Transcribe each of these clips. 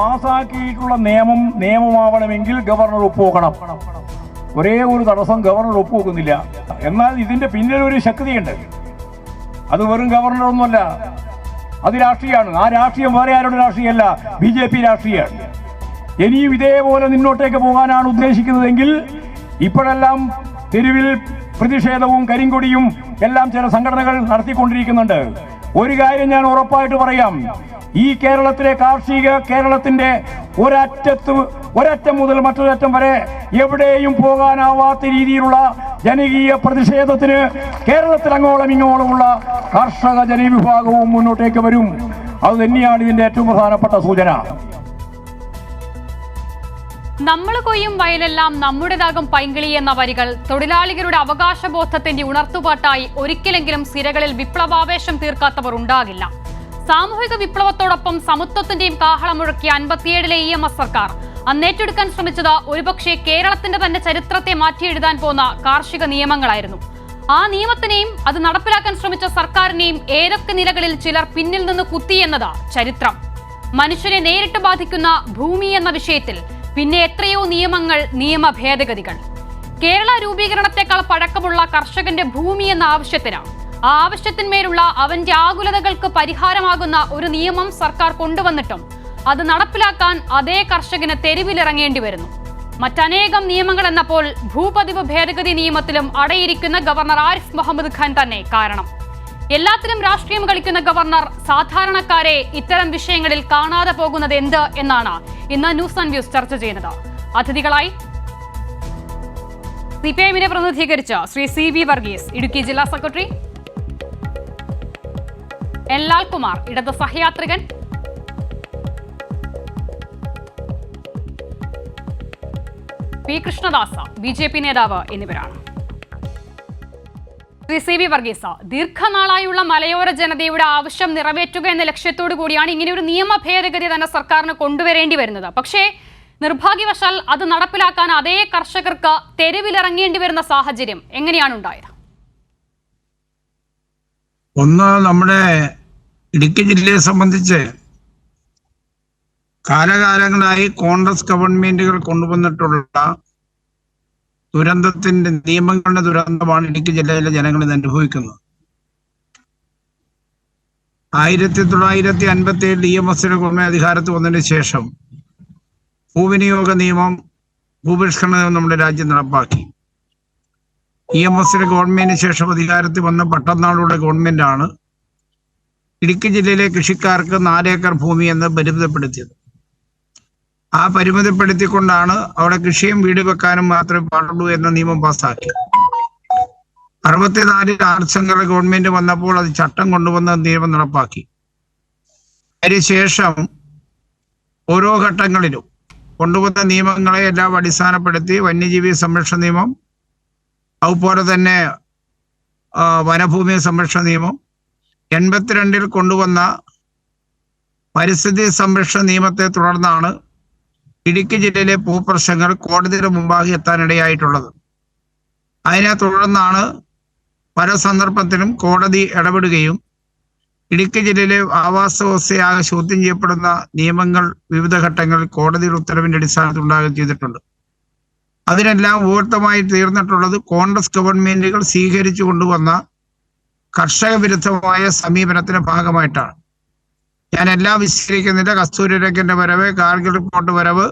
പാസാക്കിയിട്ടുള്ള നിയമമാവണമെങ്കിൽ governor ഒപ്പുവെക്കണം. ഒരേ ഒരു തടസ്സം, ഗവർണർ ഒപ്പുവെക്കുന്നില്ല. എന്നാൽ ഇതിന്റെ പിന്നിലൊരു ശക്തിയുണ്ട്. അത് വെറും ഗവർണറൊന്നുമല്ല, അത് രാഷ്ട്രീയമാണ്. ആ രാഷ്ട്രീയം വേറെ ആരുടെ രാഷ്ട്രീയമല്ല, BJP രാഷ്ട്രീയമാണ്. ഇനിയും ഇതേപോലെ മുന്നോട്ടേക്ക് പോകാനാണ് ഉദ്ദേശിക്കുന്നതെങ്കിൽ ഇപ്പോഴെല്ലാം തെരുവിൽ പ്രതിഷേധവും കരിങ്കൊടിയും എല്ലാം ചില സംഘടനകൾ നടത്തിക്കൊണ്ടിരിക്കുന്നുണ്ട്. ഒരു കാര്യം ഞാൻ ഉറപ്പായിട്ട് പറയാം, ഈ കേരളത്തിലെ കേരളത്തിന്റെ ഒരറ്റം മുതൽ മറ്റൊരറ്റം വരെ എവിടെയും പോകാനാവാത്ത രീതിയിലുള്ള ജനകീയ പ്രതിഷേധത്തിന് കേരളത്തിൽ അങ്ങോളം ഇങ്ങോളമുള്ള കർഷക ജനവിഭാഗവും മുന്നോട്ടേക്ക് വരും. അത് തന്നെയാണ് ഇതിന്റെ ഏറ്റവും പ്രധാനപ്പെട്ട സൂചന. നമ്മൾ കൊയ്യും വയലെല്ലാം നമ്മുടേതാകും പൈങ്കിളി എന്ന വരികൾ തൊഴിലാളികളുടെ അവകാശബോധത്തിന്റെ ഉണർത്തുപാട്ടായി ഒരിക്കലെങ്കിലും സിരകളിൽ വിപ്ലവാവേശം തീർക്കാത്തവർ ഉണ്ടാകില്ല. സാമൂഹിക വിപ്ലവത്തോടൊപ്പം സമത്വത്തിന്റെയും കാഹളം മുഴക്കിയ 57-ലെ EMS സർക്കാർ അന്നേറ്റെടുക്കാൻ ശ്രമിച്ചത് ഒരുപക്ഷെ കേരളത്തിന്റെ തന്നെ ചരിത്രത്തെ മാറ്റിയെഴുതാൻ പോന്ന കാർഷിക നിയമങ്ങളായിരുന്നു. ആ നിയമത്തിനെയും അത് നടപ്പിലാക്കാൻ ശ്രമിച്ച സർക്കാരിനെയും ഏതൊക്കെ നിലകളിൽ ചിലർ പിന്നിൽ നിന്ന് കുത്തിയെന്നത് ചരിത്രം. മനുഷ്യരെ നേരിട്ട് ബാധിക്കുന്ന ഭൂമി എന്ന വിഷയത്തിൽ പിന്നെ എത്രയോ നിയമങ്ങൾ, നിയമ ഭേദഗതികൾ. കേരള രൂപീകരണത്തെക്കാൾ പഴക്കമുള്ള കർഷകന്റെ ഭൂമി എന്ന ആവശ്യത്തിന്, ആ ആവശ്യത്തിന്മേലുള്ള അവന്റെ ആകുലതകൾക്ക് പരിഹാരമാകുന്ന ഒരു നിയമം സർക്കാർ കൊണ്ടുവന്നിട്ടും അത് നടപ്പിലാക്കാൻ അതേ കർഷകന് തെരുവിലിറങ്ങേണ്ടി വരുന്നു. മറ്റനേകം നിയമങ്ങൾ എന്നപ്പോൾ ഭൂപതിവ് ഭേദഗതി നിയമത്തിലും അടയിരിക്കുന്ന ഗവർണർ ആരിഫ് മുഹമ്മദ് ഖാൻ തന്നെ കാരണം. എല്ലാത്തിലും രാഷ്ട്രീയം കളിക്കുന്ന ഗവർണർ സാധാരണക്കാരെ ഇത്തരം വിഷയങ്ങളിൽ കാണാതെ പോകുന്നത് എന്ത് എന്നാണ് ഇന്ന് ന്യൂസ് ആൻഡ് വ്യൂസ് ചർച്ച ചെയ്യുന്നത്. അതിഥികളായി CPIM-നെ പ്രതിനിധീകരിച്ച ശ്രീ CB വർഗീസ്, ഇടുക്കി ജില്ലാ സെക്രട്ടറി, N. ലാൽകുമാർ, ഇടത് സഹയാത്രികൻ, P. കൃഷ്ണദാസ, BJP നേതാവ് എന്നിവരാണ്. CB വർഗീസ, ദീർഘനാളായുള്ള മലയോര ജനതയുടെ ആവശ്യം നിറവേറ്റുക എന്ന ലക്ഷ്യത്തോടു കൂടിയാണ് ഇങ്ങനെ ഒരു നിയമ ഭേദഗതി തന്നെ സർക്കാരിന് കൊണ്ടുവരേണ്ടി വരുന്നത്. പക്ഷേ നിർഭാഗ്യവശാൽ അത് നടപ്പിലാക്കാൻ അതേ കർഷകർക്ക് തെരുവിലിറങ്ങേണ്ടി വരുന്ന സാഹചര്യം എങ്ങനെയാണ് ഉണ്ടായത്? ഒന്ന്, നമ്മുടെ ഇടുക്കി ജില്ലയെ സംബന്ധിച്ച് കാലകാലങ്ങളായി കോൺഗ്രസ് ഗവൺമെന്റുകൾ കൊണ്ടുവന്നിട്ടുള്ള ദുരന്തത്തിന്റെ നിയമങ്ങളുടെ ദുരന്തമാണ് ഇടുക്കി ജില്ലയിലെ ജനങ്ങൾ ഇന്ന് അനുഭവിക്കുന്നത്. 1957 EMS-ന്റെ ഗവൺമെന്റ് അധികാരത്തിൽ വന്നതിന് ശേഷം ഭൂവിനിയോഗ നിയമം, ഭൂപരിഷ്കരണ നിയമം നമ്മുടെ രാജ്യം നടപ്പാക്കി. EMS-ന്റെ ഗവൺമെന്റിന് ശേഷം അധികാരത്തിൽ വന്ന പട്ടന്നാളുടെ ഗവൺമെന്റാണ് ഇടുക്കി ജില്ലയിലെ കൃഷിക്കാർക്ക് 4 ഏക്കർ ഭൂമി എന്ന് പരിമിതപ്പെടുത്തിയത്. ആ പരിമിതപ്പെടുത്തിക്കൊണ്ടാണ് അവിടെ കൃഷിയും വീട് വെക്കാനും മാത്രമേ പാടുള്ളൂ എന്ന നിയമം പാസ്സാക്കി. 64 ആർച്ചങ്ങളുടെ ഗവൺമെന്റ് വന്നപ്പോൾ അത് ചട്ടം കൊണ്ടുവന്ന നിയമം നടപ്പാക്കി. അതിനുശേഷം ഓരോ ഘട്ടങ്ങളിലും കൊണ്ടുവന്ന നിയമങ്ങളെ എല്ലാം അടിസ്ഥാനപ്പെടുത്തി വന്യജീവി സംരക്ഷണ നിയമം, അതുപോലെ തന്നെ വനഭൂമി സംരക്ഷണ നിയമം, 82-ൽ കൊണ്ടുവന്ന പരിസ്ഥിതി സംരക്ഷണ നിയമത്തെ തുടർന്നാണ് ഇടുക്കി ജില്ലയിലെ ഭൂപ്രശ്നങ്ങൾ കോടതിയുടെ മുമ്പാകെ എത്താനിടയായിട്ടുള്ളത്. അതിനെ തുടർന്നാണ് പല സന്ദർഭത്തിലും കോടതി ഇടപെടുകയും ഇടുക്കി ജില്ലയിലെ ആവാസ വ്യവസ്ഥയാകെ ചോദ്യം ചെയ്യപ്പെടുന്ന നിയമങ്ങൾ വിവിധ ഘട്ടങ്ങളിൽ കോടതിയുടെ ഉത്തരവിന്റെ അടിസ്ഥാനത്തിൽ ഉണ്ടാകുകയും ചെയ്തിട്ടുണ്ട്. അതിനെല്ലാം ഉപയുക്തമായി തീർന്നിട്ടുള്ളത് കോൺഗ്രസ് ഗവൺമെന്റുകൾ സ്വീകരിച്ചു കൊണ്ടുവന്ന കർഷക വിരുദ്ധമായ സമീപനത്തിന്റെ ഭാഗമായിട്ടാണ്. ഞാൻ എല്ലാം വിശദീകരിക്കുന്നില്ല. കസ്തൂരിരംഗന്റെ വരവ്, കാർഗിൽ റിപ്പോർട്ട് വരവ്,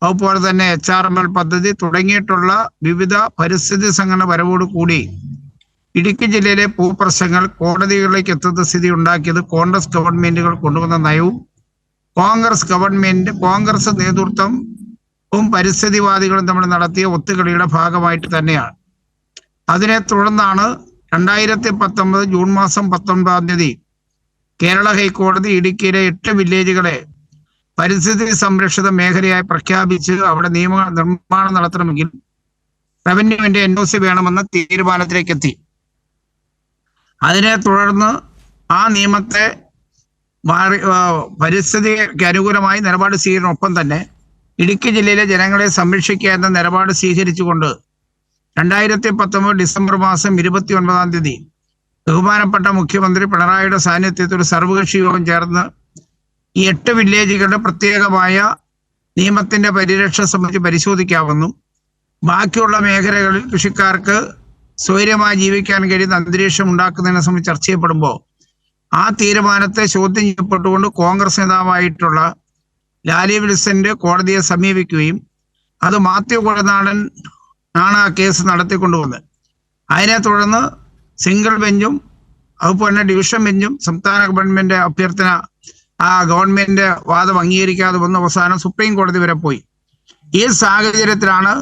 അതുപോലെ തന്നെ HRML പദ്ധതി തുടങ്ങിയിട്ടുള്ള വിവിധ പരിസ്ഥിതി സംഘടന വരവോട് കൂടി ഇടുക്കി ജില്ലയിലെ ഭൂപ്രശ്നങ്ങൾ കോടതികളിലേക്ക് എത്തുന്ന സ്ഥിതി ഉണ്ടാക്കിയത് കോൺഗ്രസ് ഗവൺമെന്റുകൾ കൊണ്ടുവന്ന നയവും കോൺഗ്രസ് നേതൃത്വവും പരിസ്ഥിതിവാദികളും തമ്മിൽ നടത്തിയ ഒത്തുകളിയുടെ ഭാഗമായിട്ട് തന്നെയാണ്. അതിനെ തുടർന്നാണ് 2019 ജൂൺ മാസം 19-ാം തീയതി കേരള ഹൈക്കോടതി ഇടുക്കിയിലെ 8 വില്ലേജുകളെ പരിസ്ഥിതി സംരക്ഷിത മേഖലയായി പ്രഖ്യാപിച്ച് അവിടെ നിർമ്മാണം നടത്തണമെങ്കിൽ റവന്യൂവിന്റെ NOC വേണമെന്ന തീരുമാനത്തിലേക്ക് എത്തി. അതിനെ തുടർന്ന് ആ നിയമത്തെ പരിസ്ഥിതിക്ക് അനുകൂലമായി നിലപാട് സ്വീകരിക്കുന്നതിനൊപ്പം തന്നെ ഇടുക്കി ജില്ലയിലെ ജനങ്ങളെ സംരക്ഷിക്കുക എന്ന നിലപാട് സ്വീകരിച്ചുകൊണ്ട് 2019 ഡിസംബർ മാസം 29-ാം തീയതി ബഹുമാനപ്പെട്ട മുഖ്യമന്ത്രി പിണറായിയുടെ സാന്നിധ്യത്തിൽ ഒരു സർവകക്ഷി യോഗം ചേർന്ന് ഈ 8 വില്ലേജുകളുടെ പ്രത്യേകമായ നിയമത്തിന്റെ പരിരക്ഷ സംബന്ധിച്ച് പരിശോധിക്കാമെന്നും ബാക്കിയുള്ള മേഖലകളിൽ കൃഷിക്കാർക്ക് സ്വൈര്യമായി ജീവിക്കാൻ കഴിയുന്ന അന്തരീക്ഷം ഉണ്ടാക്കുന്നതിനെ സംബന്ധിച്ച് ചർച്ച ചെയ്യപ്പെടുമ്പോൾ ആ തീരുമാനത്തെ ചോദ്യം ചെയ്യപ്പെട്ടുകൊണ്ട് കോൺഗ്രസ് നേതാവായിട്ടുള്ള ലാലി വിൽസന്റെ കോടതിയെ സമീപിക്കുകയും അത് മാത്യു കുഴനാടൻ ആണ് ആ കേസ് നടത്തിക്കൊണ്ടുവന്നത്. അതിനെ തുടർന്ന് സിംഗിൾ ബെഞ്ചും അതുപോലെ തന്നെ ഡിവിഷൻ ബെഞ്ചും സംസ്ഥാന ഗവൺമെന്റ് അഭ്യർത്ഥന ആ ഗവൺമെന്റ് വാദം അംഗീകരിക്കാതെ വന്ന അവസാനം സുപ്രീം കോടതി വരെ പോയി. ഈ സാഹചര്യത്തിലാണ്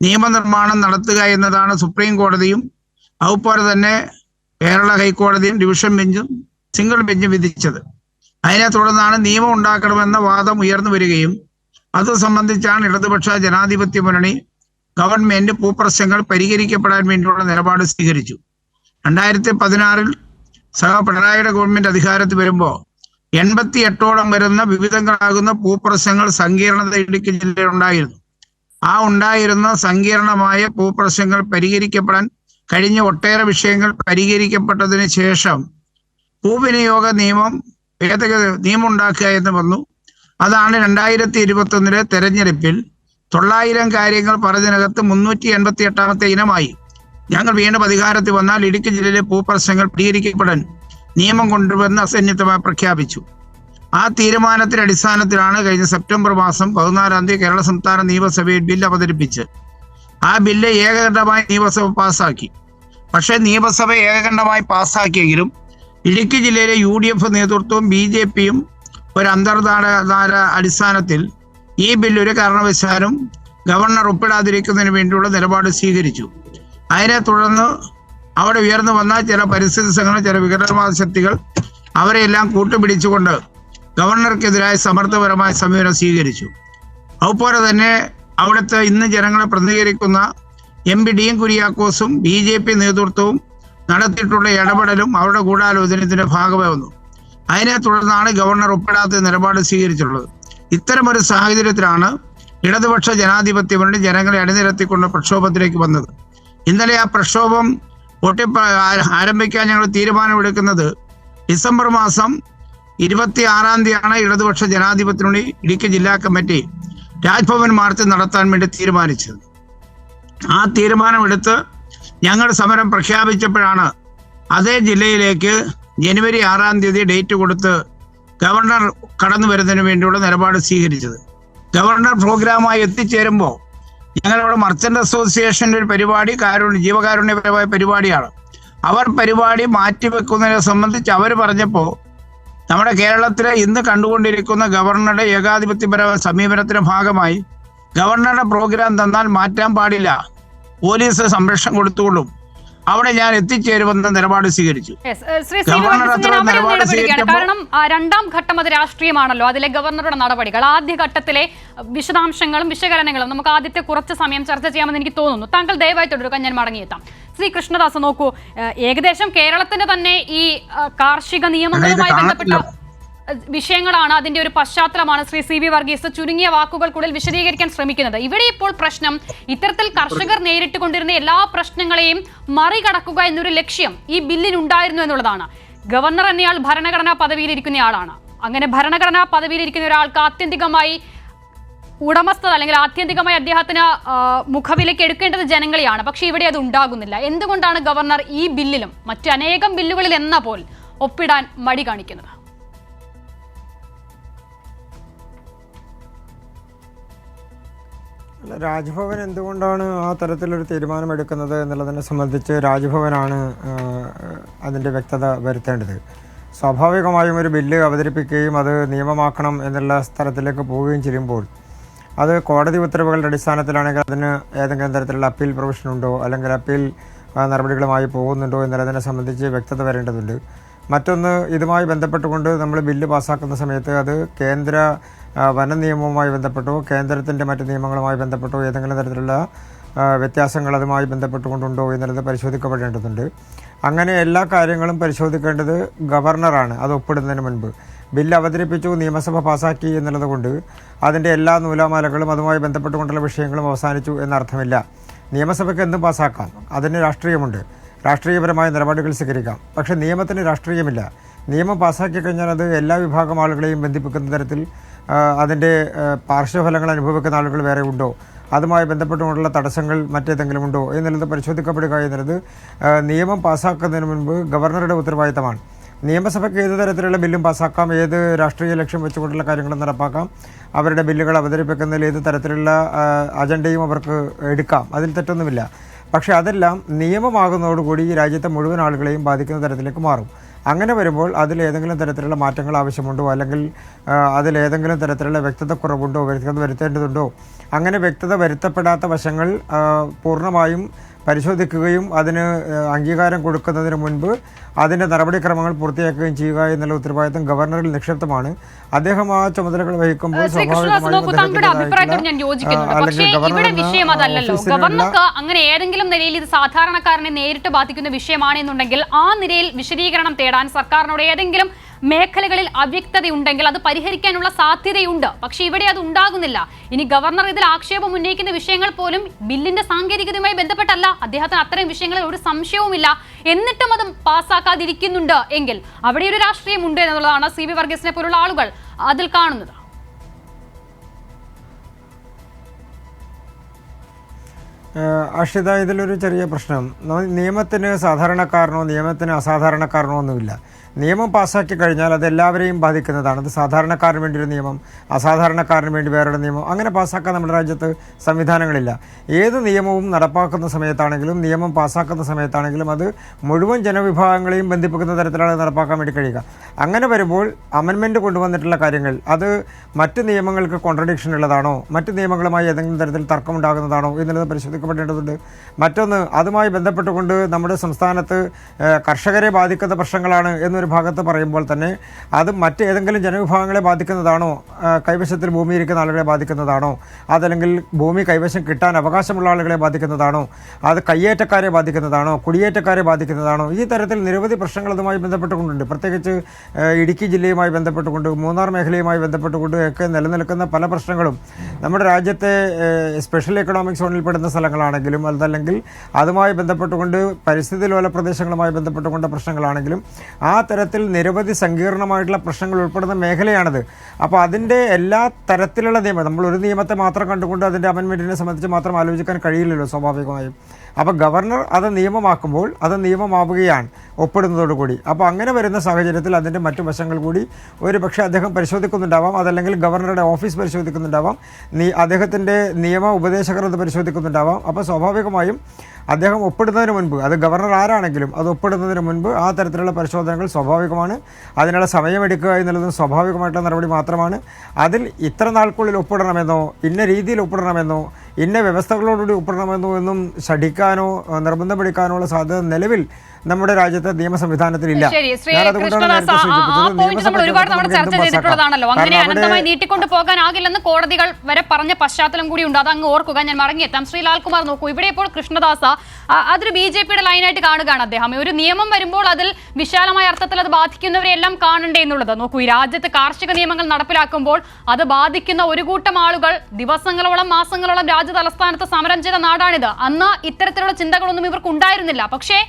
നിയമനിർമ്മാണം നടത്തുക എന്നതാണ് സുപ്രീം കോടതിയും അതുപോലെ തന്നെ കേരള ഹൈക്കോടതിയും ഡിവിഷൻ ബെഞ്ചും സിംഗിൾ ബെഞ്ചും വിധിച്ചത്. അതിനെ തുടർന്നാണ് നിയമം ഉണ്ടാക്കണമെന്ന വാദം ഉയർന്നു വരികയും അത് സംബന്ധിച്ചാണ് ഇടതുപക്ഷ ജനാധിപത്യ മുന്നണി ഗവൺമെന്റ് ഭൂപ്രശ്നങ്ങൾ പരിഹരിക്കപ്പെടാൻ വേണ്ടിയുള്ള നിലപാട് സ്വീകരിച്ചു. 2016 പിണറായിയുടെ ഗവൺമെന്റ് അധികാരത്തിൽ വരുമ്പോൾ 88ഓളം വരുന്ന വിവിധങ്ങളാകുന്ന ഭൂപ്രശ്നങ്ങൾ സങ്കീർണത ഇടുക്കി ജില്ലയിൽ ഉണ്ടായിരുന്നു. ആ ഉണ്ടായിരുന്ന സങ്കീർണമായ ഭൂപ്രശ്നങ്ങൾ പരിഹരിക്കപ്പെടാൻ കഴിഞ്ഞ ഒട്ടേറെ വിഷയങ്ങൾ പരിഹരിക്കപ്പെട്ടതിന് ശേഷം ഭൂവിനിയോഗ നിയമം നിയമം ഉണ്ടാക്കുക എന്ന് വന്നു. അതാണ് 2021 തെരഞ്ഞെടുപ്പിൽ 900 കാര്യങ്ങൾ പറഞ്ഞതിനകത്ത് 388ാമത്തെ ഇനമായി ഞങ്ങൾ വീണ്ടും അധികാരത്തിൽ വന്നാൽ ഇടുക്കി ജില്ലയിലെ ഭൂപ്രശ്നങ്ങൾ പരിഹരിക്കപ്പെടാൻ നിയമം കൊണ്ടുവന്ന് അസന്നിഗ്ധമായി പ്രഖ്യാപിച്ചു. ആ തീരുമാനത്തിന്റെ അടിസ്ഥാനത്തിലാണ് കഴിഞ്ഞ സെപ്റ്റംബർ മാസം 14-ാം തീയതി കേരള സംസ്ഥാന നിയമസഭയിൽ ബില്ല് അവതരിപ്പിച്ച് ആ ബില്ല് ഏകകണ്ഠമായി നിയമസഭ പാസ്സാക്കി. പക്ഷേ നിയമസഭ ഏകകണ്ഠമായി പാസ്സാക്കിയെങ്കിലും ഇടുക്കി ജില്ലയിലെ UDF നേതൃത്വവും BJPയും ഒരു അന്തർധാര അടിസ്ഥാനത്തിൽ ഈ ബില്ല് ഒരു കാരണവശാലും ഗവർണർ ഒപ്പിടാതിരിക്കുന്നതിന് വേണ്ടിയുള്ള നിലപാട് സ്വീകരിച്ചു. അതിനെ തുടർന്ന് അവിടെ ഉയർന്നു വന്ന ചില പരിസ്ഥിതി സംഘടന, ചില വിഘടനവാദ ശക്തികൾ അവരെല്ലാം കൂട്ടുപിടിച്ചുകൊണ്ട് ഗവർണർക്കെതിരായ സമർത്ഥപരമായ സമീപനം സ്വീകരിച്ചു. അതുപോലെ തന്നെ അവിടുത്തെ ഇന്ന് ജനങ്ങളെ പ്രതിനിധീകരിക്കുന്ന MP ഡി കുര്യാക്കോസും BJP നേതൃത്വവും നടത്തിയിട്ടുള്ള ഇടപെടലും അവരുടെ ഗൂഢാലോചനത്തിന്റെ ഭാഗമായി വന്നു. അതിനെ തുടർന്നാണ് ഗവർണർ ഒപ്പിടാത്ത നിലപാട് സ്വീകരിച്ചിട്ടുള്ളത്. ഇത്തരമൊരു സാഹചര്യത്തിലാണ് ഇടതുപക്ഷ ജനാധിപത്യ മുന്നണി ജനങ്ങളെ അണിനിരത്തിക്കൊണ്ട് പ്രക്ഷോഭത്തിലേക്ക് വന്നത്. ഇന്നലെ ആ പ്രക്ഷോഭം ആരംഭിക്കാൻ ഞങ്ങൾ തീരുമാനമെടുക്കുന്നത് ഡിസംബർ മാസം 26-ാം തീയതിയാണ് ഇടതുപക്ഷ ജനാധിപത്യ മുന്നണി ഇടുക്കി ജില്ലാ കമ്മിറ്റി രാജ്ഭവൻ മാർച്ച് നടത്താൻ വേണ്ടി തീരുമാനിച്ചത്. ആ തീരുമാനമെടുത്ത് ഞങ്ങൾ സമരം പ്രഖ്യാപിച്ചപ്പോഴാണ് അതേ ജില്ലയിലേക്ക് ജനുവരി 6-ാം തീയതി ഡേറ്റ് കൊടുത്ത് ഗവർണർ കടന്നു വരുന്നതിന് വേണ്ടിയുള്ള നിലപാട് സ്വീകരിച്ചത്. ഗവർണർ പ്രോഗ്രാമായി എത്തിച്ചേരുമ്പോൾ ഞങ്ങളുടെ മർച്ചന്റ് അസോസിയേഷന്റെ ഒരു പരിപാടി ജീവകാരുണ്യപരമായ പരിപാടിയാണ്. അവർ പരിപാടി മാറ്റിവെക്കുന്നതിനെ സംബന്ധിച്ച് അവർ പറഞ്ഞപ്പോൾ നമ്മുടെ കേരളത്തിലെ ഇന്ന് കണ്ടുകൊണ്ടിരിക്കുന്ന ഗവർണറുടെ ഏകാധിപത്യപരമായ സമീപനത്തിന്റെ ഭാഗമായി ഗവർണറുടെ പ്രോഗ്രാം തന്നാൽ മാറ്റാൻ പാടില്ല, പോലീസ് സംരക്ഷണം കൊടുത്തുകൊള്ളും, അവിടെ ഞാൻ എത്തിച്ചേരുമെന്ന നിലപാട് സ്വീകരിച്ചു. കാരണം രണ്ടാം ഘട്ടം അത് രാഷ്ട്രീയമാണല്ലോ. അതിലെ ഗവർണറുടെ നടപടികൾ, ആദ്യഘട്ടത്തിലെ വിശദാംശങ്ങളും വിശകലനങ്ങളും നമുക്ക് ആദ്യത്തെ കുറച്ച് സമയം ചർച്ച ചെയ്യാമെന്ന് എനിക്ക് തോന്നുന്നു. താങ്കൾ ദയവായി തുടരുക, ഞാൻ മടങ്ങിയെത്താം. ശ്രീ കൃഷ്ണദാസ്, നോക്കൂ, ഏകദേശം കേരളത്തിന്റെ തന്നെ ഈ കാർഷിക നിയമങ്ങളുമായി ബന്ധപ്പെട്ട വിഷയങ്ങളാണ്, അതിന്റെ ഒരു പശ്ചാത്തലമാണ് ശ്രീ CB വർഗീസ് ചുരുങ്ങിയ വാക്കുകൾക്കുള്ളിൽ വിശദീകരിക്കാൻ ശ്രമിക്കുന്നത്. ഇവിടെ ഇപ്പോൾ പ്രശ്നം ഇത്തരത്തിൽ കർഷകർ നേരിട്ട് കൊണ്ടിരുന്ന എല്ലാ പ്രശ്നങ്ങളെയും മറികടക്കുക എന്നൊരു ലക്ഷ്യം ഈ ബില്ലിനുണ്ടായിരുന്നു എന്നുള്ളതാണ്. ഗവർണർ എന്നയാൾ ഭരണഘടനാ പദവിയിലിരിക്കുന്നയാളാണ്. അങ്ങനെ ഭരണഘടനാ പദവിയിലിരിക്കുന്ന ഒരാൾക്ക് ആത്യന്തികമായി ഉടമസ്ഥത അല്ലെങ്കിൽ ആത്യന്തികമായി അദ്ദേഹത്തിന് മുഖവിലേക്ക് എടുക്കേണ്ടത് ജനങ്ങളെയാണ്. പക്ഷെ ഇവിടെ അത് ഉണ്ടാകുന്നില്ല. എന്തുകൊണ്ടാണ് ഗവർണർ ഈ ബില്ലിലും മറ്റു അനേകം ബില്ലുകളിൽ എന്ന പോൽ ഒപ്പിടാൻ മടി കാണിക്കുന്നത്? രാജ്ഭവൻ എന്തുകൊണ്ടാണ് ആ തരത്തിലൊരു തീരുമാനമെടുക്കുന്നത് എന്നുള്ളതിനെ സംബന്ധിച്ച് രാജ്ഭവനാണ് അതിൻ്റെ വ്യക്തത വരുത്തേണ്ടത്. സ്വാഭാവികമായും ഒരു ബില്ല് അവതരിപ്പിക്കുകയും അത് നിയമമാക്കണം എന്നുള്ള സ്ഥലത്തിലേക്ക് പോവുകയും ചെയ്യുമ്പോൾ അത് കോടതി ഉത്തരവുകളുടെ അടിസ്ഥാനത്തിലാണെങ്കിൽ അതിന് ഏതെങ്കിലും തരത്തിലുള്ള അപ്പീൽ പ്രൊവിഷൻ ഉണ്ടോ, അല്ലെങ്കിൽ അപ്പീൽ നടപടികളുമായി പോകുന്നുണ്ടോ എന്നുള്ളതിനെ സംബന്ധിച്ച് വ്യക്തത വരേണ്ടതുണ്ട്. മറ്റൊന്ന്, ഇതുമായി ബന്ധപ്പെട്ടുകൊണ്ട് നമ്മൾ ബില്ല് പാസ്സാക്കുന്ന സമയത്ത് അത് കേന്ദ്ര വന നിയമവുമായി ബന്ധപ്പെട്ടോ കേന്ദ്രത്തിൻ്റെ മറ്റ് നിയമങ്ങളുമായി ബന്ധപ്പെട്ടോ ഏതെങ്കിലും തരത്തിലുള്ള വ്യത്യാസങ്ങൾ അതുമായി ബന്ധപ്പെട്ടുകൊണ്ടുണ്ടോ എന്നുള്ളത് പരിശോധിക്കപ്പെടേണ്ടതുണ്ട്. അങ്ങനെ എല്ലാ കാര്യങ്ങളും പരിശോധിക്കേണ്ടത് ഗവർണറാണ് അത് ഒപ്പിടുന്നതിന് മുൻപ്. ബില്ല് അവതരിപ്പിച്ചു, നിയമസഭ പാസ്സാക്കി എന്നുള്ളത് കൊണ്ട് അതിൻ്റെ എല്ലാ നൂലാമാലകളും അതുമായി ബന്ധപ്പെട്ടുകൊണ്ടുള്ള വിഷയങ്ങളും അവസാനിച്ചു എന്നർത്ഥമില്ല. നിയമസഭയ്ക്ക് എന്തും പാസ്സാക്കാം, അതിന് രാഷ്ട്രീയമുണ്ട്, രാഷ്ട്രീയപരമായ നിലപാടുകൾ സ്വീകരിക്കാം. പക്ഷേ നിയമത്തിന് രാഷ്ട്രീയമില്ല. നിയമം പാസ്സാക്കി കഴിഞ്ഞാൽ അത് എല്ലാ വിഭാഗം ആളുകളെയും ബന്ധിപ്പിക്കുന്ന തരത്തിൽ അതിൻ്റെ പാർശ്വഫലങ്ങൾ അനുഭവിക്കുന്ന ആളുകൾ വേറെ ഉണ്ടോ, അതുമായി ബന്ധപ്പെട്ടുകൊണ്ടുള്ള തടസ്സങ്ങൾ മറ്റേതെങ്കിലും ഉണ്ടോ എന്നുള്ളത് പരിശോധിക്കപ്പെടുക എന്നുള്ളത് നിയമം പാസ്സാക്കുന്നതിന് മുൻപ് ഗവർണറുടെ ഉത്തരവാദിത്തമാണ്. നിയമസഭയ്ക്ക് ഏത് തരത്തിലുള്ള ബില്ലും പാസ്സാക്കാം, ഏത് രാഷ്ട്രീയ ലക്ഷ്യം വെച്ചുകൊണ്ടുള്ള കാര്യങ്ങളും നടപ്പാക്കാം, അവരുടെ ബില്ലുകൾ അവതരിപ്പിക്കുന്നതിൽ ഏത് തരത്തിലുള്ള അജണ്ടയും അവർക്ക് എടുക്കാം, അതിൽ തെറ്റൊന്നുമില്ല. പക്ഷേ അതെല്ലാം നിയമമാകുന്നതോടുകൂടി ഈ രാജ്യത്തെ മുഴുവൻ ആളുകളെയും ബാധിക്കുന്ന തരത്തിലേക്ക് മാറും. അങ്ങനെ വരുമ്പോൾ അതിലേതെങ്കിലും തരത്തിലുള്ള മാറ്റങ്ങൾ ആവശ്യമുണ്ടോ, അല്ലെങ്കിൽ അതിലേതെങ്കിലും തരത്തിലുള്ള വ്യക്തതക്കുറവുണ്ടോ, വ്യക്തത വരുത്തേണ്ടതുണ്ടോ, അങ്ങനെ വ്യക്തത വരുത്തപ്പെടാത്ത വശങ്ങൾ പൂർണ്ണമായും പരിശോധിക്കുകയും അതിന് അംഗീകാരം കൊടുക്കുന്നതിന് മുൻപ് അതിൻ്റെ നടപടിക്രമങ്ങൾ പൂർത്തിയാക്കുകയും ചെയ്യുക എന്നുള്ള ഉത്തരവാദിത്തം ഗവർണറിൽ നിക്ഷിപ്തമാണ്. അദ്ദേഹം ആ ചുമതലകൾ വഹിക്കുമ്പോൾ ഗവർണർക്ക് അങ്ങനെ ഏതെങ്കിലും നിലയിൽ ഇത് സാധാരണക്കാരനെ നേരിട്ട് ബാധിക്കുന്ന വിഷയമാണെന്നുണ്ടെങ്കിൽ ആ നിലയിൽ വിശദീകരണം തേടാൻ സർക്കാരിനോട് ഏതെങ്കിലും മേഖലകളിൽ അവ്യക്തതയുണ്ടെങ്കിൽ അത് പരിഹരിക്കാനുള്ള സാധ്യതയുണ്ട്. പക്ഷേ ഇവിടെ അത് ഉണ്ടാകുന്നില്ല. ഇനി ഗവർണർ ഇതിൽ ആക്ഷേപം ഉന്നയിക്കുന്ന വിഷയങ്ങൾ പോലും ബില്ലിന്റെ സാങ്കേതികതയുമായി ബന്ധപ്പെട്ടല്ല. അദ്ദേഹത്തിന് അത്തരം വിഷയങ്ങളിൽ ഒരു സംശയവുമില്ല. എന്നിട്ടും അത് പാസ്സാക്കാതിരിക്കുന്നുണ്ട് എങ്കിൽ അവിടെ ഒരു രാഷ്ട്രീയമുണ്ട് എന്നുള്ളതാണ് CB വർഗീസിനെ പോലുള്ള ആളുകൾ അതിൽ കാണുന്നത്. അക്ഷിത, ഇതിലൊരു ചെറിയ പ്രശ്നം. നിയമത്തിന് സാധാരണക്കാരനോ നിയമത്തിന് അസാധാരണക്കാരനോ ഒന്നുമില്ല. നിയമം പാസ്സാക്കി കഴിഞ്ഞാൽ അത് എല്ലാവരെയും ബാധിക്കുന്നതാണ്. അത് സാധാരണക്കാരന് വേണ്ടി ഒരു നിയമം, അസാധാരണക്കാരന് വേണ്ടി വേറൊരു നിയമം, അങ്ങനെ പാസ്സാക്കാൻ നമ്മുടെ രാജ്യത്ത് സംവിധാനങ്ങളില്ല. ഏത് നിയമവും നടപ്പാക്കുന്ന സമയത്താണെങ്കിലും നിയമം പാസ്സാക്കുന്ന സമയത്താണെങ്കിലും അത് മുഴുവൻ ജനവിഭാഗങ്ങളെയും ബന്ധിപ്പിക്കുന്ന തരത്തിലാണ് നടപ്പാക്കാൻ വേണ്ടി കഴിയുക. അങ്ങനെ വരുമ്പോൾ അമെൻമെൻറ്റ് കൊണ്ടുവന്നിട്ടുള്ള കാര്യങ്ങൾ അത് മറ്റ് നിയമങ്ങൾക്ക് കോൺട്രഡിക്ഷൻ ഉള്ളതാണോ, മറ്റ് നിയമങ്ങളുമായി ഏതെങ്കിലും തരത്തിൽ തർക്കമുണ്ടാകുന്നതാണോ എന്നുള്ളത് പരിശോധിക്കപ്പെടേണ്ടതുണ്ട്. മറ്റൊന്ന്, അതുമായി ബന്ധപ്പെട്ടുകൊണ്ട് നമ്മുടെ സംസ്ഥാനത്ത് കർഷകരെ ബാധിക്കുന്ന പ്രശ്നങ്ങളാണ് എന്നൊരു ഭാഗത്ത് പറയുമ്പോൾ തന്നെ അത് മറ്റേതെങ്കിലും ജനവിഭാഗങ്ങളെ ബാധിക്കുന്നതാണോ, കൈവശത്തിൽ ഭൂമി ഇരിക്കുന്ന ആളുകളെ ബാധിക്കുന്നതാണോ, അതല്ലെങ്കിൽ ഭൂമി കൈവശം കിട്ടാൻ അവകാശമുള്ള ആളുകളെ ബാധിക്കുന്നതാണോ, അത് കയ്യേറ്റക്കാരെ ബാധിക്കുന്നതാണോ, കുടിയേറ്റക്കാരെ ബാധിക്കുന്നതാണോ, ഈ തരത്തിൽ നിരവധി പ്രശ്നങ്ങൾ അതുമായി ബന്ധപ്പെട്ടുകൊണ്ടുണ്ട്. പ്രത്യേകിച്ച് ഇടുക്കി ജില്ലയുമായി ബന്ധപ്പെട്ടുകൊണ്ട്, മൂന്നാർ മേഖലയുമായി ബന്ധപ്പെട്ടുകൊണ്ട് ഒക്കെ നിലനിൽക്കുന്ന പല പ്രശ്നങ്ങളും നമ്മുടെ രാജ്യത്തെ സ്പെഷ്യൽ എക്കണോമിക് സോണിൽ പെടുന്ന സ്ഥലങ്ങളാണെങ്കിലും അതല്ലെങ്കിൽ അതുമായി ബന്ധപ്പെട്ടുകൊണ്ട് പരിസ്ഥിതി ലോല പ്രദേശങ്ങളുമായി ബന്ധപ്പെട്ടുകൊണ്ട പ്രശ്നങ്ങളാണെങ്കിലും ആ തരത്തിൽ നിരവധി സങ്കീർണമായിട്ടുള്ള പ്രശ്നങ്ങൾ ഉൾപ്പെടുന്ന മേഖലയാണത്. അപ്പോൾ അതിൻ്റെ എല്ലാ തരത്തിലുള്ള നിയമം, നമ്മൾ ഒരു നിയമത്തെ മാത്രം കണ്ടുകൊണ്ട് അതിൻ്റെ അമെൻമെൻറ്റിനെ സംബന്ധിച്ച് മാത്രം ആലോചിക്കാൻ കഴിയില്ലല്ലോ സ്വാഭാവികമായും. അപ്പോൾ ഗവർണർ അത് നിയമമാക്കുമ്പോൾ അത് നിയമമാവുകയാണ് ഒപ്പിടുന്നതോടുകൂടി. അപ്പോൾ അങ്ങനെ വരുന്ന സാഹചര്യത്തിൽ അതിൻ്റെ മറ്റു വശങ്ങൾ കൂടി ഒരു പക്ഷേ അദ്ദേഹം പരിശോധിക്കുന്നുണ്ടാവാം, അതല്ലെങ്കിൽ ഗവർണറുടെ ഓഫീസ് പരിശോധിക്കുന്നുണ്ടാവാം, അദ്ദേഹത്തിൻ്റെ നിയമ ഉപദേശകർ അത് പരിശോധിക്കുന്നുണ്ടാവാം. അപ്പോൾ സ്വാഭാവികമായും അദ്ദേഹം ഒപ്പിടുന്നതിന് മുൻപ്, അത് ഗവർണർ ആരാണെങ്കിലും അത് ഒപ്പിടുന്നതിന് മുൻപ് ആ തരത്തിലുള്ള പരിശോധനകൾ സ്വാഭാവികമാണ്. അതിനുള്ള സമയമെടുക്കുക എന്നുള്ളതും സ്വാഭാവികമായിട്ടുള്ള നടപടി മാത്രമാണ്. അതിൽ ഇത്ര നാൾക്കുള്ളിൽ ഒപ്പിടണമെന്നോ ഇന്ന രീതിയിൽ ഒപ്പിടണമെന്നോ ഇന്ന വ്യവസ്ഥകളോടുകൂടി ഒപ്പിടണമെന്നോ എന്നും ശഠിക്കാനോ നിർബന്ധം പിടിക്കാനോ ഉള്ള സാധ്യത നിലവിൽ നമ്മുടെ രാജ്യത്തെ നിയമ സംവിധാനത്തിലില്ല. അങ്ങനെ അനന്തമായി നീട്ടിക്കൊണ്ടു പോകാനാകില്ലെന്ന് കോടതികൾ വരെ പറഞ്ഞ പശ്ചാത്തലം കൂടി ഉണ്ട്. അത് അങ്ങ് ഓർക്കുക. ഞാൻ മടങ്ങിയെത്താം. ശ്രീ ലാൽകുമാർ, നോക്കൂ, ഇവിടെ ഇപ്പോൾ കൃഷ്ണദാസ അതൊരു BJPയുടെ ലൈനായിട്ട് കാണുകയാണ് അദ്ദേഹം. ഒരു നിയമം വരുമ്പോൾ അതിൽ വിശാലമായ അർത്ഥത്തിൽ അത് ബാധിക്കുന്നവരെ എല്ലാം കാണണ്ടേ എന്നുള്ളത്. നോക്കൂ, ഈ രാജ്യത്ത് കാർഷിക നിയമങ്ങൾ നടപ്പിലാക്കുമ്പോൾ അത് ബാധിക്കുന്ന ഒരു കൂട്ടം ആളുകൾ ദിവസങ്ങളോളം മാസങ്ങളോളം രാജ്യ തലസ്ഥാനത്ത് സമരം ചെയ്ത നാടാണിത്. അന്ന് ഇത്തരത്തിലുള്ള ചിന്തകളൊന്നും ഇവർക്ക് ഉണ്ടായിരുന്നില്ല. പക്ഷേ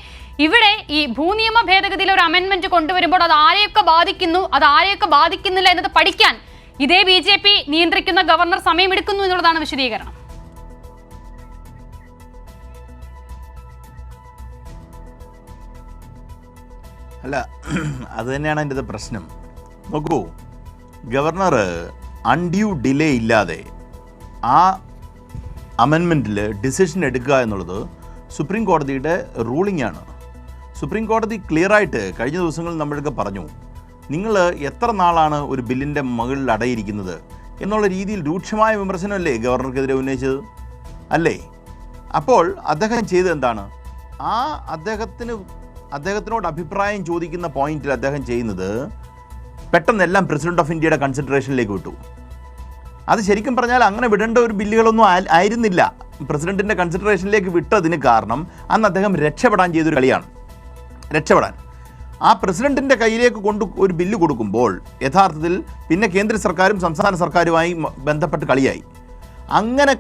ഇവിടെ ഈ ഭൂനിയമ ഭേദഗതിയിൽ ഒരു അമെൻമെന്റ് കൊണ്ടുവരുമ്പോൾ അത് ആരെയൊക്കെ ബാധിക്കുന്നു, അത് ആരെയൊക്കെ ബാധിക്കുന്നില്ല എന്നത് പഠിക്കാൻ ഇതേ BJP നിയന്ത്രിക്കുന്ന ഗവർണർ സമയമെടുക്കുന്നു എന്നുള്ളതാണ് വിശദീകരണം. അല്ല, അത് തന്നെയാണ് അതിൻ്റെ പ്രശ്നം. നോക്കൂ, ഗവർണർ അൺഡ്യൂ ഡിലേ ഇല്ലാതെ ആ അമെൻമെൻറ്റിൽ ഡിസിഷൻ എടുക്കുക എന്നുള്ളത് സുപ്രീം കോടതിയുടെ റൂളിംഗ് ആണ്. സുപ്രീം കോടതി ക്ലിയറായിട്ട് കഴിഞ്ഞ ദിവസങ്ങളിൽ നമ്മളൊക്കെ പറഞ്ഞു, നിങ്ങൾ എത്ര നാളാണ് ഒരു ബില്ലിൻ്റെ മുകളിൽ അടയിരിക്കുന്നത് എന്നുള്ള രീതിയിൽ രൂക്ഷമായ വിമർശനമല്ലേ ഗവർണർക്കെതിരെ ഉന്നയിച്ചത് അല്ലേ? അപ്പോൾ അദ്ദേഹം ചെയ്തത് എന്താണ്? ആ അദ്ദേഹത്തിനോട് അഭിപ്രായം ചോദിക്കുന്ന പോയിന്റിൽ അദ്ദേഹം ചെയ്യുന്നത് പെട്ടെന്നെല്ലാം പ്രസിഡന്റ് ഓഫ് ഇന്ത്യയുടെ കൺസിഡറേഷനിലേക്ക് വിട്ടു. അത് ശരിക്കും പറഞ്ഞാൽ അങ്ങനെ വിടേണ്ട ഒരു ബില്ലുകളൊന്നും ആയിരുന്നില്ല. പ്രസിഡന്റിൻ്റെ കൺസിഡറേഷനിലേക്ക് വിട്ടതിന് കാരണം അന്ന് അദ്ദേഹം രക്ഷപ്പെടാൻ ചെയ്തൊരു കളിയാണ്. രക്ഷപ്പെടാൻ ആ പ്രസിഡന്റിൻ്റെ കയ്യിലേക്ക് ഒരു ബില്ല് കൊടുക്കുമ്പോൾ യഥാർത്ഥത്തിൽ പിന്നെ കേന്ദ്ര സർക്കാരും സംസ്ഥാന സർക്കാരുമായി ബന്ധപ്പെട്ട് കളിയായി. അങ്ങനെ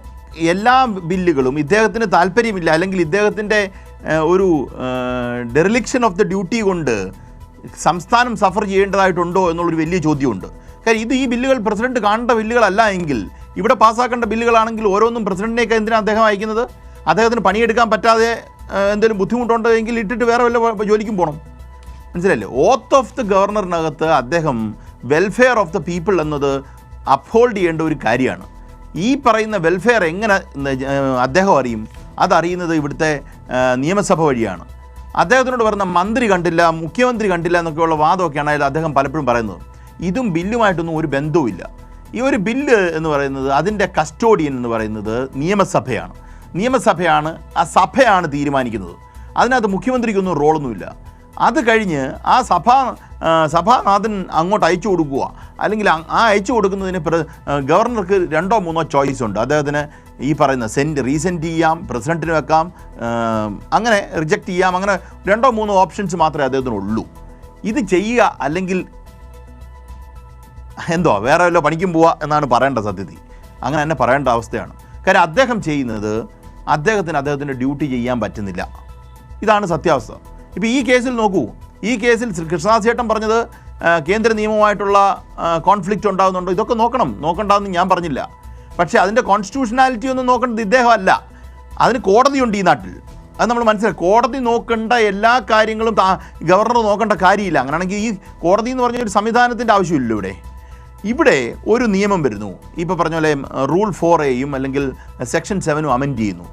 എല്ലാ ബില്ലുകളും ഇദ്ദേഹത്തിന് താല്പര്യമില്ല, അല്ലെങ്കിൽ ഇദ്ദേഹത്തിൻ്റെ ഒരു ഡെറിലിക്ഷൻ ഓഫ് ദ ഡ്യൂട്ടി കൊണ്ട് സംസ്ഥാനം സഫർ ചെയ്യേണ്ടതായിട്ടുണ്ടോ എന്നുള്ളൊരു വലിയ ചോദ്യമുണ്ട്. കാര്യം ഈ ബില്ലുകൾ പ്രസിഡന്റ് കാണേണ്ട ബില്ലുകളല്ല എങ്കിൽ ഇവിടെ പാസ്സാക്കേണ്ട ബില്ലുകളാണെങ്കിൽ ഓരോന്നും പ്രസിഡന്റിനേക്ക് എന്തിനാണ് അദ്ദേഹം അയക്കുന്നത്? അദ്ദേഹത്തിന് പണിയെടുക്കാൻ പറ്റാതെ എന്തെങ്കിലും ബുദ്ധിമുട്ടുണ്ടോ എങ്കിൽ ഇട്ടിട്ട് വേറെ വല്ല ജോലിക്കും പോകണം. മനസ്സിലല്ലേ? ഓത്ത് ഓഫ് ദി ഗവർണറിനകത്ത് അദ്ദേഹം വെൽഫെയർ ഓഫ് ദ പീപ്പിൾ എന്നത് അപ്ഹോൾഡ് ചെയ്യേണ്ട ഒരു കാര്യമാണ്. ഈ പറയുന്ന വെൽഫെയർ എങ്ങനെ അദ്ദേഹം അറിയും? അതറിയുന്നത് ഇവിടുത്തെ നിയമസഭ വഴിയാണ്. അദ്ദേഹത്തിനോട് പറഞ്ഞ മന്ത്രി കണ്ടില്ല, മുഖ്യമന്ത്രി കണ്ടില്ല എന്നൊക്കെയുള്ള വാദമൊക്കെയാണ് അദ്ദേഹം പലപ്പോഴും പറയുന്നത്. ഇതും ബില്ലുമായിട്ടൊന്നും ഒരു ബന്ധവുമില്ല. ഈ ഒരു ബില്ല് എന്ന് പറയുന്നത് അതിൻ്റെ കസ്റ്റോഡിയൻ എന്ന് പറയുന്നത് നിയമസഭയാണ്. ആ സഭയാണ് തീരുമാനിക്കുന്നത്. അതിനകത്ത് മുഖ്യമന്ത്രിക്കൊന്നും റോളൊന്നുമില്ല. അത് കഴിഞ്ഞ് ആ സഭാനാഥൻ അങ്ങോട്ട് അയച്ചു കൊടുക്കുക, അല്ലെങ്കിൽ ആ അയച്ചു കൊടുക്കുന്നതിന് ഗവർണർക്ക് 2 or 3 ചോയ്സ് ഉണ്ട്. അദ്ദേഹത്തിന് ഈ പറയുന്ന റീസെൻറ്റ് ചെയ്യാം, പ്രസിഡന്റിന് വെക്കാം, അങ്ങനെ റിജക്റ്റ് ചെയ്യാം, അങ്ങനെ 2 or 3 ഓപ്ഷൻസ് മാത്രമേ അദ്ദേഹത്തിനുള്ളൂ. ഇത് ചെയ്യുക അല്ലെങ്കിൽ വേറെ വല്ല പണിക്കും പോവുക എന്നാണ് പറയേണ്ട. സത്യത്തിൽ അങ്ങനെ തന്നെ പറയേണ്ട അവസ്ഥയാണ്. കാര്യം അദ്ദേഹം ചെയ്യുന്നത് അദ്ദേഹത്തിൻ്റെ ഡ്യൂട്ടി ചെയ്യാൻ പറ്റുന്നില്ല. ഇതാണ് സത്യാവസ്ഥ. ഇപ്പോൾ ഈ കേസിൽ നോക്കൂ, ഈ കേസിൽ കൃഷ്ണദാസ് ചേട്ടൻ പറഞ്ഞത് കേന്ദ്ര നിയമവുമായിട്ടുള്ള കോൺഫ്ലിക്റ്റ് ഉണ്ടാകുന്നുണ്ടോ, ഇതൊക്കെ നോക്കണ്ടെന്ന് ഞാൻ പറഞ്ഞില്ല. പക്ഷേ അതിൻ്റെ കോൺസ്റ്റിറ്റ്യൂഷനാലിറ്റി ഒന്നും നോക്കേണ്ടത് ഇദ്ദേഹമല്ല, അതിന് കോടതിയുണ്ട് ഈ നാട്ടിൽ. അത് നമ്മൾ മനസ്സിലാക്കി. കോടതി നോക്കേണ്ട എല്ലാ കാര്യങ്ങളും ഗവർണർ നോക്കേണ്ട കാര്യമില്ല. അങ്ങനെയാണെങ്കിൽ ഈ കോടതി എന്ന് പറഞ്ഞ ഒരു സംവിധാനത്തിൻ്റെ ആവശ്യമില്ല. ഇവിടെ ഒരു നിയമം വരുന്നു, ഇപ്പോൾ പറഞ്ഞ പോലെ റൂൾ 4A അല്ലെങ്കിൽ സെക്ഷൻ 7 അമെൻഡ് ചെയ്യുന്നു.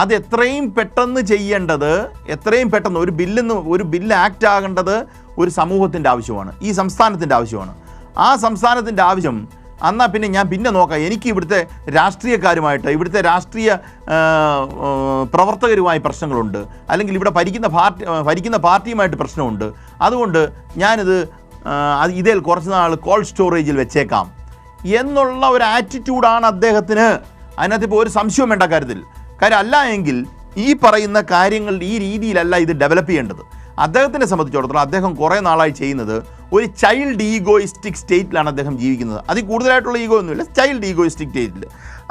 അത് എത്രയും പെട്ടെന്ന് ചെയ്യേണ്ടത്, എത്രയും പെട്ടെന്ന് ഒരു ബില്ല് ആക്ട് ആകേണ്ടത് ഒരു സമൂഹത്തിൻ്റെ ആവശ്യമാണ്, ഈ സംസ്ഥാനത്തിൻ്റെ ആവശ്യമാണ്. ആ സംസ്ഥാനത്തിൻ്റെ ആവശ്യം എന്നാൽ പിന്നെ ഞാൻ നോക്കാം, എനിക്ക് ഇവിടുത്തെ രാഷ്ട്രീയക്കാരുമായിട്ട്, ഇവിടുത്തെ രാഷ്ട്രീയ പ്രവർത്തകരുമായി പ്രശ്നങ്ങളുണ്ട്, അല്ലെങ്കിൽ ഇവിടെ ഭരിക്കുന്ന പാർട്ടിയുമായിട്ട് പ്രശ്നമുണ്ട്, അതുകൊണ്ട് ഞാനിത് ഇതിൽ കുറച്ച് നാൾ കോൾഡ് സ്റ്റോറേജിൽ വെച്ചേക്കാം എന്നുള്ള ഒരു ആറ്റിറ്റ്യൂഡാണ് അദ്ദേഹത്തിന്. അതിനകത്തിപ്പോൾ ഒരു സംശയവും വേണ്ട കാര്യത്തിൽ. കാര്യം അല്ല എങ്കിൽ ഈ പറയുന്ന കാര്യങ്ങൾ ഈ രീതിയിലല്ല ഇത് ഡെവലപ്പ് ചെയ്യേണ്ടത്. അദ്ദേഹത്തിനെ സംബന്ധിച്ചിടത്തോളം അദ്ദേഹം കുറേ നാളായി ചെയ്യുന്നത് ഒരു ചൈൽഡ് ഈഗോയിസ്റ്റിക് സ്റ്റേറ്റിലാണ് അദ്ദേഹം ജീവിക്കുന്നത്. അതിൽ കൂടുതലായിട്ടുള്ള ഈഗോ ഒന്നുമില്ല, ചൈൽഡ് ഈഗോയിസ്റ്റിക് സ്റ്റേറ്റിൽ.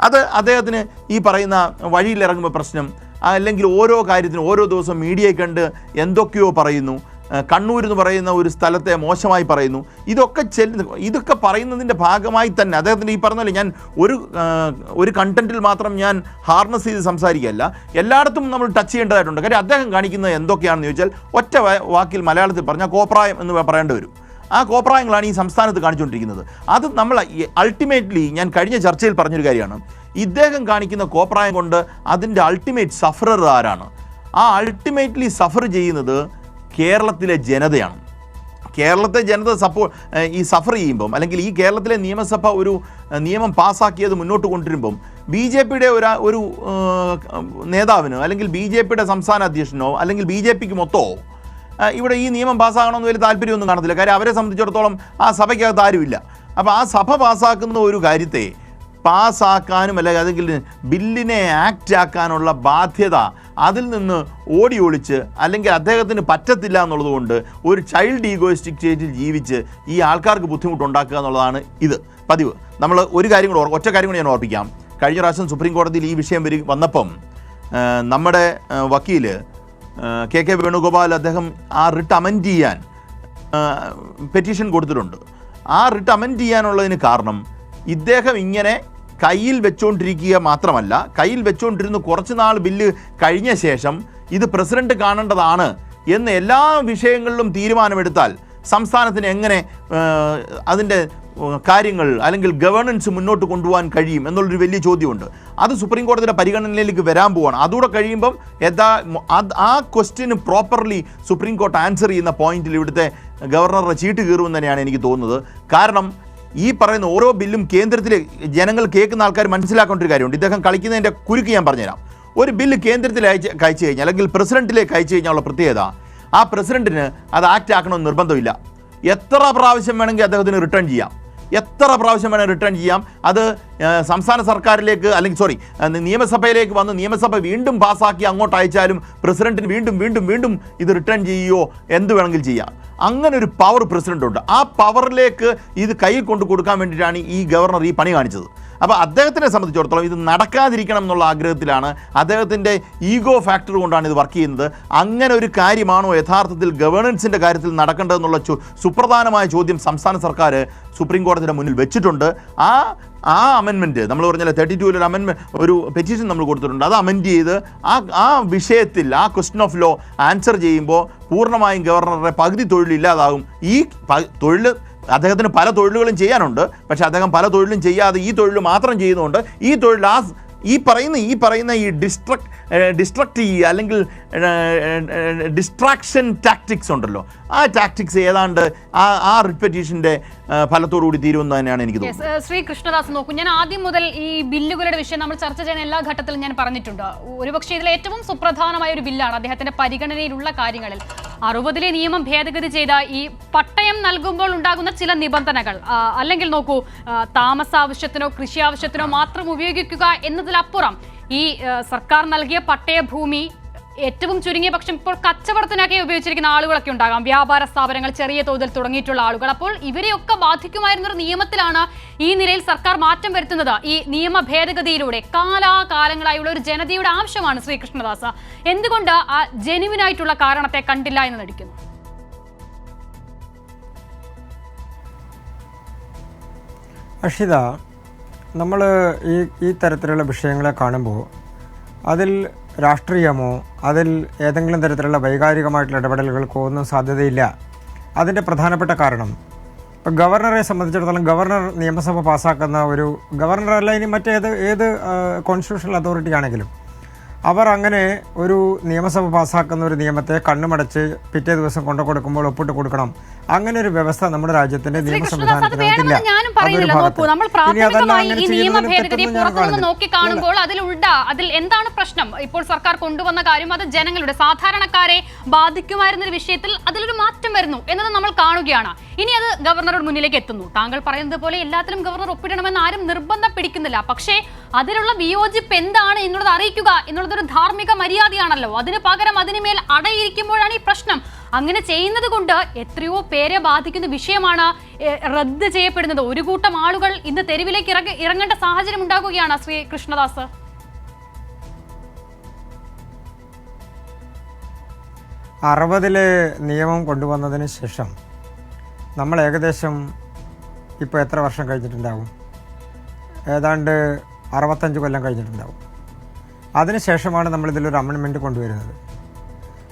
അത് അദ്ദേഹത്തിന് ഈ പറയുന്ന വഴിയിലിറങ്ങുമ്പോൾ പ്രശ്നം, അല്ലെങ്കിൽ ഓരോ കാര്യത്തിനും ഓരോ ദിവസം മീഡിയയെ കണ്ട് എന്തൊക്കെയോ പറയുന്നു, കണ്ണൂർ എന്ന് പറയുന്ന ഒരു സ്ഥലത്തെ മോശമായി പറയുന്നു. ഇതൊക്കെ പറയുന്നതിൻ്റെ ഭാഗമായി തന്നെ അദ്ദേഹത്തിൻ്റെ ഈ പറഞ്ഞാൽ ഞാൻ ഒരു കണ്ടന്റിൽ മാത്രം ഞാൻ ഹാർനസ് ചെയ്ത് സംസാരിക്കുകയല്ല, എല്ലായിടത്തും നമ്മൾ ടച്ച് ചെയ്യേണ്ടതായിട്ടുണ്ട്. കാര്യം അദ്ദേഹം കാണിക്കുന്നത് എന്തൊക്കെയാണെന്ന് ചോദിച്ചാൽ ഒറ്റ വാക്കിൽ മലയാളത്തിൽ പറഞ്ഞാൽ കോപ്രായം എന്ന് പറയേണ്ടി വരും. ആ കോപ്രായങ്ങളാണ് ഈ സംസ്ഥാനത്ത് കാണിച്ചുകൊണ്ടിരിക്കുന്നത്. അത് നമ്മൾ അൾട്ടിമേറ്റ്ലി ഞാൻ കഴിഞ്ഞ ചർച്ചയിൽ പറഞ്ഞൊരു കാര്യമാണ്, ഇദ്ദേഹം കാണിക്കുന്ന കോപ്രായം കൊണ്ട് അതിൻ്റെ അൾട്ടിമേറ്റ് സഫറർ ആരാണ്? ആ അൾട്ടിമേറ്റ്ലി സഫർ ചെയ്യുന്നത് കേരളത്തിലെ ജനതയാണ്. കേരളത്തെ ജനത സഫർ ചെയ്യുമ്പം, അല്ലെങ്കിൽ ഈ കേരളത്തിലെ നിയമസഭ ഒരു നിയമം പാസ്സാക്കിയത് മുന്നോട്ട് കൊണ്ടുവരുമ്പം BJPയുടെ ഒരു നേതാവിനോ, അല്ലെങ്കിൽ BJPയുടെ സംസ്ഥാന അധ്യക്ഷനോ, അല്ലെങ്കിൽ BJPക്ക് മൊത്തമോ ഇവിടെ ഈ നിയമം പാസ്സാകണമെന്ന് വലിയ താല്പര്യമൊന്നും കാണത്തില്ല. കാര്യം അവരെ സംബന്ധിച്ചിടത്തോളം ആ സഭയ്ക്കകത്ത് ആരുമില്ല. അപ്പോൾ ആ സഭ പാസ്സാക്കുന്ന ഒരു കാര്യത്തെ പാസ്സാക്കാനും അല്ലെങ്കിൽ ബില്ലിനെ ആക്റ്റ് ആക്കാനുള്ള ബാധ്യത അതിൽ നിന്ന് ഓടി ഒളിച്ച്, അല്ലെങ്കിൽ അദ്ദേഹത്തിന് പറ്റത്തില്ല എന്നുള്ളതുകൊണ്ട് ഒരു ചൈൽഡ് ഈഗോയിസ്റ്റിക് സ്റ്റേറ്റിൽ ജീവിച്ച് ഈ ആൾക്കാർക്ക് ബുദ്ധിമുട്ടുണ്ടാക്കുക എന്നുള്ളതാണ് ഇത് പതിവ്. നമ്മൾ ഒറ്റ കാര്യം കൂടി ഞാൻ ഓർപ്പിക്കാം. കഴിഞ്ഞ പ്രാവശ്യം സുപ്രീം കോടതിയിൽ ഈ വിഷയം വന്നപ്പം നമ്മുടെ വക്കീൽ KK വേണുഗോപാൽ അദ്ദേഹം ആ റിട്ട് അമെൻഡ് ചെയ്യാൻ പെറ്റീഷൻ കൊടുത്തിട്ടുണ്ട്. ആ റിട്ട് അമെൻഡ് ചെയ്യാനുള്ളതിന് കാരണം ഇദ്ദേഹം ഇങ്ങനെ കയ്യിൽ വെച്ചുകൊണ്ടിരിക്കുക മാത്രമല്ല, കയ്യിൽ വെച്ചുകൊണ്ടിരുന്ന് കുറച്ച് നാൾ ബില്ല് കഴിഞ്ഞ ശേഷം ഇത് പ്രസിഡന്റ് കാണേണ്ടതാണ് എന്ന് എല്ലാ വിഷയങ്ങളിലും തീരുമാനമെടുത്താൽ സംസ്ഥാനത്തിന് എങ്ങനെ അതിൻ്റെ കാര്യങ്ങൾ അല്ലെങ്കിൽ ഗവേണൻസ് മുന്നോട്ട് കൊണ്ടുപോകാൻ കഴിയും എന്നുള്ളൊരു വലിയ ചോദ്യമുണ്ട്. അത് സുപ്രീം കോടതിയുടെ പരിഗണനയിലേക്ക് വരാൻ പോവാണ്. അതുകൂടെ കഴിയുമ്പം ആ question properly supreme court answer ചെയ്യുന്ന പോയിന്റിൽ ഇവിടുത്തെ ഗവർണറുടെ ചീട്ട് കീറുമെന്ന് തന്നെയാണ് എനിക്ക് തോന്നുന്നത്. കാരണം ഈ പറയുന്ന ഓരോ ബില്ലും കേന്ദ്രത്തിലെ ജനങ്ങൾ കേൾക്കുന്ന ആൾക്കാർ മനസ്സിലാക്കേണ്ട ഒരു കാര്യമുണ്ട്. ഇദ്ദേഹം കളിക്കുന്നതിൻ്റെ കുരുക്ക് ഞാൻ പറഞ്ഞുതരാം. ഒരു ബില്ല് കേന്ദ്രത്തിൽ അയച്ചു കഴിഞ്ഞാൽ, അല്ലെങ്കിൽ പ്രസിഡന്റിലേക്ക് അയച്ചു കഴിഞ്ഞാലുള്ള പ്രത്യേകത, ആ പ്രസിഡന്റിന് അത് ആക്ട് ആക്കണമെന്ന് നിർബന്ധമില്ല. എത്ര പ്രാവശ്യം വേണമെങ്കിൽ അദ്ദേഹത്തിന് റിട്ടേൺ ചെയ്യാം, അത് സംസ്ഥാന സർക്കാരിലേക്ക്, അല്ലെങ്കിൽ നിയമസഭയിലേക്ക് വന്ന് നിയമസഭ വീണ്ടും പാസ്സാക്കി അങ്ങോട്ട് അയച്ചാലും പ്രസിഡന്റിന് വീണ്ടും ഇത് റിട്ടേൺ ചെയ്യുകയോ എന്ത് വേണമെങ്കിലും ചെയ്യാം. അങ്ങനെ ഒരു പവർ പ്രസിഡന്റ് ഉണ്ട്. ആ പവറിലേക്ക് ഇത് കയ്യിൽ കൊണ്ട് കൊടുക്കാൻ വേണ്ടിയിട്ടാണ് ഈ ഗവർണർ ഈ പണി കാണിച്ചത്. അപ്പോൾ അദ്ദേഹത്തിനെ സംബന്ധിച്ചിടത്തോളം ഇത് നടക്കാതിരിക്കണം എന്നുള്ള ആഗ്രഹത്തിലാണ്, അദ്ദേഹത്തിൻ്റെ ഈഗോ ഫാക്ടർ കൊണ്ടാണ് ഇത് വർക്ക് ചെയ്യുന്നത്. അങ്ങനെ ഒരു കാര്യമാണോ യഥാർത്ഥത്തിൽ ഗവേണൻസിൻ്റെ കാര്യത്തിൽ നടക്കേണ്ടതെന്നുള്ള സുപ്രധാനമായ ചോദ്യം സംസ്ഥാന സർക്കാർ സുപ്രീം കോടതിയുടെ മുന്നിൽ വെച്ചിട്ടുണ്ട്. ആ അമെൻമെൻറ്റ് നമ്മൾ പറഞ്ഞാൽ 32 ഒരു പെറ്റീഷൻ നമ്മൾ കൊടുത്തിട്ടുണ്ട്. അത് അമെൻഡ് ചെയ്ത് ആ വിഷയത്തിൽ ആ ക്വസ്റ്റ്യൻ ഓഫ് ലോ ആൻസർ ചെയ്യുമ്പോൾ പൂർണ്ണമായും ഗവർണറുടെ പകുതി തൊഴിൽ ഇല്ലാതാകും. ഈ തൊഴിൽ അദ്ദേഹത്തിന് പല തൊഴിലുകളും ചെയ്യാനുണ്ട്, പക്ഷേ അദ്ദേഹം പല തൊഴിലും ചെയ്യാതെ ഈ തൊഴിൽ മാത്രം ചെയ്യുന്നതുകൊണ്ട് ഈ തൊഴിൽ ഈ പറയുന്ന ഈ ഡിസ്ട്രക്റ്റീവ് അല്ലെങ്കിൽ ഡിസ്ട്രാക്ഷൻ ടാക്ടിക്സ് ഉണ്ടല്ലോ, ആ ടാക്ടിക്സ് ഏതാണ്ട് ആ റിപ്പറ്റീഷൻ്റെ ഫലത്തോടുകൂടി തീരുമെന്ന് തന്നെയാണ് എനിക്ക് തോന്നുന്നത്. ശ്രീ കൃഷ്ണദാസ്, നോക്കൂ, ഞാൻ ആദ്യം മുതൽ ഈ ബില്ലുകളുടെ വിഷയം നമ്മൾ ചർച്ച ചെയ്യുന്ന എല്ലാ ഘട്ടത്തിലും ഞാൻ പറഞ്ഞിട്ടുണ്ട്. ഒരുപക്ഷെ ഇതിൽ ഏറ്റവും സുപ്രധാനമായ ഒരു ബില്ലാണ് അദ്ദേഹത്തിന്റെ പരിഗണനയിലുള്ള കാര്യങ്ങളിൽ 60-ലെ നിയമം ഭേദഗതി ചെയ്ത ഈ പട്ടയം നൽകുമ്പോൾ ഉണ്ടാകുന്ന ചില നിബന്ധനകൾ, അല്ലെങ്കിൽ നോക്കൂ, താമസ ആവശ്യത്തിനോ കൃഷി ആവശ്യത്തിനോ മാത്രം ഉപയോഗിക്കുക എന്നതിലപ്പുറം ഈ സർക്കാർ നൽകിയ പട്ടയഭൂമി ഏറ്റവും ചുരുങ്ങിയ പക്ഷം ഇപ്പോൾ കച്ചവടത്തിനൊക്കെ ഉപയോഗിച്ചിരിക്കുന്ന ആളുകളൊക്കെ ഉണ്ടാകാം, വ്യാപാര സ്ഥാപനങ്ങൾ ചെറിയ തോതിൽ തുടങ്ങിയിട്ടുള്ള ആളുകൾ. അപ്പോൾ ഇവരെയൊക്കെ ബാധിക്കുമായിരുന്നൊരു നിയമത്തിലാണ് ഈ നിലയിൽ സർക്കാർ മാറ്റം വരുത്തുന്നത്. ഈ നിയമ ഭേദഗതിയിലൂടെ കാലാകാലങ്ങളായുള്ള ഒരു ജനതയുടെ ആവശ്യമാണ്. ശ്രീ കൃഷ്ണദാസ്, എന്തുകൊണ്ട് ആ ജെനുവിനായിട്ടുള്ള കാരണത്തെ കണ്ടില്ല എന്ന് നടിക്കുന്നു? അക്ഷിത, നമ്മൾ ഈ തരത്തിലുള്ള വിഷയങ്ങളെ കാണുമ്പോൾ അതിൽ രാഷ്ട്രീയമോ അതിൽ ഏതെങ്കിലും തരത്തിലുള്ള വൈകാരികമായിട്ടുള്ള ഇടപെടലുകൾക്കോ ഒന്നും സാധ്യതയില്ല. അതിൻ്റെ പ്രധാനപ്പെട്ട കാരണം, ഇപ്പോൾ ഗവർണറെ സംബന്ധിച്ചിടത്തോളം ഗവർണർ നിയമസഭ പാസ്സാക്കുന്ന ഒരു ഗവർണറല്ല, ഇനി ഏത് കോൺസ്റ്റിറ്റ്യൂഷണൽ അതോറിറ്റി ആണെങ്കിലും അവർ അങ്ങനെ ഒരു നിയമസഭ പാസ്സാക്കുന്ന ഒരു നിയമത്തെ കണ്ണുമടച്ച് പിറ്റേ ദിവസം കൊണ്ടു കൊടുക്കുമ്പോൾ ഒപ്പിട്ട് കൊടുക്കണം. അങ്ങനെ ഒരു വ്യവസ്ഥ നമ്മുടെ രാജ്യത്തിന്റെ നിയമ സംവിധാനത്തിനകത്തില്ല. നോക്കി കാണുമ്പോൾ അതിൽ എന്താണ് പ്രശ്നം? ഇപ്പോൾ സർക്കാർ കൊണ്ടുവന്ന കാര്യം അത് ജനങ്ങളുടെ സാധാരണക്കാരെ ബാധിക്കുമായിരുന്ന ഒരു വിഷയത്തിൽ അതിലൊരു മാറ്റം വരുന്നു എന്നത് നമ്മൾ കാണുകയാണ്. ഇനി അത് ഗവർണറുടെ മുന്നിലേക്ക് എത്തുന്നു. താങ്കൾ പറയുന്നത് പോലെ എല്ലാത്തിലും ഗവർണർ ഒപ്പിടണമെന്ന് ആരും നിർബന്ധം പിടിക്കുന്നില്ല. പക്ഷേ അതിലുള്ള വിയോജിപ്പ് എന്താണ് എന്നുള്ളത് അറിയിക്കുക എന്നുള്ളതൊരു ധാർമ്മിക മര്യാദയാണല്ലോ. അതിന് പകരം അതിനുമേൽ അടയിരിക്കുമ്പോഴാണ് ഈ പ്രശ്നം. അങ്ങനെ ചെയ്യുന്നത് കൊണ്ട് എത്രയോ പേരെ ബാധിക്കുന്ന വിഷയമാണ് റദ്ദ് ചെയ്യപ്പെടുന്നത്. ഒരു കൂട്ടം ആളുകൾ ഇന്ന് തെരുവിലേക്ക് ഇറങ്ങേണ്ട സാഹചര്യം ഉണ്ടാകുകയാണ്. ശ്രീ കൃഷ്ണദാസ്, 60-ലെ നിയമം കൊണ്ടുവന്നതിന് ശേഷം നമ്മൾ ഏകദേശം ഇപ്പോൾ എത്ര വർഷം കഴിഞ്ഞിട്ടുണ്ടാവും? ഏതാണ്ട് 65 കൊല്ലം കഴിഞ്ഞിട്ടുണ്ടാവും. അതിനുശേഷമാണ് നമ്മളിതിലൊരു അമെൻമെൻറ്റ് കൊണ്ടുവരുന്നത്.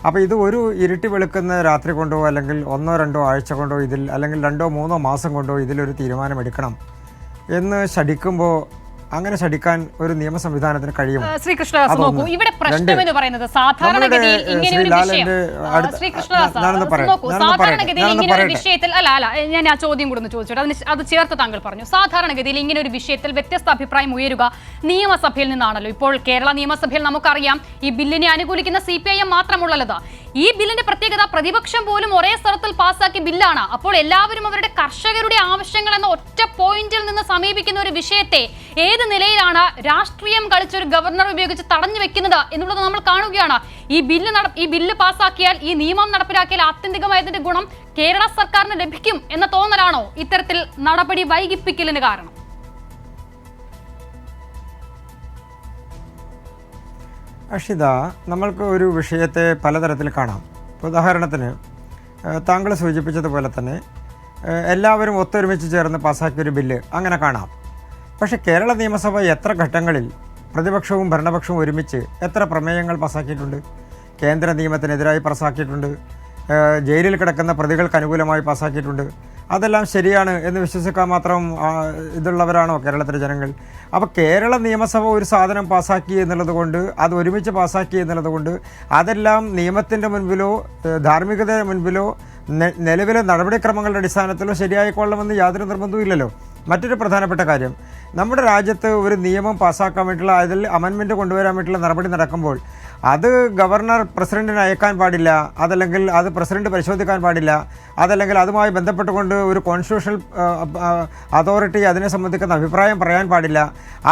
അപ്പോൾ ഇത് ഒരു ഇരുട്ടി വെളുക്കുന്ന രാത്രി കൊണ്ടോ അല്ലെങ്കിൽ 1-2 ആഴ്ച കൊണ്ടോ ഇതിൽ അല്ലെങ്കിൽ 2-3 മാസം കൊണ്ടോ ഇതിലൊരു തീരുമാനമെടുക്കണം എന്ന് ശഠിക്കുമ്പോൾ അങ്ങനെ ശഠിക്കാൻ ഒരു നിയമ സംവിധാനത്തിന് കഴിയും. ശ്രീ കൃഷ്ണദാസ്, നോക്കൂ, ഇവിടെ പ്രശ്നം എന്ന് പറയുന്നത് സാധാരണഗതിയിൽ ഇങ്ങനെ ഒരു വിഷയം, ശ്രീ കൃഷ്ണദാസ് നോക്കൂ, സാധാരണഗതിയിൽ ഇങ്ങനെ ഒരു വിഷയത്തിൽ ഞാൻ ആ ചോദ്യം കൂടെ ഒന്ന് ചോദിച്ചോട്ടെ, അത് ചേർത്ത് താങ്കൾ പറഞ്ഞു. സാധാരണഗതിയിൽ ഇങ്ങനെ ഒരു വിഷയത്തിൽ വ്യത്യസ്ത അഭിപ്രായം ഉയരുക നിയമസഭയിൽ നിന്നാണല്ലോ. ഇപ്പോൾ കേരള നിയമസഭയിൽ നമുക്കറിയാം ഈ ബില്ലിനെ അനുകൂലിക്കുന്ന CPIM മാത്രമുള്ളത്. ഈ ബില്ലിന്റെ പ്രത്യേകത പ്രതിപക്ഷം പോലും ഒരേ സ്ഥലത്തിൽ പാസ്സാക്കിയ ബില്ലാണ്. അപ്പോൾ എല്ലാവരും അവരുടെ കർഷകരുടെ ആവശ്യങ്ങൾ എന്ന ഒറ്റ പോയിന്റിൽ നിന്ന് സമീപിക്കുന്ന ഒരു വിഷയത്തെ ഏത് നിലയിലാണ് രാഷ്ട്രീയം കളിച്ചൊരു ഗവർണർ ഉപയോഗിച്ച് തടഞ്ഞു വെക്കുന്നത് എന്നുള്ളത് നമ്മൾ കാണുകയാണ്. ഈ ബില്ല് പാസ്സാക്കിയാൽ, ഈ നിയമം നടപ്പിലാക്കിയാൽ ആത്യന്തികമായതിന്റെ ഗുണം കേരള സർക്കാരിന് ലഭിക്കും എന്ന തോന്നലാണോ ഇത്തരത്തിൽ നടപടി വൈകിപ്പിക്കലിന് കാരണം? അക്ഷിത, നമ്മൾക്ക് ഒരു വിഷയത്തെ പലതരത്തിൽ കാണാം. ഉദാഹരണത്തിന് താങ്കൾ സൂചിപ്പിച്ചതുപോലെ തന്നെ എല്ലാവരും ഒത്തൊരുമിച്ച് ചേർന്ന് പാസ്സാക്കിയൊരു ബില്ല് അങ്ങനെ കാണാം. പക്ഷേ കേരള നിയമസഭ എത്ര ഘട്ടങ്ങളിൽ പ്രതിപക്ഷവും ഭരണപക്ഷവും ഒരുമിച്ച് എത്ര പ്രമേയങ്ങൾ പാസ്സാക്കിയിട്ടുണ്ട്? കേന്ദ്ര നിയമത്തിനെതിരായി പാസ്സാക്കിയിട്ടുണ്ട്, ജയിലിൽ കിടക്കുന്ന പ്രതികൾക്ക് അനുകൂലമായി പാസ്സാക്കിയിട്ടുണ്ട്. അതെല്ലാം ശരിയാണ് എന്ന് വിശ്വസിക്കാൻ മാത്രം ഇതുള്ളവരാണോ കേരളത്തിലെ ജനങ്ങൾ? അപ്പോൾ കേരള നിയമസഭ ഒരു സാധനം പാസ്സാക്കി എന്നുള്ളത് കൊണ്ട്, അത് ഒരുമിച്ച് പാസ്സാക്കി എന്നുള്ളത് കൊണ്ട് അതെല്ലാം നിയമത്തിൻ്റെ മുൻപിലോ ധാർമ്മികതയുടെ മുൻപിലോ നിലവിലെ നടപടിക്രമങ്ങളുടെ അടിസ്ഥാനത്തിലോ ശരിയായിക്കൊള്ളണമെന്ന് യാതൊരു നിർബന്ധവും ഇല്ലല്ലോ. മറ്റൊരു പ്രധാനപ്പെട്ട കാര്യം, നമ്മുടെ രാജ്യത്ത് ഒരു നിയമം പാസ്സാക്കാൻ വേണ്ടിയിട്ടുള്ള അതിൽ അമെൻമെൻറ്റ് കൊണ്ടുവരാൻ വേണ്ടിയിട്ടുള്ള നടപടി നടക്കുമ്പോൾ അത് ഗവർണർ പ്രസിഡന്റിന് അയക്കാൻ പാടില്ല, അതല്ലെങ്കിൽ അത് പ്രസിഡന്റ് പരിശോധിക്കാൻ പാടില്ല, അതല്ലെങ്കിൽ അതുമായി ബന്ധപ്പെട്ടുകൊണ്ട് ഒരു കോൺസ്റ്റിറ്റ്യൂഷണൽ അതോറിറ്റി അതിനെ സംബന്ധിക്കുന്ന അഭിപ്രായം പറയാൻ പാടില്ല.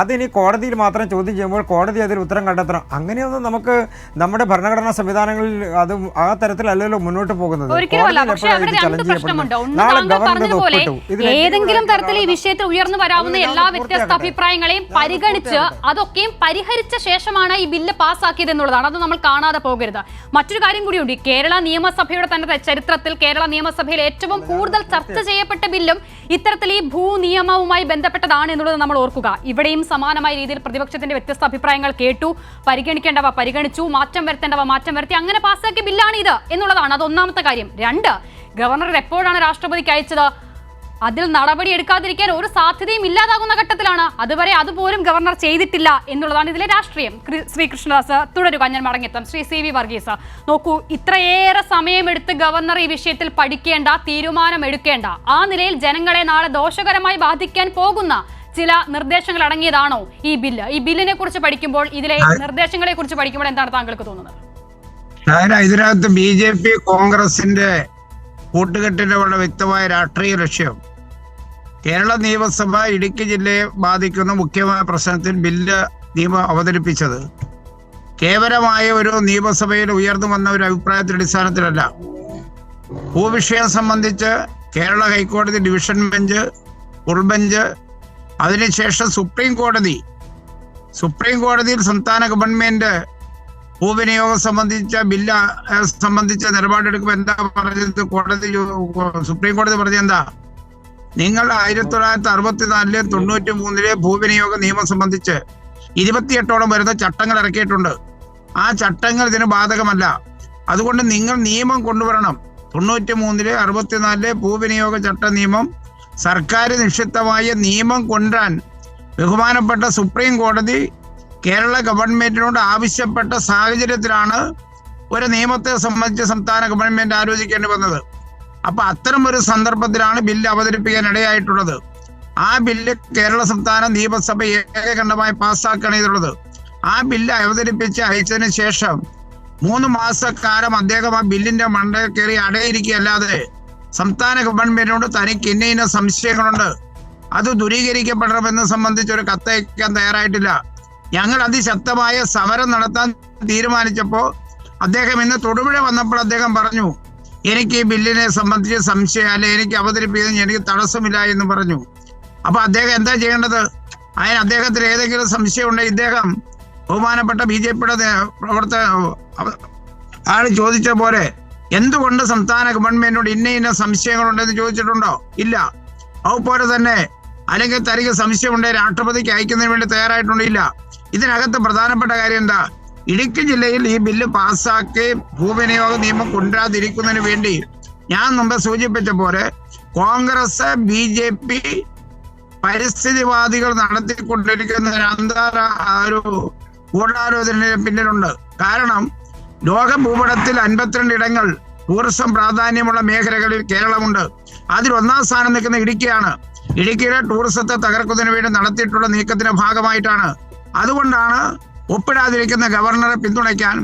അതിനി കോടതിയിൽ മാത്രം ചോദ്യം ചെയ്യുമ്പോൾ കോടതി അതിൽ ഉത്തരം കണ്ടെത്തണം. അങ്ങനെയൊന്നും നമുക്ക് നമ്മുടെ ഭരണഘടനാ സംവിധാനങ്ങളിൽ അത് ആ തരത്തിലല്ലല്ലോ മുന്നോട്ട് പോകുന്നത്. ഏതെങ്കിലും തരത്തിൽ ഈ വിഷയത്തിൽ ഉയർന്നു വരാവുന്ന എല്ലാ വ്യത്യസ്ത അഭിപ്രായങ്ങളെയും പരിഗണിച്ച് അതൊക്കെയും പരിഹരിച്ച ശേഷമാണ് ഈ ബില്ല് പാസ്സാക്കിയത് എന്നുള്ളതാണ്. അത് നമ്മൾ കാണാതെ പോകരുത്. മറ്റൊരു കാര്യം കൂടിയുണ്ട്. കേരള നിയമസഭയുടെ തന്നെ ചരിത്രത്തിൽ കേരള നിയമസഭയിൽ ഏറ്റവും കൂടുതൽ ചർച്ച ചെയ്യപ്പെട്ട ബില്ലും ഇത്തരത്തിൽ ഈ ഭൂനിയമവുമായി ബന്ധപ്പെട്ടതാണ് എന്നുള്ളത് നമ്മൾ ഓർക്കുക. ഇവിടെയും സമാനമായ രീതിയിൽ പ്രതിപക്ഷത്തിന്റെ വ്യത്യസ്ത അഭിപ്രായങ്ങൾ കേട്ടു, പരിഗണിക്കേണ്ടവ പരിഗണിച്ചു, മാറ്റം വരുത്തേണ്ടവ മാറ്റം വരുത്തി, അങ്ങനെ പാസ്സാക്കിയ ബില്ലാണ് ഇത് എന്നുള്ളതാണ്. അത് ഒന്നാമത്തെ കാര്യം. രണ്ട്, ഗവർണർ എപ്പോഴാണ് രാഷ്ട്രപതിക്ക് അയച്ചത്? അതിൽ നടപടി എടുക്കാതിരിക്കാൻ ഒരു സാധ്യതയും ഇല്ലാതാകുന്ന ഘട്ടത്തിലാണ്. അതുവരെ അതുപോലും ഗവർണർ ചെയ്തിട്ടില്ല എന്നുള്ളതാണ് ഇതിലെ രാഷ്ട്രീയം. ശ്രീ കൃഷ്ണദാസ് തുടരുക, ഞാൻ മടങ്ങിയെത്താം. ശ്രീ CV വർഗീസ്, നോക്കൂ, ഇത്രയേറെ സമയമെടുത്ത് ഗവർണർ ഈ വിഷയത്തിൽ പഠിക്കേണ്ട, തീരുമാനമെടുക്കേണ്ട, ആ നിലയിൽ ജനങ്ങളെ നാളെ ദോഷകരമായി ബാധിക്കാൻ പോകുന്ന ചില നിർദ്ദേശങ്ങൾ അടങ്ങിയതാണോ ഈ ബില്ല്? ഈ ബില്ലിനെ കുറിച്ച് പഠിക്കുമ്പോൾ, ഇതിലെ നിർദ്ദേശങ്ങളെ കുറിച്ച് പഠിക്കുമ്പോൾ എന്താണ് താങ്കൾക്ക് തോന്നുന്നത്? ഇതിനകത്ത് BJP കോൺഗ്രസിന്റെ കൂട്ടുകെട്ടിന്റെ വളരെ വ്യക്തമായ രാഷ്ട്രീയ ലക്ഷ്യം കേരള നിയമസഭ ഇടുക്കി ജില്ലയെ ബാധിക്കുന്ന മുഖ്യമായ പ്രശ്നത്തിൽ ബില്ല് നിയമം അവതരിപ്പിച്ചത് കേവലമായ ഒരു നിയമസഭയിൽ ഉയർന്നു വന്ന ഒരു അഭിപ്രായത്തിന്റെ അടിസ്ഥാനത്തിലല്ല. ഭൂവിഷയം സംബന്ധിച്ച് കേരള ഹൈക്കോടതി ഡിവിഷൻ ബെഞ്ച്, ഫുൾ ബെഞ്ച്, അതിനുശേഷം സുപ്രീം കോടതിയിൽ സംസ്ഥാന ഗവൺമെന്റ് ഭൂവിനിയോഗം സംബന്ധിച്ച ബില്ല് സംബന്ധിച്ച നിലപാടെടുക്കുമ്പോൾ എന്താ പറഞ്ഞത്? സുപ്രീം കോടതി പറഞ്ഞത് എന്താ? നിങ്ങൾ 1964 93 ഭൂവിനിയോഗ നിയമം സംബന്ധിച്ച് 28ഓളം വരുന്ന ചട്ടങ്ങൾ ഇറക്കിയിട്ടുണ്ട്. ആ ചട്ടങ്ങൾ ഇതിന് ബാധകമല്ല. അതുകൊണ്ട് നിങ്ങൾ നിയമം കൊണ്ടുവരണം. 93 64 ഭൂവിനിയോഗ ചട്ട നിയമം സർക്കാർ നിക്ഷിപ്തമായ നിയമം കൊണ്ടുവരാൻ ബഹുമാനപ്പെട്ട സുപ്രീം കോടതി കേരള ഗവൺമെന്റിനോട് ആവശ്യപ്പെട്ട സാഹചര്യത്തിലാണ് ഒരു നിയമത്തെ സംബന്ധിച്ച് സംസ്ഥാന ഗവൺമെന്റ് ആലോചിക്കേണ്ടി വന്നത്. അപ്പൊ അത്തരം ഒരു സന്ദർഭത്തിലാണ് ബില്ല് അവതരിപ്പിക്കാൻ ഇടയായിട്ടുള്ളത്. ആ ബില്ല് കേരള സംസ്ഥാന നിയമസഭ ഏകകണ്ഠമായി പാസ്സാക്കുകയാണ് ചെയ്തിട്ടുള്ളത്. ആ ബില്ല് അവതരിപ്പിച്ച് അയച്ചതിന് ശേഷം 3 മാസക്കാലം അദ്ദേഹം ആ ബില്ലിന്റെ മണ്ടയിൽ കയറി അടയിരിക്കുകയല്ലാതെ സംസ്ഥാന ഗവൺമെന്റിനോട് തനിക്ക് ഇന്ന സംശയങ്ങളുണ്ട്, അത് ദൂരീകരിക്കപ്പെടണമെന്ന് സംബന്ധിച്ച് ഒരു കത്തയക്കാൻ തയ്യാറായിട്ടില്ല. ഞങ്ങൾ അതിശക്തമായ സമരം നടത്താൻ തീരുമാനിച്ചപ്പോൾ അദ്ദേഹം ഇന്ന് തൊടുപുഴ വന്നപ്പോൾ അദ്ദേഹം പറഞ്ഞു, എനിക്ക് ഈ ബില്ലിനെ സംബന്ധിച്ച് സംശയം, അല്ലെ എനിക്ക് അവതരിപ്പിക്കുന്നതിന് എനിക്ക് തടസ്സമില്ല എന്ന് പറഞ്ഞു. അപ്പൊ അദ്ദേഹം എന്താ ചെയ്യേണ്ടത്? അതിന് അദ്ദേഹത്തിന് ഏതെങ്കിലും സംശയം ഉണ്ടെങ്കിൽ ഇദ്ദേഹം ബഹുമാനപ്പെട്ട BJPയുടെ പ്രവർത്തക ആള് ചോദിച്ച പോലെ എന്തുകൊണ്ട് സംസ്ഥാന ഗവൺമെന്റിനോട് ഇന്ന സംശയങ്ങളുണ്ടെന്ന് ചോദിച്ചിട്ടുണ്ടോ? ഇല്ല. അതുപോലെ തന്നെ അല്ലെങ്കിൽ തനിക്ക് സംശയമുണ്ടെങ്കിൽ രാഷ്ട്രപതിക്ക് അയക്കുന്നതിന് വേണ്ടി തയ്യാറായിട്ടുണ്ടില്ല. ഇതിനകത്ത് പ്രധാനപ്പെട്ട കാര്യം എന്താ? ഇടുക്കി ജില്ലയിൽ ഈ ബില്ല് പാസ്സാക്കി ഭൂവിനിയോഗ നിയമം കൊണ്ടുവരാതിരിക്കുന്നതിന് വേണ്ടി ഞാൻ മുമ്പ് സൂചിപ്പിച്ച പോലെ കോൺഗ്രസ്, BJP, പരിസ്ഥിതിവാദികൾ നടത്തിക്കൊണ്ടിരിക്കുന്ന ഒരു ഗൂഢാലോചന പിന്നിലുണ്ട്. കാരണം ലോക ഭൂപടത്തിൽ 52 ഇടങ്ങൾ ടൂറിസം പ്രാധാന്യമുള്ള മേഖലകളിൽ കേരളമുണ്ട്. അതിൽ 1ാം സ്ഥാനം നിൽക്കുന്ന ഇടുക്കിയാണ്. ഇടുക്കിയിലെ ടൂറിസത്തെ തകർക്കുന്നതിന് വേണ്ടി നടത്തിയിട്ടുള്ള നീക്കത്തിന്റെ ഭാഗമായിട്ടാണ്. അതുകൊണ്ടാണ് ഒപ്പിടാതിരിക്കുന്ന ഗവർണറെ പിന്തുണയ്ക്കാൻ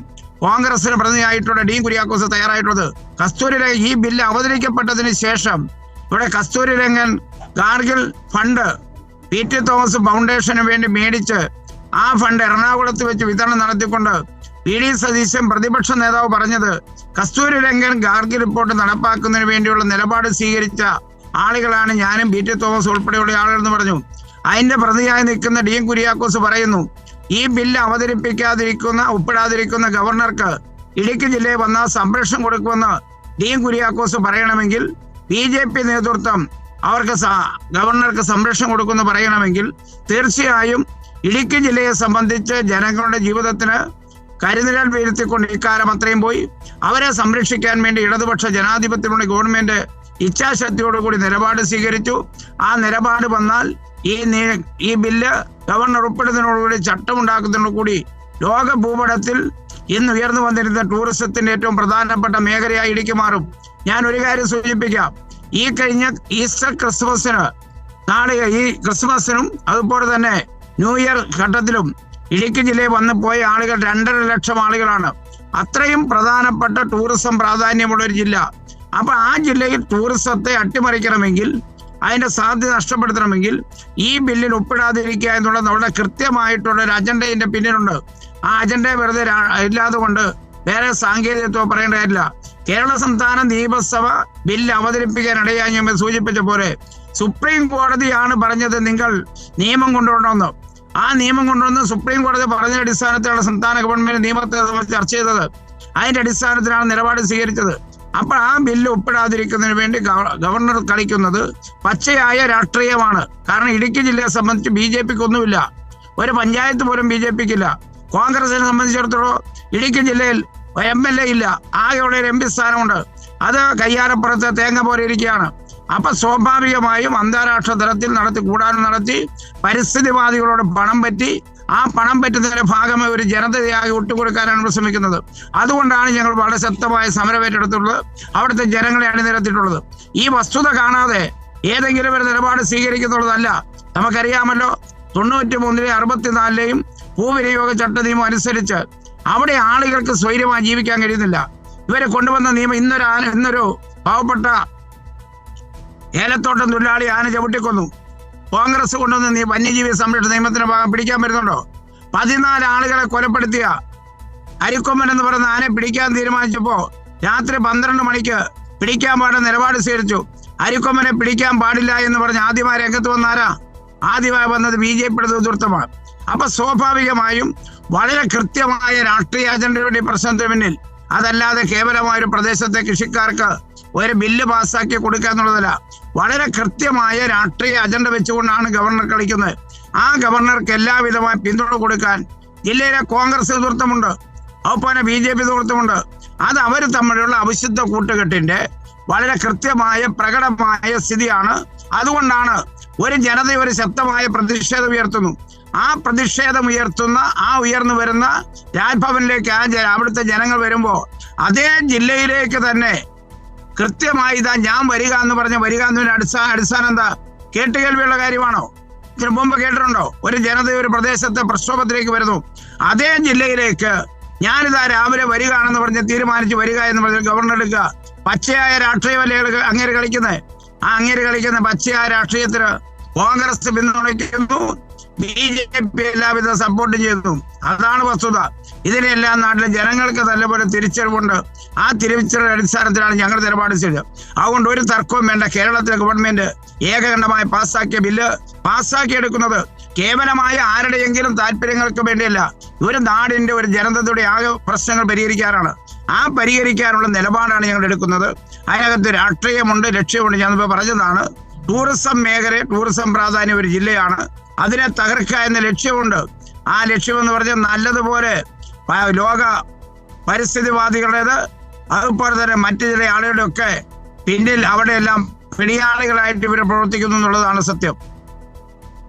കോൺഗ്രസിന് പ്രതിനിധിയായിട്ടുള്ള ഡീൻ കുര്യാക്കോസ് തയ്യാറായിട്ടുള്ളത്. കസ്തൂരിരംഗൻ ഈ ബില്ല് അവതരിക്കപ്പെട്ടതിന് ശേഷം ഇവിടെ കസ്തൂരിരംഗൻ ഗാർഗിൽ ഫണ്ട് PT തോമസ് ഫൗണ്ടേഷന് വേണ്ടി മേടിച്ച് ആ ഫണ്ട് എറണാകുളത്ത് വെച്ച് വിതരണം നടത്തിക്കൊണ്ട് PD സതീശൻ പ്രതിപക്ഷ നേതാവ് പറഞ്ഞത് കസ്തൂരിരംഗൻ ഗാർഗിൽ റിപ്പോർട്ട് നടപ്പാക്കുന്നതിന് വേണ്ടിയുള്ള നിലപാട് സ്വീകരിച്ച ആളുകളാണ് ഞാനും PT തോമസ് ഉൾപ്പെടെയുള്ള ആളുകൾ എന്ന് പറഞ്ഞു. അതിന്റെ പ്രതിയായി നിൽക്കുന്ന ഡീൻ കുര്യാക്കോസ് പറയുന്നു, ഈ ബില്ല് ഒപ്പിടാതിരിക്കുന്ന ഗവർണർക്ക് ഇടുക്കി ജില്ലയിൽ വന്നാൽ സംരക്ഷണം കൊടുക്കുമെന്ന് ഡീൻ കുര്യാക്കോസ് പറയണമെങ്കിൽ, BJP നേതൃത്വം അവർക്ക് ഗവർണർക്ക് സംരക്ഷണം കൊടുക്കുമെന്ന് പറയണമെങ്കിൽ തീർച്ചയായും ഇടുക്കി ജില്ലയെ സംബന്ധിച്ച് ജനങ്ങളുടെ ജീവിതത്തിന് കരുനിഴൽ വീഴ്ത്തിക്കൊണ്ട് ഇക്കാലം അത്രയും പോയി. അവരെ സംരക്ഷിക്കാൻ വേണ്ടി ഇടതുപക്ഷ ജനാധിപത്യമുള്ള ഗവൺമെന്റ് ഇച്ഛാശക്തിയോടുകൂടി നിലപാട് സ്വീകരിച്ചു. ആ നിലപാട് വന്നാൽ ഈ ബില്ല് ഗവർണർ ഒപ്പിടുന്നതിനോടുകൂടി ചട്ടമുണ്ടാക്കുന്നതിനോടുകൂടി ലോക ഭൂപടത്തിൽ ഇന്ന് ഉയർന്നു വന്നിരുന്ന ടൂറിസത്തിന്റെ ഏറ്റവും പ്രധാനപ്പെട്ട മേഖലയായി ഇടുക്കി മാറും. ഞാൻ ഒരു കാര്യം സൂചിപ്പിക്കാം. ഈ കഴിഞ്ഞ ഈസ്റ്റർ ക്രിസ്മസിന് ഈ ക്രിസ്മസിനും അതുപോലെ തന്നെ ന്യൂ ഇയർ ഘട്ടത്തിലും ഇടുക്കി ജില്ലയിൽ വന്ന് പോയ ആളുകൾ 2.5 ലക്ഷം ആളുകളാണ്. അത്രയും പ്രധാനപ്പെട്ട ടൂറിസം പ്രാധാന്യമുള്ള ഒരു ജില്ല. അപ്പൊ ആ ജില്ലയിൽ ടൂറിസത്തെ അട്ടിമറിക്കണമെങ്കിൽ, അതിന്റെ സാധ്യത നഷ്ടപ്പെടുത്തണമെങ്കിൽ ഈ ബില്ലിൽ ഒപ്പിടാതിരിക്കുക എന്നുള്ളത് നമ്മുടെ കൃത്യമായിട്ടുള്ള ഒരു അജണ്ട ഇതിന്റെ പിന്നിലുണ്ട്. ആ അജണ്ട വെറുതെ ഇല്ലാതെ കൊണ്ട് വേറെ സാങ്കേതികത്വം പറയേണ്ട കാര്യമില്ല. കേരള സംസ്ഥാന നിയമസഭ ബില്ല് അവതരിപ്പിക്കാൻ ഇടയായി ഞാൻ സൂചിപ്പിച്ച പോലെ സുപ്രീം കോടതിയാണ് പറഞ്ഞത് നിങ്ങൾ നിയമം കൊണ്ടുവരണമെന്ന്. ആ നിയമം കൊണ്ടുവന്ന് സുപ്രീം കോടതി പറഞ്ഞ അടിസ്ഥാനത്തിലാണ് സംസ്ഥാന ഗവൺമെന്റ് നിയമത്തെ സംബന്ധിച്ച് ചർച്ച ചെയ്തത്. അതിന്റെ അടിസ്ഥാനത്തിലാണ് നിലപാട് സ്വീകരിച്ചത്. അപ്പോൾ ആ ബില്ല് ഒപ്പിടാതിരിക്കുന്നതിന് വേണ്ടി ഗവർണർ കളിക്കുന്നത് പച്ചയായ രാഷ്ട്രീയമാണ്. കാരണം ഇടുക്കി ജില്ലയെ സംബന്ധിച്ച് BJPക്ക് ഒന്നുമില്ല, ഒരു പഞ്ചായത്ത് പോലും BJPക്കില്ല. കോൺഗ്രസിനെ സംബന്ധിച്ചിടത്തോളം ഇടുക്കി ജില്ലയിൽ MLA ഇല്ല, ആകെയുള്ള ഒരു MP സ്ഥാനമുണ്ട്. അത് കയ്യാരപ്പുറത്തെ തേങ്ങ പോലെ ഇരിക്കുകയാണ്. അപ്പൊ സ്വാഭാവികമായും അന്താരാഷ്ട്ര തലത്തിൽ കൂടാനും നടത്തി പരിസ്ഥിതിവാദികളോട് പണം പറ്റി, ആ പണം പറ്റുന്നതിന്റെ ഭാഗമായി ഒരു ജനതയായി ഒട്ടുകൊടുക്കാനാണ് ശ്രമിക്കുന്നത്. അതുകൊണ്ടാണ് ഞങ്ങൾ വളരെ ശക്തമായ സമരമേറ്റെടുത്തുള്ളത്, അവിടുത്തെ ജനങ്ങളെ അണിനിരത്തിയിട്ടുള്ളത്. ഈ വസ്തുത കാണാതെ ഏതെങ്കിലും ഒരു നിലപാട് സ്വീകരിക്കുന്നുള്ളതല്ല. നമുക്കറിയാമല്ലോ, 93-ലെയും 64-ലെയും ഭൂവിനിയോഗ ചട്ട നിയമം അനുസരിച്ച് അവിടെ ആളുകൾക്ക് സ്വൈര്യമായി ജീവിക്കാൻ കഴിയുന്നില്ല. ഇവരെ കൊണ്ടുവന്ന നിയമം ഇന്നൊരു പാവപ്പെട്ട ഏലത്തോട്ടം തൊഴിലാളി ആന ചവിട്ടിക്കൊന്നു. കോൺഗ്രസ് കൊണ്ടുവന്ന വന്യജീവി സംരക്ഷണ നിയമത്തിന്റെ ഭാഗം പിടിക്കാൻ വരുന്നുണ്ടോ? 14 ആളുകളെ കൊലപ്പെടുത്തിയ അരിക്കൊമ്പൻ എന്ന് പറയുന്ന ആനയെ പിടിക്കാൻ തീരുമാനിച്ചപ്പോ രാത്രി 12 മണിക്ക് പിടിക്കാൻ പാടുന്ന നിലപാട് സ്വീകരിച്ചു. അരിക്കൊമ്പനെ പിടിക്കാൻ പാടില്ല എന്ന് പറഞ്ഞ് ആദ്യമായി രംഗത്ത് വന്നാരാ? ആദ്യമായി വന്നത് BJPയുടെ നേതൃത്വമാണ്. അപ്പൊ സ്വാഭാവികമായും വളരെ കൃത്യമായ രാഷ്ട്രീയ അജണ്ടയുടെ പ്രശ്നത്തിന് പിന്നിൽ, അതല്ലാതെ കേവലമായ ഒരു പ്രദേശത്തെ കൃഷിക്കാർക്ക് ഒരു ബില്ല് പാസ്സാക്കി കൊടുക്കുക എന്നുള്ളതല്ല, വളരെ കൃത്യമായ രാഷ്ട്രീയ അജണ്ട വെച്ചുകൊണ്ടാണ് ഗവർണർ കളിക്കുന്നത്. ആ ഗവർണർക്ക് എല്ലാവിധമായ പിന്തുണ കൊടുക്കാൻ ജില്ലയിലെ കോൺഗ്രസ് നേതൃത്വമുണ്ട്, ഒപ്പം BJP നേതൃത്വമുണ്ട്. അത് അവർ തമ്മിലുള്ള അവിശുദ്ധ കൂട്ടുകെട്ടിന്റെ വളരെ കൃത്യമായ പ്രകടമായ സ്ഥിതിയാണ്. അതുകൊണ്ടാണ് ഒരു ജനത ഒരു ശക്തമായ പ്രതിഷേധം ഉയർത്തുന്നു. ആ പ്രതിഷേധം ഉയർന്നു വരുന്ന രാജ്ഭവനിലേക്ക് അവിടുത്തെ ജനങ്ങൾ വരുമ്പോൾ അതേ ജില്ലയിലേക്ക് തന്നെ കൃത്യമായി ഇതാ ഞാൻ വരിക എന്ന് പറഞ്ഞ വരിക എന്നതിന്റെ അടിസ്ഥാനം എന്താ? കേട്ടുകേൾവിയുള്ള കാര്യമാണോ? ഇതിനു മുമ്പ് കേട്ടിട്ടുണ്ടോ? ഒരു ജനത ഒരു പ്രദേശത്തെ പ്രക്ഷോഭത്തിലേക്ക് വരുന്നു, അതേ ജില്ലയിലേക്ക് ഞാനിതാ രാവിലെ വരികയാണെന്ന് പറഞ്ഞ് തീരുമാനിച്ച് വരിക എന്ന് പറഞ്ഞ് ഗവർണർ എടുക്കുക. പച്ചയായ രാഷ്ട്രീയമല്ലേ അങ്ങേര് കളിക്കുന്നത്? ആ അങ്ങേര് കളിക്കുന്ന പച്ചയായ രാഷ്ട്രീയത്തിന് കോൺഗ്രസ് പിന്തുണയ്ക്കുന്നു, BJP എല്ലാവിധ സപ്പോർട്ട് ചെയ്യുന്നു. അതാണ് വസ്തുത. ഇതിനെല്ലാം നാട്ടിലെ ജനങ്ങൾക്ക് നല്ലപോലെ തിരിച്ചറിവുണ്ട്. ആ തിരിച്ചറിവ് അടിസ്ഥാനത്തിലാണ് ഞങ്ങൾ നിലപാട് ചെയ്തത്. അതുകൊണ്ട് ഒരു തർക്കവും വേണ്ട. കേരളത്തിലെ ഗവൺമെന്റ് ഏകകണ്ഠമായി പാസ്സാക്കിയ ബില്ല് പാസ്സാക്കിയെടുക്കുന്നത് കേവലമായ ആരുടെയെങ്കിലും താല്പര്യങ്ങൾക്ക് വേണ്ടിയല്ല, ഒരു നാടിന്റെ ഒരു ജനതയുടെ ആകെ പ്രശ്നങ്ങൾ പരിഹരിക്കാനാണ്. ആ പരിഹരിക്കാനുള്ള നിലപാടാണ് ഞങ്ങൾ എടുക്കുന്നത്. അതിനകത്ത് രാഷ്ട്രീയമുണ്ട്, ലക്ഷ്യമുണ്ട്. ഞാനിപ്പോൾ പറഞ്ഞതാണ്, ടൂറിസം മേഖല, ടൂറിസം പ്രാധാന്യം ഒരു ജില്ലയാണ്, അതിനെ തകർക്കുക എന്ന ലക്ഷ്യമുണ്ട്. ആ ലക്ഷ്യമെന്ന് പറഞ്ഞാൽ നല്ലതുപോലെ ലോക പരിസ്ഥിതിവാദികളുടേത്, അതുപോലെ തന്നെ മറ്റു ചില ആളുകളുടെ ഒക്കെ പിന്നിൽ അവിടെയെല്ലാം പിടിയാളികളായിട്ട് ഇവർ പ്രവർത്തിക്കുന്നു എന്നുള്ളതാണ് സത്യം.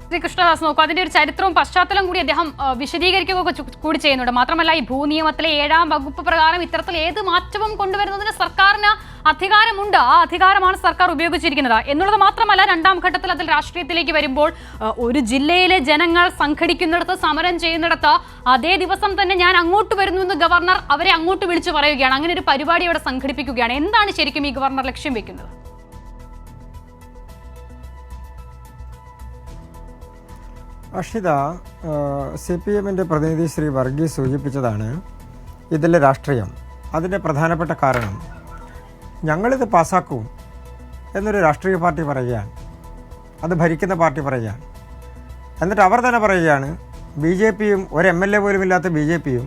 ശ്രീ കൃഷ്ണദാസ്, നോക്കൂ, അതിന്റെ ഒരു ചരിത്രവും പശ്ചാത്തലം കൂടി അദ്ദേഹം വിശദീകരിക്കുകയൊക്കെ കൂടി ചെയ്യുന്നുണ്ട്. മാത്രമല്ല, ഈ ഭൂനിയമത്തിലെ 7-ാം വകുപ്പ് പ്രകാരം ഇത്തരത്തിൽ ഏത് മാറ്റവും കൊണ്ടുവരുന്നതിന് സർക്കാരിന് അധികാരമുണ്ട്. ആ അധികാരമാണ് സർക്കാർ ഉപയോഗിച്ചിരിക്കുന്നത് എന്നുള്ളത് മാത്രമല്ല, 2-ാം ഘട്ടത്തിൽ അതിൽ രാഷ്ട്രീയത്തിലേക്ക് വരുമ്പോൾ ഒരു ജില്ലയിലെ ജനങ്ങൾ സംഘടിക്കുന്നിടത്ത്, സമരം ചെയ്യുന്നിടത്ത് അതേ ദിവസം തന്നെ ഞാൻ അങ്ങോട്ട് വരുന്നു എന്ന് ഗവർണർ അവരെ അങ്ങോട്ട് വിളിച്ചു പറയുകയാണ്. അങ്ങനെ ഒരു പരിപാടി ഇവിടെ സംഘടിപ്പിക്കുകയാണ്. എന്താണ് ശരിക്കും ഈ ഗവർണർ ലക്ഷ്യം വെക്കുന്നത്? അക്ഷിത, CPMന്റെ പ്രതിനിധി ശ്രീ വർഗീസ് സൂചിപ്പിച്ചതാണ് ഇതിലെ രാഷ്ട്രീയം. അതിൻ്റെ പ്രധാനപ്പെട്ട കാരണം, ഞങ്ങളിത് പാസ്സാക്കും എന്നൊരു രാഷ്ട്രീയ പാർട്ടി പറയുകയാണ്, അത് ഭരിക്കുന്ന പാർട്ടി പറയുകയാണ്. എന്നിട്ട് അവർ തന്നെ പറയുകയാണ് BJPയും ഒരു MLA പോലും ഇല്ലാത്ത BJPയും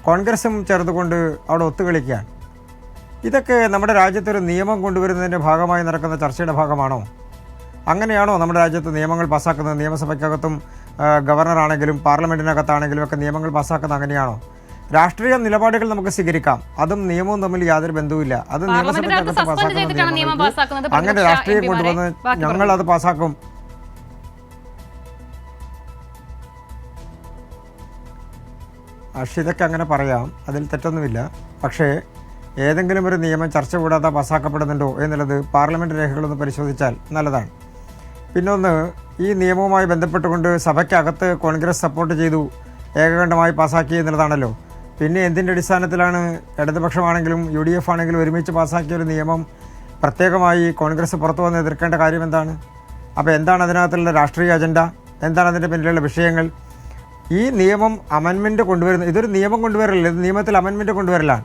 കോൺഗ്രസും ചേർത്തുകൊണ്ട് അവിടെ ഒത്തുകളിക്കുകയാണ്. ഇതൊക്കെ നമ്മുടെ രാജ്യത്തൊരു നിയമം കൊണ്ടുവരുന്നതിൻ്റെ ഭാഗമായി നടക്കുന്ന ചർച്ചയുടെ ഭാഗമാണോ? അങ്ങനെയാണോ നമ്മുടെ രാജ്യത്ത് നിയമങ്ങൾ പാസ്സാക്കുന്നത്? നിയമസഭയ്ക്കകത്തും ഗവർണറാണെങ്കിലും പാർലമെൻറ്റിനകത്താണെങ്കിലും ഒക്കെ നിയമങ്ങൾ പാസ്സാക്കുന്നത് അങ്ങനെയാണോ? രാഷ്ട്രീയ നിലപാടുകൾ നമുക്ക് സ്വീകരിക്കാം, അതും നിയമവും തമ്മിൽ യാതൊരു ബന്ധവുമില്ല. അത് നിയമസഭയ്ക്കകത്ത് പാസ്സാക്കുന്നത്. അങ്ങനെ രാഷ്ട്രീയം കൊണ്ടുവന്ന് ഞങ്ങൾ അത് പാസ്സാക്കും. അക്ഷിതയ്ക്ക് അങ്ങനെ പറയാം, അതിൽ തെറ്റൊന്നുമില്ല. പക്ഷേ ഏതെങ്കിലും ഒരു നിയമം ചർച്ച കൂടാതെ പാസ്സാക്കപ്പെടുന്നുണ്ടോ എന്നുള്ളത് പാർലമെൻറ്റ് രേഖകളൊന്ന് പരിശോധിച്ചാൽ നല്ലതാണ്. പിന്നൊന്ന്, ഈ നിയമവുമായി ബന്ധപ്പെട്ടുകൊണ്ട് സഭയ്ക്കകത്ത് കോൺഗ്രസ് സപ്പോർട്ട് ചെയ്തു, ഏകകണ്ഠമായി പാസ്സാക്കി എന്നുള്ളതാണല്ലോ. പിന്നെ എന്തിൻ്റെ അടിസ്ഥാനത്തിലാണ് ഇടതുപക്ഷമാണെങ്കിലും UDF ആണെങ്കിലും ഒരുമിച്ച് പാസ്സാക്കിയ ഒരു നിയമം പ്രത്യേകമായി കോൺഗ്രസ് പുറത്തു വന്ന് എതിർക്കേണ്ട കാര്യം എന്താണ്? അപ്പോൾ എന്താണ് അതിനകത്തുള്ള രാഷ്ട്രീയ അജണ്ട? എന്താണ് അതിൻ്റെ പിന്നിലുള്ള വിഷയങ്ങൾ? ഈ നിയമം അമെൻമെൻറ്റ് കൊണ്ടുവരുന്ന, ഇതൊരു നിയമം കൊണ്ടുവരലില്ല, ഇത് നിയമത്തിൽ അമെൻമെൻറ്റ് കൊണ്ടുവരലാണ്.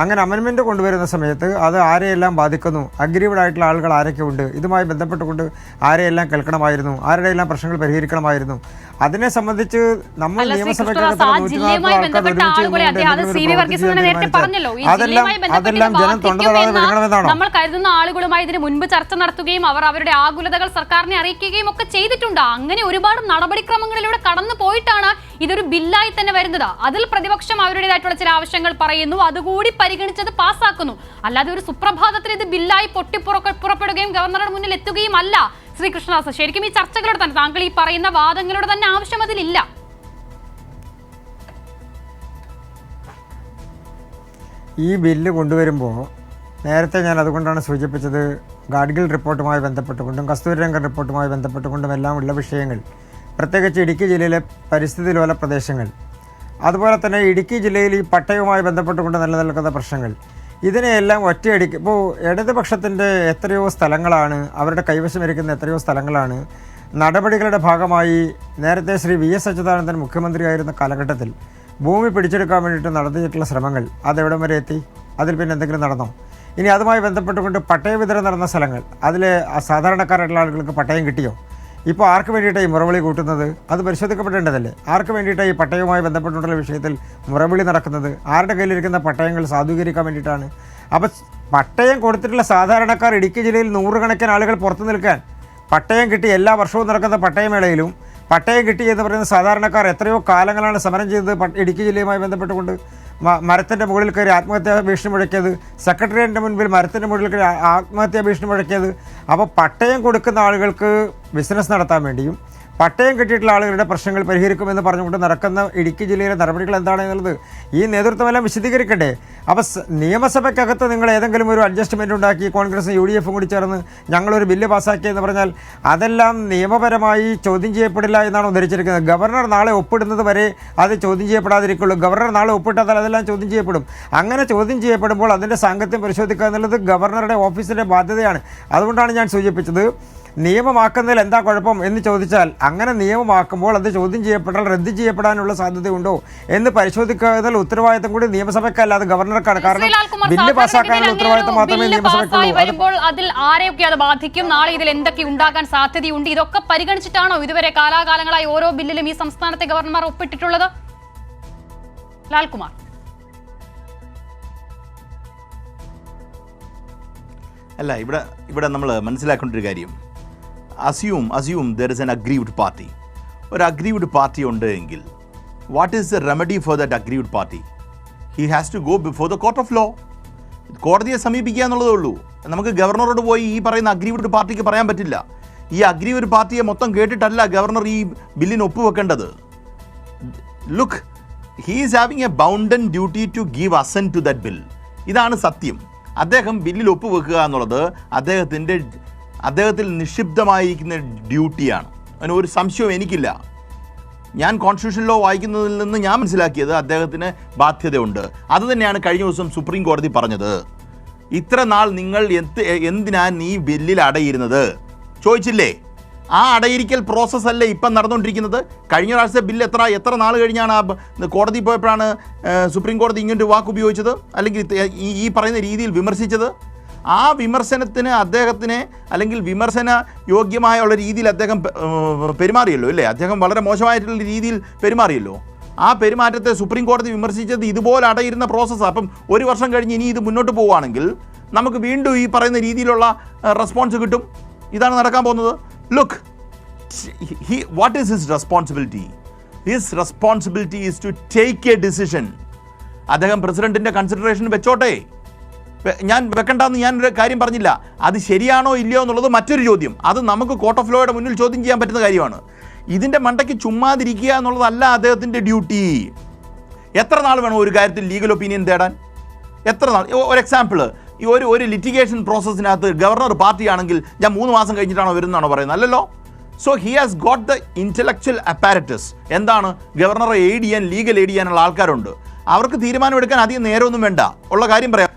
അങ്ങനെ അമെൻമെൻറ്റ് കൊണ്ടുവരുന്ന സമയത്ത് അത് ആരെയെല്ലാം ബാധിക്കുന്നു, അഗ്രീവ്ഡ് ആയിട്ടുള്ള ആളുകൾ ആരൊക്കെ ഉണ്ട്, ഇതുമായി ബന്ധപ്പെട്ടുകൊണ്ട് ആരെയെല്ലാം കേൾക്കണമായിരുന്നു, ആരുടെയെല്ലാം പ്രശ്നങ്ങൾ പരിഹരിക്കണമായിരുന്നു. അതിനെ സംബന്ധിച്ച് നമ്മൾ നിയമസഭയ്ക്കകത്ത് അതെല്ലാം ജനം തൊണ്ടതൊടാതെ വിഴുങ്ങണമെന്നാണോ? നമ്മൾ കരുതുന്ന ആളുകളുമായി ഇതിന് മുൻപ് ചർച്ച നടത്തുകയും അവർ അവരുടെ ആകുലതകൾ സർക്കാരിനെ അറിയിക്കുകയും ഒക്കെ ചെയ്തിട്ടുണ്ട്. അങ്ങനെ ഒരുപാട് നടപടിക്രമങ്ങളിലൂടെ കടന്നു പോയിട്ടാണ് ഇതൊരു ബില്ലായി തന്നെ വരുന്നത്. അതിൽ പ്രതിപക്ഷം അവരുടേതായിട്ടുള്ള ചില ആവശ്യങ്ങൾ പറയുന്നു, അതുകൂടി പരിഗണിച്ചത് പാസ്സാക്കുന്നു. അല്ലാതെ ഒരു സുപ്രഭാതത്തിൽ ഇത് ബില്ലായി പുറപ്പെടുകയും ഗവർണറുടെ മുന്നിൽ എത്തുകയും അല്ല. ശ്രീ കൃഷ്ണദാസ്, ശരിക്കും ഈ ചർച്ചകളോട് തന്നെ, താങ്കൾ ഈ പറയുന്ന വാദങ്ങളുടെ തന്നെ ആവശ്യം അതിലില്ല. ഈ ബില്ല് കൊണ്ടുവരുമ്പോൾ നേരത്തെ ഞാൻ അതുകൊണ്ടാണ് സൂചിപ്പിച്ചത്, ഗാഡ്ഗിൽ റിപ്പോർട്ടുമായി ബന്ധപ്പെട്ടുകൊണ്ടും കസ്തൂരിരംഗൻ റിപ്പോർട്ടുമായി ബന്ധപ്പെട്ടുകൊണ്ടും എല്ലാം ഉള്ള വിഷയങ്ങൾ, പ്രത്യേകിച്ച് ഇടുക്കി ജില്ലയിലെ പരിസ്ഥിതി ലോല പ്രദേശങ്ങൾ, അതുപോലെ തന്നെ ഇടുക്കി ജില്ലയിൽ ഈ പട്ടയവുമായി ബന്ധപ്പെട്ടുകൊണ്ട് നിലനിൽക്കുന്ന പ്രശ്നങ്ങൾ, ഇതിനെയെല്ലാം ഒറ്റയടിക്ക് ഇപ്പോൾ ഇടതുപക്ഷത്തിൻ്റെ എത്രയോ സ്ഥലങ്ങളാണ്, അവരുടെ കൈവശം ഇരിക്കുന്ന എത്രയോ സ്ഥലങ്ങളാണ് നടപടികളുടെ ഭാഗമായി നേരത്തെ ശ്രീ VS അച്യുതാനന്ദൻ മുഖ്യമന്ത്രിയായിരുന്ന കാലഘട്ടത്തിൽ ഭൂമി പിടിച്ചെടുക്കാൻ വേണ്ടിയിട്ട് നടത്തിയിട്ടുള്ള ശ്രമങ്ങൾ അതെവിടം വരെ എത്തി? അതിൽ പിന്നെ എന്തെങ്കിലും നടന്നോ? ഇനി അതുമായി ബന്ധപ്പെട്ടുകൊണ്ട് പട്ടയ വിതരണം നടന്ന സ്ഥലങ്ങൾ, അതിൽ സാധാരണക്കാരായിട്ടുള്ള ആളുകൾക്ക് പട്ടയം കിട്ടിയോ? ഇപ്പോൾ ആർക്ക് വേണ്ടിയിട്ടാണ് ഈ മുറവിളി കൂട്ടുന്നത്? അത് പരിശോധിക്കപ്പെടേണ്ടതല്ലേ? ആർക്ക് വേണ്ടിയിട്ടാണ് ഈ പട്ടയവുമായി ബന്ധപ്പെട്ടുള്ള വിഷയത്തിൽ മുറവിളി നടക്കുന്നത്? ആരുടെ കയ്യിലിരിക്കുന്ന പട്ടയങ്ങൾ സാധൂകരിക്കാൻ വേണ്ടിയിട്ടാണ്? അപ്പോൾ പട്ടയം കൊടുത്തിട്ടുള്ള സാധാരണക്കാർ ഇടുക്കി ജില്ലയിൽ നൂറുകണക്കിന് ആളുകൾ പുറത്തു നിൽക്കാൻ, പട്ടയം കിട്ടി എല്ലാ വർഷവും നടക്കുന്ന പട്ടയമേളയിലും പട്ടയം കിട്ടി എന്ന് പറയുന്ന സാധാരണക്കാർ എത്രയോ കാലങ്ങളാണ് സമരം ചെയ്തത് ഇടുക്കി ജില്ലയുമായി ബന്ധപ്പെട്ടുകൊണ്ട്. മരത്തിൻ്റെ മുകളിൽ കയറി ആത്മഹത്യാ ഭീഷണി മുഴക്കിയത്, സെക്രട്ടേറിയറ്റിൻ്റെ മുൻപിൽ മരത്തിൻ്റെ മുകളിൽ കയറി ആത്മഹത്യാ ഭീഷണി മുഴക്കിയത്. അപ്പോൾ പട്ടയം കൊടുക്കുന്ന ആളുകൾക്ക് ബിസിനസ് നടത്താൻ വേണ്ടിയും പട്ടയം കിട്ടിയിട്ടുള്ള ആളുകളുടെ പ്രശ്നങ്ങൾ പരിഹരിക്കുമെന്ന് പറഞ്ഞുകൊണ്ട് നടക്കുന്ന ഇടുക്കി ജില്ലയിലെ നടപടികൾ എന്താണെന്നുള്ളത് ഈ നേതൃത്വമെല്ലാം വിശദീകരിക്കട്ടെ. അപ്പോൾ നിയമസഭയ്ക്കകത്ത് നിങ്ങൾ ഏതെങ്കിലും ഒരു അഡ്ജസ്റ്റ്മെൻ്റ് ഉണ്ടാക്കി കോൺഗ്രസും UDF കൂടി ചേർന്ന് ഞങ്ങളൊരു ബില്ല് പാസ്സാക്കിയെന്ന് പറഞ്ഞാൽ അതെല്ലാം നിയമപരമായി ചോദ്യം ചെയ്യപ്പെടില്ല എന്നാണ് ഉദ്ധരിച്ചിരിക്കുന്നത്. ഗവർണർ നാളെ ഒപ്പിടുന്നത് വരെ അത് ചോദ്യം ചെയ്യപ്പെടാതിരിക്കുള്ളൂ. ഗവർണർ നാളെ ഒപ്പിട്ടാൽ അതെല്ലാം ചോദ്യം ചെയ്യപ്പെടും. അങ്ങനെ ചോദ്യം ചെയ്യപ്പെടുമ്പോൾ അതിൻ്റെ സാങ്കത്യം പരിശോധിക്കുക എന്നുള്ളത് ഗവർണറുടെ ഓഫീസിൻ്റെ ബാധ്യതയാണ്. അതുകൊണ്ടാണ് ഞാൻ സൂചിപ്പിച്ചത്, നിയമമാക്കുന്നതിൽ എന്താ കുഴപ്പം എന്ന് ചോദിച്ചാൽ, അങ്ങനെ നിയമമാക്കുമ്പോൾ അത് ചോദ്യം ചെയ്യപ്പെട്ടാൽ റദ്ദ് ചെയ്യപ്പെടാനുള്ള സാധ്യതയുണ്ടോ എന്ന് പരിശോധിക്കുന്നതിൽ ഉത്തരവാദിത്തം കൂടി നിയമസഭയ്ക്കല്ല, അത് ഗവർണർക്കാണ്. കാരണം ബില്ല് പാസ്സാക്കാനുള്ള ഉത്തരവാദിത്തം മാത്രമേ നിയമസഭയ്ക്കുള്ളൂ. അതിൽ ആരെയൊക്കെ അത് ബാധിക്കും, നാളെ ഇതിൽ എന്തൊക്കെ ഉണ്ടാകാൻ സാധ്യതയുണ്ട്, ഇതൊക്കെ പരിഗണിച്ചിട്ടാണോ ഇതുവരെ കാലാകാലങ്ങളായി ഓരോ ബില്ലിലും ഈ സംസ്ഥാനത്തെ ഗവർണർമാർ ഒപ്പിട്ടിട്ടുള്ളത്? ലാൽകുമാർ, അല്ല, ഇവിടെ നമ്മൾ മനസ്സിലാക്കേണ്ട ഒരു കാര്യം, assume there is an aggrieved party. ഒരു aggrieved party ഉണ്ട് എങ്കിൽ what is the remedy for that aggrieved party? He has to go before the court of law. കോടതിയെ സമീപിക്കുക എന്നുള്ളതേ ഉള്ളൂ. നമുക്ക് ഗവർണറോട് പോയി ഈ പറയുന്ന അഗ്രീവ്ഡ് പാർട്ടിക്ക് പറയാൻ പറ്റില്ല. ഈ അഗ്രീവ്ഡ് പാർട്ടിയെ മൊത്തം കേട്ടിട്ടല്ല ഗവർണർ ഈ ബില്ലിന് ഒപ്പുവെക്കേണ്ടത്. Look, he is having a bounden duty to give assent to that bill. ഇതാണ് സത്യം. അദ്ദേഹം ബില്ലിൽ ഒപ്പുവെക്കുക എന്നുള്ളത് അദ്ദേഹത്തിൽ നിക്ഷിപ്തമായിരിക്കുന്ന ഡ്യൂട്ടിയാണ്. അതിന് ഒരു സംശയവും എനിക്കില്ല. ഞാൻ കോൺസ്റ്റിറ്റ്യൂഷൻ ലോ വായിക്കുന്നതിൽ നിന്ന് ഞാൻ മനസ്സിലാക്കിയത് അദ്ദേഹത്തിന് ബാധ്യതയുണ്ട്. അതുതന്നെയാണ് കഴിഞ്ഞ ദിവസം സുപ്രീം കോടതി പറഞ്ഞത്. ഇത്ര നാൾ നിങ്ങൾ എന്തിനാണ് ഈ ബില്ലിൽ അടയിരുന്നത് ചോദിച്ചില്ലേ? ആ അടയിരിക്കൽ പ്രോസസ്സല്ലേ ഇപ്പം നടന്നുകൊണ്ടിരിക്കുന്നത്. കഴിഞ്ഞ പ്രാവശ്യത്തെ ബില്ല് എത്ര നാൾ കഴിഞ്ഞാണ് കോടതി പോയപ്പോഴാണ് സുപ്രീം കോടതി ഇങ്ങനൊരു വാക്ക് ഉപയോഗിച്ചത്, അല്ലെങ്കിൽ ഈ പറയുന്ന രീതിയിൽ വിമർശിച്ചത്. ആ വിമർശനത്തിന് അദ്ദേഹത്തിനെ, അല്ലെങ്കിൽ വിമർശന യോഗ്യമായുള്ള രീതിയിൽ അദ്ദേഹം പെരുമാറിയല്ലോ, അല്ലേ? അദ്ദേഹം വളരെ മോശമായിട്ടുള്ള രീതിയിൽ പെരുമാറിയല്ലോ. ആ പെരുമാറ്റത്തെ സുപ്രീം കോടതി വിമർശിച്ചത് ഇതുപോലെ അടയിരുന്ന പ്രോസസ്സാണ്. അപ്പം ഒരു വർഷം കഴിഞ്ഞ് ഇനി ഇത് മുന്നോട്ട് പോവുകയാണെങ്കിൽ നമുക്ക് വീണ്ടും ഈ പറയുന്ന രീതിയിലുള്ള റെസ്പോൺസ് കിട്ടും. ഇതാണ് നടക്കാൻ പോകുന്നത്. Look, what is his responsibility? His responsibility is to take a decision. അദ്ദേഹം പ്രസിഡന്റിൻ്റെ കൺസിഡറേഷൻ വെച്ചോട്ടെ. ഞാൻ വെക്കണ്ടെന്ന് ഞാനൊരു കാര്യം പറഞ്ഞില്ല. അത് ശരിയാണോ ഇല്ലയോ എന്നുള്ളത് മറ്റൊരു ചോദ്യം. അത് നമുക്ക് കോർട്ട് ഓഫ് ലോയുടെ മുന്നിൽ ചോദ്യം ചെയ്യാൻ പറ്റുന്ന കാര്യമാണ്. ഇതിൻ്റെ മണ്ടയ്ക്ക് ചുമ്മാതിരിക്കുക എന്നുള്ളതല്ല അദ്ദേഹത്തിൻ്റെ ഡ്യൂട്ടി. എത്ര നാൾ വേണം ഒരു കാര്യത്തിൽ ലീഗൽ ഒപ്പീനിയൻ തേടാൻ? എത്ര നാൾ? ഒരു എക്സാമ്പിൾ, ഈ ഒരു ലിറ്റിഗേഷൻ പ്രോസസ്സിനകത്ത് ഗവർണർ പാർട്ടിയാണെങ്കിൽ ഞാൻ 3 മാസം കഴിഞ്ഞിട്ടാണോ വരുന്നതാണോ പറയുന്നത്? അല്ലല്ലോ. So he has got the intellectual apparatus. എന്താണ്? ഗവർണറെ എയ്ഡ് ചെയ്യാൻ, ലീഗൽ എയ്ഡ് ചെയ്യാനുള്ള ആൾക്കാരുണ്ട്. അവർക്ക് തീരുമാനമെടുക്കാൻ അധികം നേരമൊന്നും വേണ്ട. ഉള്ള കാര്യം പറയാം.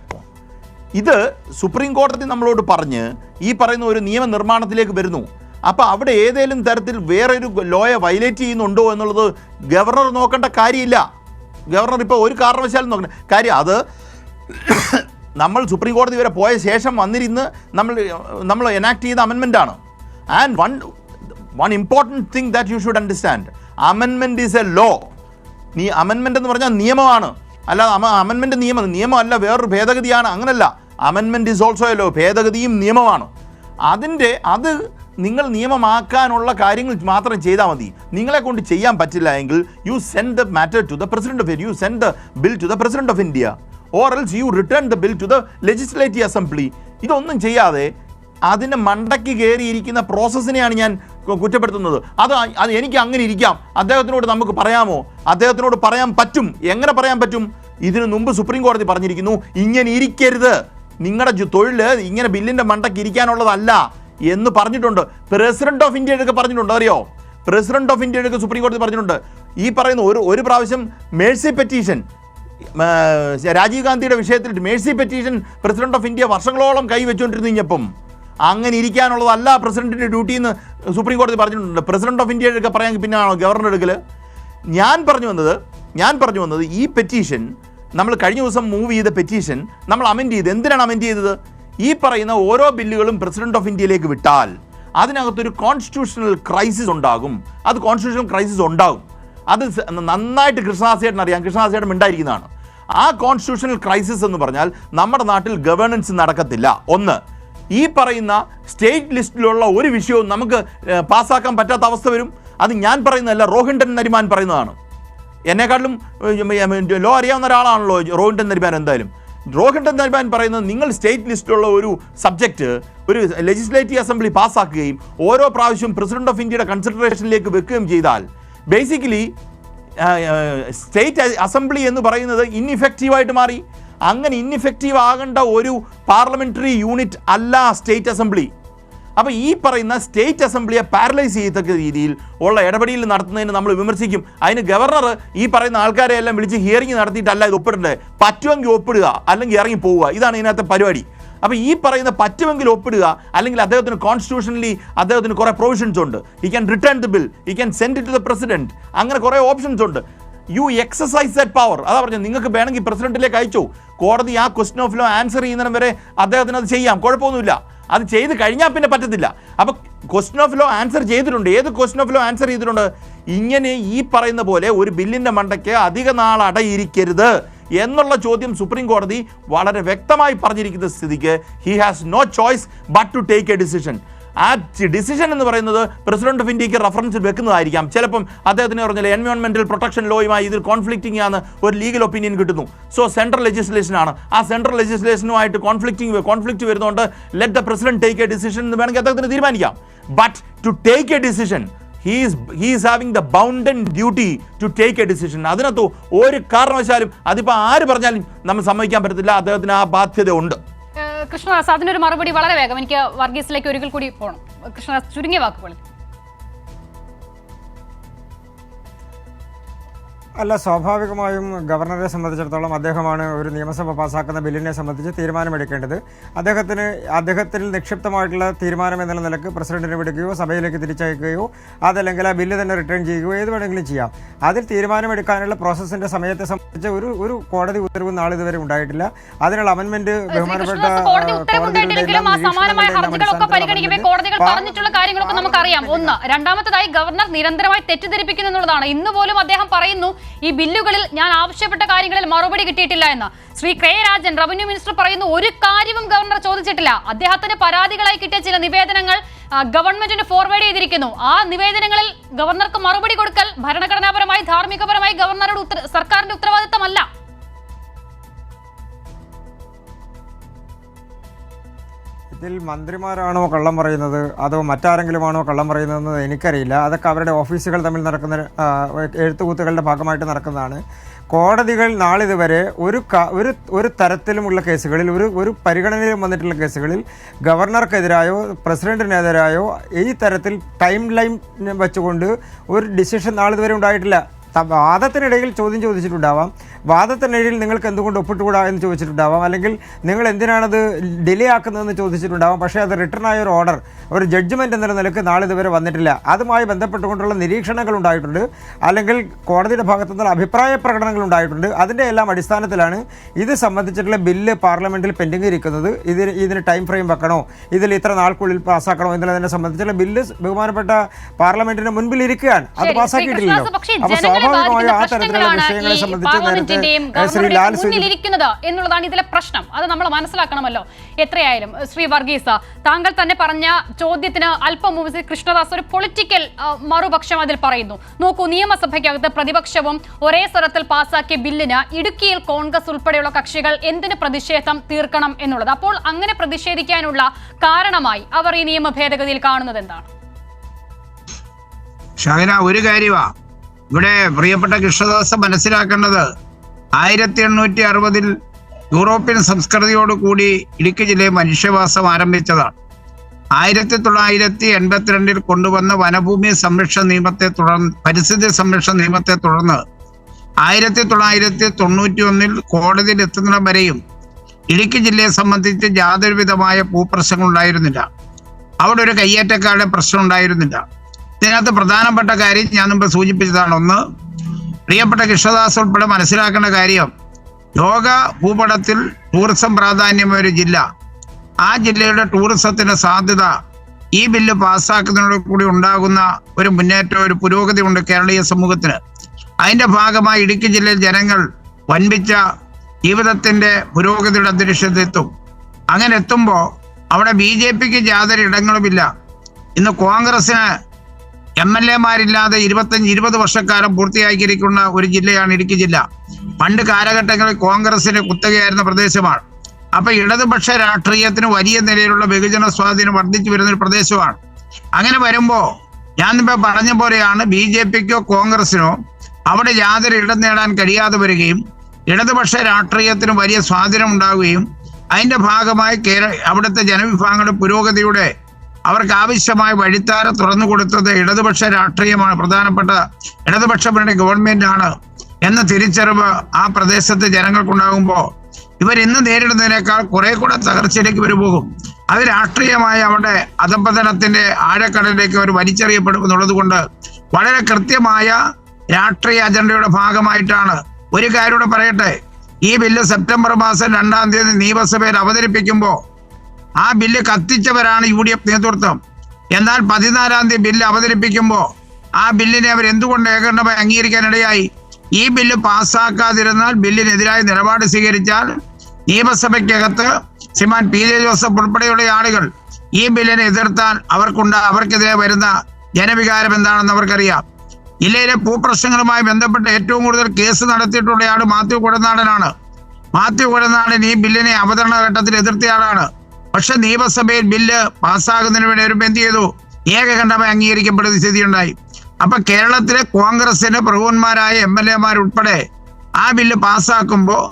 ഇത് സുപ്രീം കോടതി നമ്മളോട് പറഞ്ഞ് ഈ പറയുന്ന ഒരു നിയമനിർമ്മാണത്തിലേക്ക് വരുന്നു. അപ്പോൾ അവിടെ ഏതെങ്കിലും തരത്തിൽ വേറൊരു ലോയെ വയലേറ്റ് ചെയ്യുന്നുണ്ടോ എന്നുള്ളത് ഗവർണർ നോക്കേണ്ട കാര്യമില്ല. ഗവർണർ ഇപ്പോൾ ഒരു കാരണവശാലും നോക്കണ്ട കാര്യം. അത് നമ്മൾ സുപ്രീം കോടതി വരെ പോയ ശേഷം വന്നിരുന്ന് നമ്മൾ എനാക്ട് ചെയ്ത അമെൻമെൻ്റാണ്. And one important thing that you should understand, amendment is a law. അമെൻമെൻ്റ് എന്ന് പറഞ്ഞാൽ നിയമമാണ്. അല്ല, അമെൻമെൻറ്റ് നിയമമല്ല, വേറൊരു ഭേദഗതിയാണ്. അങ്ങനല്ല, amendment is also a law. ഭേദഗതിയും നിയമമാണ്. അത് നിങ്ങൾ നിയമമാക്കാനുള്ള കാര്യങ്ങൾ മാത്രം ചെയ്താൽ മതി. നിങ്ങളെ കൊണ്ട് ചെയ്യാൻ പറ്റില്ല എങ്കിൽ you send the matter to the president of India, you send the bill to the president of India, or else you return the bill to the legislative assembly. ഇതൊന്നും ചെയ്യാതെ അതിൻ്റെ മണ്ടയ്ക്ക് കയറിയിരിക്കുന്ന പ്രോസസ്സിനെയാണ് ഞാൻ കുറ്റപ്പെടുത്തുന്നത്. അത് എനിക്ക് അങ്ങനെ ഇരിക്കാം. അദ്ദേഹത്തിനോട് നമുക്ക് പറയാമോ? അദ്ദേഹത്തിനോട് പറയാൻ പറ്റും. എങ്ങനെ പറയാൻ പറ്റും? ഇതിനു മുമ്പ് സുപ്രീം കോടതി പറഞ്ഞിരിക്കുന്നു, ഇങ്ങനെ ഇരിക്കരുത്, നിങ്ങളുടെ തൊഴിൽ ഇങ്ങനെ ബില്ലിൻ്റെ മണ്ടയ്ക്ക് ഇരിക്കാനുള്ളതല്ല എന്ന് പറഞ്ഞിട്ടുണ്ട്. പ്രസിഡന്റ് ഓഫ് ഇന്ത്യയൊക്കെ പറഞ്ഞിട്ടുണ്ട്. അറിയോ? പ്രസിഡന്റ് ഓഫ് ഇന്ത്യയൊക്കെ സുപ്രീം കോടതി പറഞ്ഞിട്ടുണ്ട്. ഈ പറയുന്ന ഒരു പ്രാവശ്യം മേഴ്സി പെറ്റീഷൻ, രാജീവ് ഗാന്ധിയുടെ വിഷയത്തിൽ Mercy petition president of India വർഷങ്ങളോളം കൈവച്ചുകൊണ്ടിരുന്നപ്പം അങ്ങനെ ഇരിക്കാനുള്ളതല്ല പ്രസിഡന്റിൻ്റെ ഡ്യൂട്ടി എന്ന് സുപ്രീം കോടതി പറഞ്ഞിട്ടുണ്ട്. പ്രസിഡന്റ് ഓഫ് ഇന്ത്യയൊക്കെ പറയാൻ പിന്നാണോ ഗവർണർ എടുക്കൽ? ഞാൻ പറഞ്ഞു വന്നത് ഈ പെറ്റീഷൻ നമ്മൾ കഴിഞ്ഞ ദിവസം മൂവ് ചെയ്ത പെറ്റീഷൻ നമ്മൾ അമെൻഡ് ചെയ്ത്. എന്തിനാണ് അമെൻഡ് ചെയ്തത്? ഈ പറയുന്ന ഓരോ ബില്ലുകളും പ്രസിഡന്റ് ഓഫ് ഇന്ത്യയിലേക്ക് വിട്ടാൽ അതിനകത്തൊരു കോൺസ്റ്റിറ്റ്യൂഷണൽ ക്രൈസിസ് ഉണ്ടാകും. അത് നന്നായിട്ട് കൃഷ്ണദാസേട്ടൻ അറിയാം. കൃഷ്ണദാസേട്ടൻ ഉണ്ടായിരിക്കുന്നതാണ്. ആ കോൺസ്റ്റിറ്റ്യൂഷണൽ ക്രൈസിസ് എന്ന് പറഞ്ഞാൽ നമ്മുടെ നാട്ടിൽ ഗവേണൻസ് നടക്കത്തില്ല. ഒന്ന്, ഈ പറയുന്ന സ്റ്റേറ്റ് ലിസ്റ്റിലുള്ള ഒരു വിഷയവും നമുക്ക് പാസ്സാക്കാൻ പറ്റാത്ത അവസ്ഥ വരും. അത് ഞാൻ പറയുന്നതല്ല, റോഹിൻടൺ നരിമാൻ പറയുന്നതാണ്. എന്നെക്കാട്ടിലും ലോ അറിയാവുന്ന ഒരാളാണല്ലോ റോഹിൻടൺ നരിമാൻ. എന്തായാലും റോഹിൻടൺ നരിമാൻ പറയുന്നത്, നിങ്ങൾ സ്റ്റേറ്റ് ലിസ്റ്റിലുള്ള ഒരു സബ്ജക്റ്റ് ഒരു ലെജിസ്ലേറ്റീവ് അസംബ്ലി പാസ്സാക്കുകയും ഓരോ പ്രാവശ്യവും പ്രസിഡന്റ് ഓഫ് ഇന്ത്യയുടെ കൺസിഡറേഷനിലേക്ക് വെക്കുകയും ചെയ്താൽ ബേസിക്കലി സ്റ്റേറ്റ് അസംബ്ലി എന്ന് പറയുന്നത് ഇൻഇഫക്റ്റീവായിട്ട് മാറി. അങ്ങനെ ഇൻഇഫക്റ്റീവ് ആകേണ്ട ഒരു പാർലമെൻ്ററി യൂണിറ്റ് അല്ല സ്റ്റേറ്റ് അസംബ്ലി. അപ്പോൾ ഈ പറയുന്ന സ്റ്റേറ്റ് അസംബ്ലിയെ പാരലൈസ് ചെയ്യത്തക്ക രീതിയിൽ ഉള്ള ഇടപെടൽ നടത്തുന്നതിന് നമ്മൾ വിമർശിക്കും. അതിന് ഗവർണർ ഈ പറയുന്ന ആൾക്കാരെ എല്ലാം വിളിച്ച് ഹിയറിംഗ് നടത്തിയിട്ടല്ല ഇത് ഒപ്പിടേണ്ടത്. പറ്റുമെങ്കിൽ ഒപ്പിടുക, അല്ലെങ്കിൽ ഇറങ്ങി പോവുക. ഇതാണ് ഇതിനകത്തെ പരിപാടി. അപ്പോൾ ഈ പറയുന്ന പറ്റുമെങ്കിൽ ഒപ്പിടുക, അല്ലെങ്കിൽ അദ്ദേഹത്തിന് കോൺസ്റ്റിറ്റ്യൂഷനലി അദ്ദേഹത്തിന് കുറേ പ്രൊവിഷൻസ് ഉണ്ട്. He can return the bill, he can send it to the president. അങ്ങനെ കുറേ ഓപ്ഷൻസ് ഉണ്ട്. You exercise that power. അതാ പറഞ്ഞത്, നിങ്ങൾക്ക് വേണമെങ്കിൽ പ്രസിഡന്റിലേക്ക് അയച്ചു. കോടതി ആ ക്വസ്റ്റ്യൻ ഓഫ് ലോ ആൻസർ ചെയ്യുന്നതിന് വരെ അദ്ദേഹത്തിന് അത് ചെയ്യാം, കുഴപ്പമൊന്നുമില്ല. അത് ചെയ്ത് കഴിഞ്ഞാൽ പിന്നെ പറ്റത്തില്ല. അപ്പോൾ ക്വസ്റ്റ്യൻ ഓഫ് ലോ ആൻസർ ചെയ്തിട്ടുണ്ട്. ഏത് ക്വസ്റ്റ്യൻ ഓഫ് ലോ ആൻസർ ചെയ്തിട്ടുണ്ട്? ഇങ്ങനെ ഈ പറയുന്ന പോലെ ഒരു ബില്ലിൻ്റെ മണ്ടയ്ക്ക് അധിക നാൾ അടയിരിക്കരുത് എന്നുള്ള ചോദ്യം സുപ്രീം കോടതി വളരെ വ്യക്തമായി പറഞ്ഞിരിക്കുന്ന സ്ഥിതിക്ക് he has no choice but to take a decision. ആ ഡിസിഷൻ എന്ന് പറയുന്നത് പ്രസിഡന്റ് ഓഫ് ഇന്ത്യക്ക് റെഫറൻസ് വെക്കുന്നതായിരിക്കാം. ചിലപ്പം അദ്ദേഹത്തിന് പറഞ്ഞാൽ എൻവയോൺമെന്റൽ പ്രൊട്ടക്ഷൻ ലോയുമായി ഇതിൽ കോൺഫ്ലിക്റ്റിംഗ് ആണ് ഒരു ലീഗൽ ഒപ്പീനിയൻ കിട്ടുന്നു. സോ സെൻട്രൽ ലെജിസ്ലേഷനാണ്. ആ സെൻട്രൽ ലെജിസ്ലേഷനുമായിട്ട് കോൺഫ്ലിക്റ്റ് വരുന്നതുകൊണ്ട് let the president take a decision എന്ന് വേണമെങ്കിൽ അദ്ദേഹത്തിന് തീരുമാനിക്കാം. But to take a decision he is having the bounden duty to take a decision. അതിനകത്ത് ഒരു കാരണവശാലും അതിപ്പോൾ ആര് പറഞ്ഞാലും നമ്മൾ സമ്മതിക്കാൻ പറ്റത്തില്ല. അദ്ദേഹത്തിന് ആ ബാധ്യത ഉണ്ട്. കൃഷ്ണദാസ്, അതിനൊരു മറുപടി വളരെ വേഗം. എനിക്ക് വർഗീസിലേക്ക് ഒരിക്കൽ കൂടി പോകണം. കൃഷ്ണദാസ്, ചുരുങ്ങിയ വാക്കുകൾ. അല്ല, സ്വാഭാവികമായും ഗവർണറെ സംബന്ധിച്ചിടത്തോളം അദ്ദേഹമാണ് ഒരു നിയമസഭ പാസ്സാക്കുന്ന ബില്ലിനെ സംബന്ധിച്ച് തീരുമാനമെടുക്കേണ്ടത്. അദ്ദേഹത്തിൽ നിക്ഷിപ്തമായിട്ടുള്ള തീരുമാനം എന്ന നിലക്ക് പ്രസിഡന്റിനെ വിടുകയോ സഭയിലേക്ക് തിരിച്ചയക്കുകയോ അതല്ലെങ്കിൽ ആ ബില്ല് തന്നെ റിട്ടേൺ ചെയ്യുകയോ ഏത് വേണമെങ്കിലും ചെയ്യാം. അതിൽ തീരുമാനമെടുക്കാനുള്ള പ്രോസസ്സിന്റെ സമയത്തെ സംബന്ധിച്ച് ഒരു കോടതി ഉത്തരവ് നാളിതുവരെ ഉണ്ടായിട്ടില്ല. അതിനുള്ള അമെന്റ്മെന്റ് ബഹുമാനപ്പെട്ട കോടതികൾ പറഞ്ഞിട്ടുള്ള കാര്യങ്ങളൊക്കെ നമുക്കറിയാം. ഒന്ന്, രണ്ടാമത്തേതായി ഗവർണർ നിരന്തരമായി തെറ്റിദ്ധരിപ്പിക്കുന്നു എന്നുള്ളതാണ്. ഇന്ന് പോലും അദ്ദേഹം പറയുന്നു, ഈ ബില്ലുകളിൽ ഞാൻ ആവശ്യപ്പെട്ട കാര്യങ്ങളിൽ മറുപടി കിട്ടിയിട്ടില്ല എന്ന്. Shri K Rajan, revenue minister, പറയുന്നു ഒരു കാര്യവും ഗവർണർ ചോദിച്ചിട്ടില്ല. അദ്ദേഹത്തിന് പരാതികളായി കിട്ടിയ ചില നിവേദനങ്ങൾ ഗവൺമെന്റിന് ഫോർവേഡ് ചെയ്തിരിക്കുന്നു. ആ നിവേദനങ്ങളിൽ ഗവർണർക്ക് മറുപടി കൊടുക്കൽ ഭരണഘടനാപരമായി ധാർമ്മികപരമായി ഗവർണറുടെ സർക്കാരിന്റെ ഉത്തരവാദിത്തമല്ല. ഇതിൽ മന്ത്രിമാരാണോ കള്ളം പറയുന്നത് അതോ മറ്റാരെങ്കിലുമാണോ കള്ളം പറയുന്നതെന്ന് എനിക്കറിയില്ല. അതൊക്കെ അവരുടെ ഓഫീസുകൾ തമ്മിൽ നടക്കുന്ന എഴുത്തുകൂത്തുകളുടെ ഭാഗമായിട്ട് നടക്കുന്നതാണ്. കോടതികൾ നാളിതുവരെ ഒരു തരത്തിലുമുള്ള കേസുകളിൽ ഒരു പരിഗണനയിലും വന്നിട്ടുള്ള കേസുകളിൽ ഗവർണർക്കെതിരായോ പ്രസിഡന്റിനെതിരായോ ഈ തരത്തിൽ ടൈം ലൈൻ വെച്ചുകൊണ്ട് ഒരു ഡിസിഷൻ നാളിതുവരെ ഉണ്ടായിട്ടില്ല. വാദത്തിനിടയിൽ ചോദ്യം ചോദിച്ചിട്ടുണ്ടാവാം, വാദത്തിനിടയിൽ നിങ്ങൾക്ക് എന്തുകൊണ്ട് ഒപ്പിട്ടുകൂടാ എന്ന് ചോദിച്ചിട്ടുണ്ടാവാം, അല്ലെങ്കിൽ നിങ്ങൾ എന്തിനാണത് ഡിലേ ആക്കുന്നതെന്ന് ചോദിച്ചിട്ടുണ്ടാവാം. പക്ഷേ അത് റിട്ടേൺ ആയ ഒരു ഓർഡർ, ഒരു ജഡ്ജ്മെൻറ്റ് എന്ന നിലക്ക് നാളിതുവരെ വന്നിട്ടില്ല. അതുമായി ബന്ധപ്പെട്ടുകൊണ്ടുള്ള നിരീക്ഷണങ്ങൾ ഉണ്ടായിട്ടുണ്ട്, അല്ലെങ്കിൽ കോടതിയുടെ ഭാഗത്തു നിന്നുള്ള അഭിപ്രായ പ്രകടനങ്ങൾ ഉണ്ടായിട്ടുണ്ട്. അതിൻ്റെ എല്ലാം അടിസ്ഥാനത്തിലാണ് ഇത് സംബന്ധിച്ചിട്ടുള്ള ബില്ല് പാർലമെൻറ്റിൽ പെൻഡിംഗ് ഇരിക്കുന്നത്. ഇതിന് ടൈം ഫ്രെയിം വെക്കണോ, ഇതിൽ ഇത്ര നാൾക്കുള്ളിൽ പാസ്സാക്കണോ എന്നുള്ളതിനെ സംബന്ധിച്ചുള്ള ബില്ല് ബഹുമാനപ്പെട്ട പാർലമെൻറ്റിന് മുൻപിൽ ഇരിക്കുകയാണ്. അത് പാസ്സാക്കിയിട്ടില്ലല്ലോ. അപ്പോൾ സ്വാഭാവികമായും ആ തരത്തിലുള്ള വിഷയങ്ങളെ സംബന്ധിച്ച് മുന്നിലിരിക്കുന്നത് എന്നുള്ളതാണ് ഇതിലെ പ്രശ്നം. അത് നമ്മൾ മനസ്സിലാക്കണമല്ലോ. എത്രയായാലും ശ്രീ വർഗീസ്, താങ്കൾ തന്നെ പറഞ്ഞ ചോദ്യത്തിന് അല്പം മുമ്പ് കൃഷ്ണദാസ് ഒരു പൊളിറ്റിക്കൽ മറുപക്ഷം അതിൽ പറയുന്നു. നോക്കൂ, നിയമസഭയ്ക്കകത്ത് പ്രതിപക്ഷവും ഒരേ സ്വരത്തിൽ പാസാക്കിയ ബില്ലിന് ഇടുക്കിയിൽ കോൺഗ്രസ് ഉൾപ്പെടെയുള്ള കക്ഷികൾ എന്തിന് പ്രതിഷേധം തീർക്കണം എന്നുള്ളത്. അപ്പോൾ അങ്ങനെ പ്രതിഷേധിക്കാനുള്ള കാരണമായി അവർ ഈ നിയമ ഭേദഗതിയിൽ കാണുന്നത് എന്താണ്? ഷഹന, ഒരു കാര്യമാ ഇവിടെ പ്രിയപ്പെട്ട കൃഷ്ണദാസ് മനസ്സിലാക്കേണ്ടത്, 1860 യൂറോപ്യൻ സംസ്കൃതിയോടുകൂടി ഇടുക്കി ജില്ലയിൽ മനുഷ്യവാസം ആരംഭിച്ചതാണ്. 1982 കൊണ്ടുവന്ന വനഭൂമി സംരക്ഷണ നിയമത്തെ തുടർന്ന്, പരിസ്ഥിതി സംരക്ഷണ നിയമത്തെ തുടർന്ന് 1991 കോടതിയിൽ എത്തുന്നിടം വരെയും ഇടുക്കി ജില്ലയെ സംബന്ധിച്ച് യാതൊരുവിധമായ ഭൂപ്രശ്നങ്ങൾ ഉണ്ടായിരുന്നില്ല. അവിടെ ഒരു കയ്യേറ്റക്കാരുടെ പ്രശ്നം ഉണ്ടായിരുന്നില്ല. ഇതിനകത്ത് പ്രധാനപ്പെട്ട കാര്യം ഞാൻ മുമ്പ് സൂചിപ്പിച്ചതാണ്. ഒന്ന്, പ്രിയപ്പെട്ട കൃഷ്ണദാസ് ഉൾപ്പെടെ മനസ്സിലാക്കേണ്ട കാര്യം, ലോക ഭൂപടത്തിൽ ടൂറിസം പ്രാധാന്യമായ ഒരു ജില്ല, ആ ജില്ലയുടെ ടൂറിസത്തിന് സാധ്യത ഈ ബില്ല് പാസ്സാക്കുന്നതോടു കൂടി ഉണ്ടാകുന്ന ഒരു മുന്നേറ്റം, ഒരു പുരോഗതി ഉണ്ട് കേരളീയ സമൂഹത്തിന്. അതിന്റെ ഭാഗമായി ഇടുക്കി ജില്ലയിൽ ജനങ്ങൾ വൻപിച്ച ജീവിതത്തിന്റെ പുരോഗതിയുടെ അന്തരീക്ഷത്തിലെത്തും. അങ്ങനെ എത്തുമ്പോൾ അവിടെ BJPക്ക് യാതൊരു ഇടങ്ങളുമില്ല. ഇന്ന് കോൺഗ്രസിന് MLA-മാരില്ലാതെ 20 വർഷക്കാലം പൂർത്തിയാക്കിയിരിക്കുന്ന ഒരു ജില്ലയാണ് ഇടുക്കി ജില്ല. പണ്ട് കാലഘട്ടങ്ങളിൽ കോൺഗ്രസിന് കുത്തകയായിരുന്ന പ്രദേശമാണ്. അപ്പൊ ഇടതുപക്ഷ രാഷ്ട്രീയത്തിന് വലിയ നിലയിലുള്ള ബഹുജന സ്വാധീനം വർദ്ധിച്ചു വരുന്ന ഒരു പ്രദേശമാണ്. അങ്ങനെ വരുമ്പോ ഞാൻ മുമ്പ് പറഞ്ഞ പോലെയാണ്, BJPക്കോ കോൺഗ്രസിനോ അവിടെ യാതൊരു ഇടം നേടാൻ കഴിയാതെ വരികയും ഇടതുപക്ഷ രാഷ്ട്രീയത്തിന് വലിയ സ്വാധീനം ഉണ്ടാവുകയും അതിന്റെ ഭാഗമായി അവിടുത്തെ ജനവിഭാഗങ്ങളുടെ പുരോഗതിയുടെ അവർക്ക് ആവശ്യമായ വഴിത്താര തുറന്നു കൊടുത്തത് ഇടതുപക്ഷ രാഷ്ട്രീയമാണ്, പ്രധാനപ്പെട്ട ഇടതുപക്ഷ ഗവൺമെന്റ് ആണ് എന്ന തിരിച്ചറിവ് ആ പ്രദേശത്ത് ജനങ്ങൾക്കുണ്ടാകുമ്പോൾ ഇവരിന്ന് നേരിടുന്നതിനേക്കാൾ കുറെ കൂടെ തകർച്ചയിലേക്ക് പോകും. അത് രാഷ്ട്രീയമായ അവരുടെ അധപതനത്തിന്റെ ആഴക്കടലിലേക്ക് അവർ വലിച്ചെറിയപ്പെടും എന്നുള്ളത് കൊണ്ട് വളരെ കൃത്യമായ രാഷ്ട്രീയ അജണ്ടയുടെ ഭാഗമായിട്ടാണ്. ഒരു കാര്യം കൂടെ പറയട്ടെ, ഈ ബില്ല് സെപ്റ്റംബർ മാസം 2-ാം തീയതി നിയമസഭയിൽ അവതരിപ്പിക്കുമ്പോൾ ആ ബില്ല് കത്തിച്ചവരാണ് UDF നേതൃത്വം. എന്നാൽ 14-ാം തീയതി ബില്ല് അവതരിപ്പിക്കുമ്പോൾ ആ ബില്ലിനെ അവർ എന്തുകൊണ്ട് ഏകണ്ഠമായി അംഗീകരിക്കാനിടയായി? ഈ ബില്ല് പാസ്സാക്കാതിരുന്നാൽ, ബില്ലിനെതിരായി നിലപാട് സ്വീകരിച്ചാൽ നിയമസഭയ്ക്കകത്ത് ശ്രീമാൻ PJ ജോസഫ് ഉൾപ്പെടെയുള്ള ആളുകൾ ഈ ബില്ലിനെ എതിർത്താൽ അവർക്കെതിരെ വരുന്ന ജനവികാരം എന്താണെന്ന് അവർക്കറിയാം. ജില്ലയിലെ ഭൂപ്രശ്നങ്ങളുമായി ബന്ധപ്പെട്ട് ഏറ്റവും കൂടുതൽ കേസ് നടത്തിയിട്ടുള്ളയാൾ മാത്യു കുഴൽനാടനാണ്. മാത്യു കുഴൽനാടൻ ഈ ബില്ലിനെ അവതരണ ഘട്ടത്തിൽ എതിർത്തയാളാണ്. പക്ഷെ നിയമസഭയിൽ ബില്ല് പാസ്സാകുന്നതിന് വേണ്ടി ഒരു എന്ത് ചെയ്തു? ഏകകണ്ഠമായി അംഗീകരിക്കപ്പെടുന്ന സ്ഥിതിയുണ്ടായി. അപ്പൊ കേരളത്തിലെ കോൺഗ്രസിന് പ്രഭുവന്മാരായ MLA-മാരുൾപ്പെടെ ആ ബില്ല് പാസ്സാക്കുമ്പോൾ,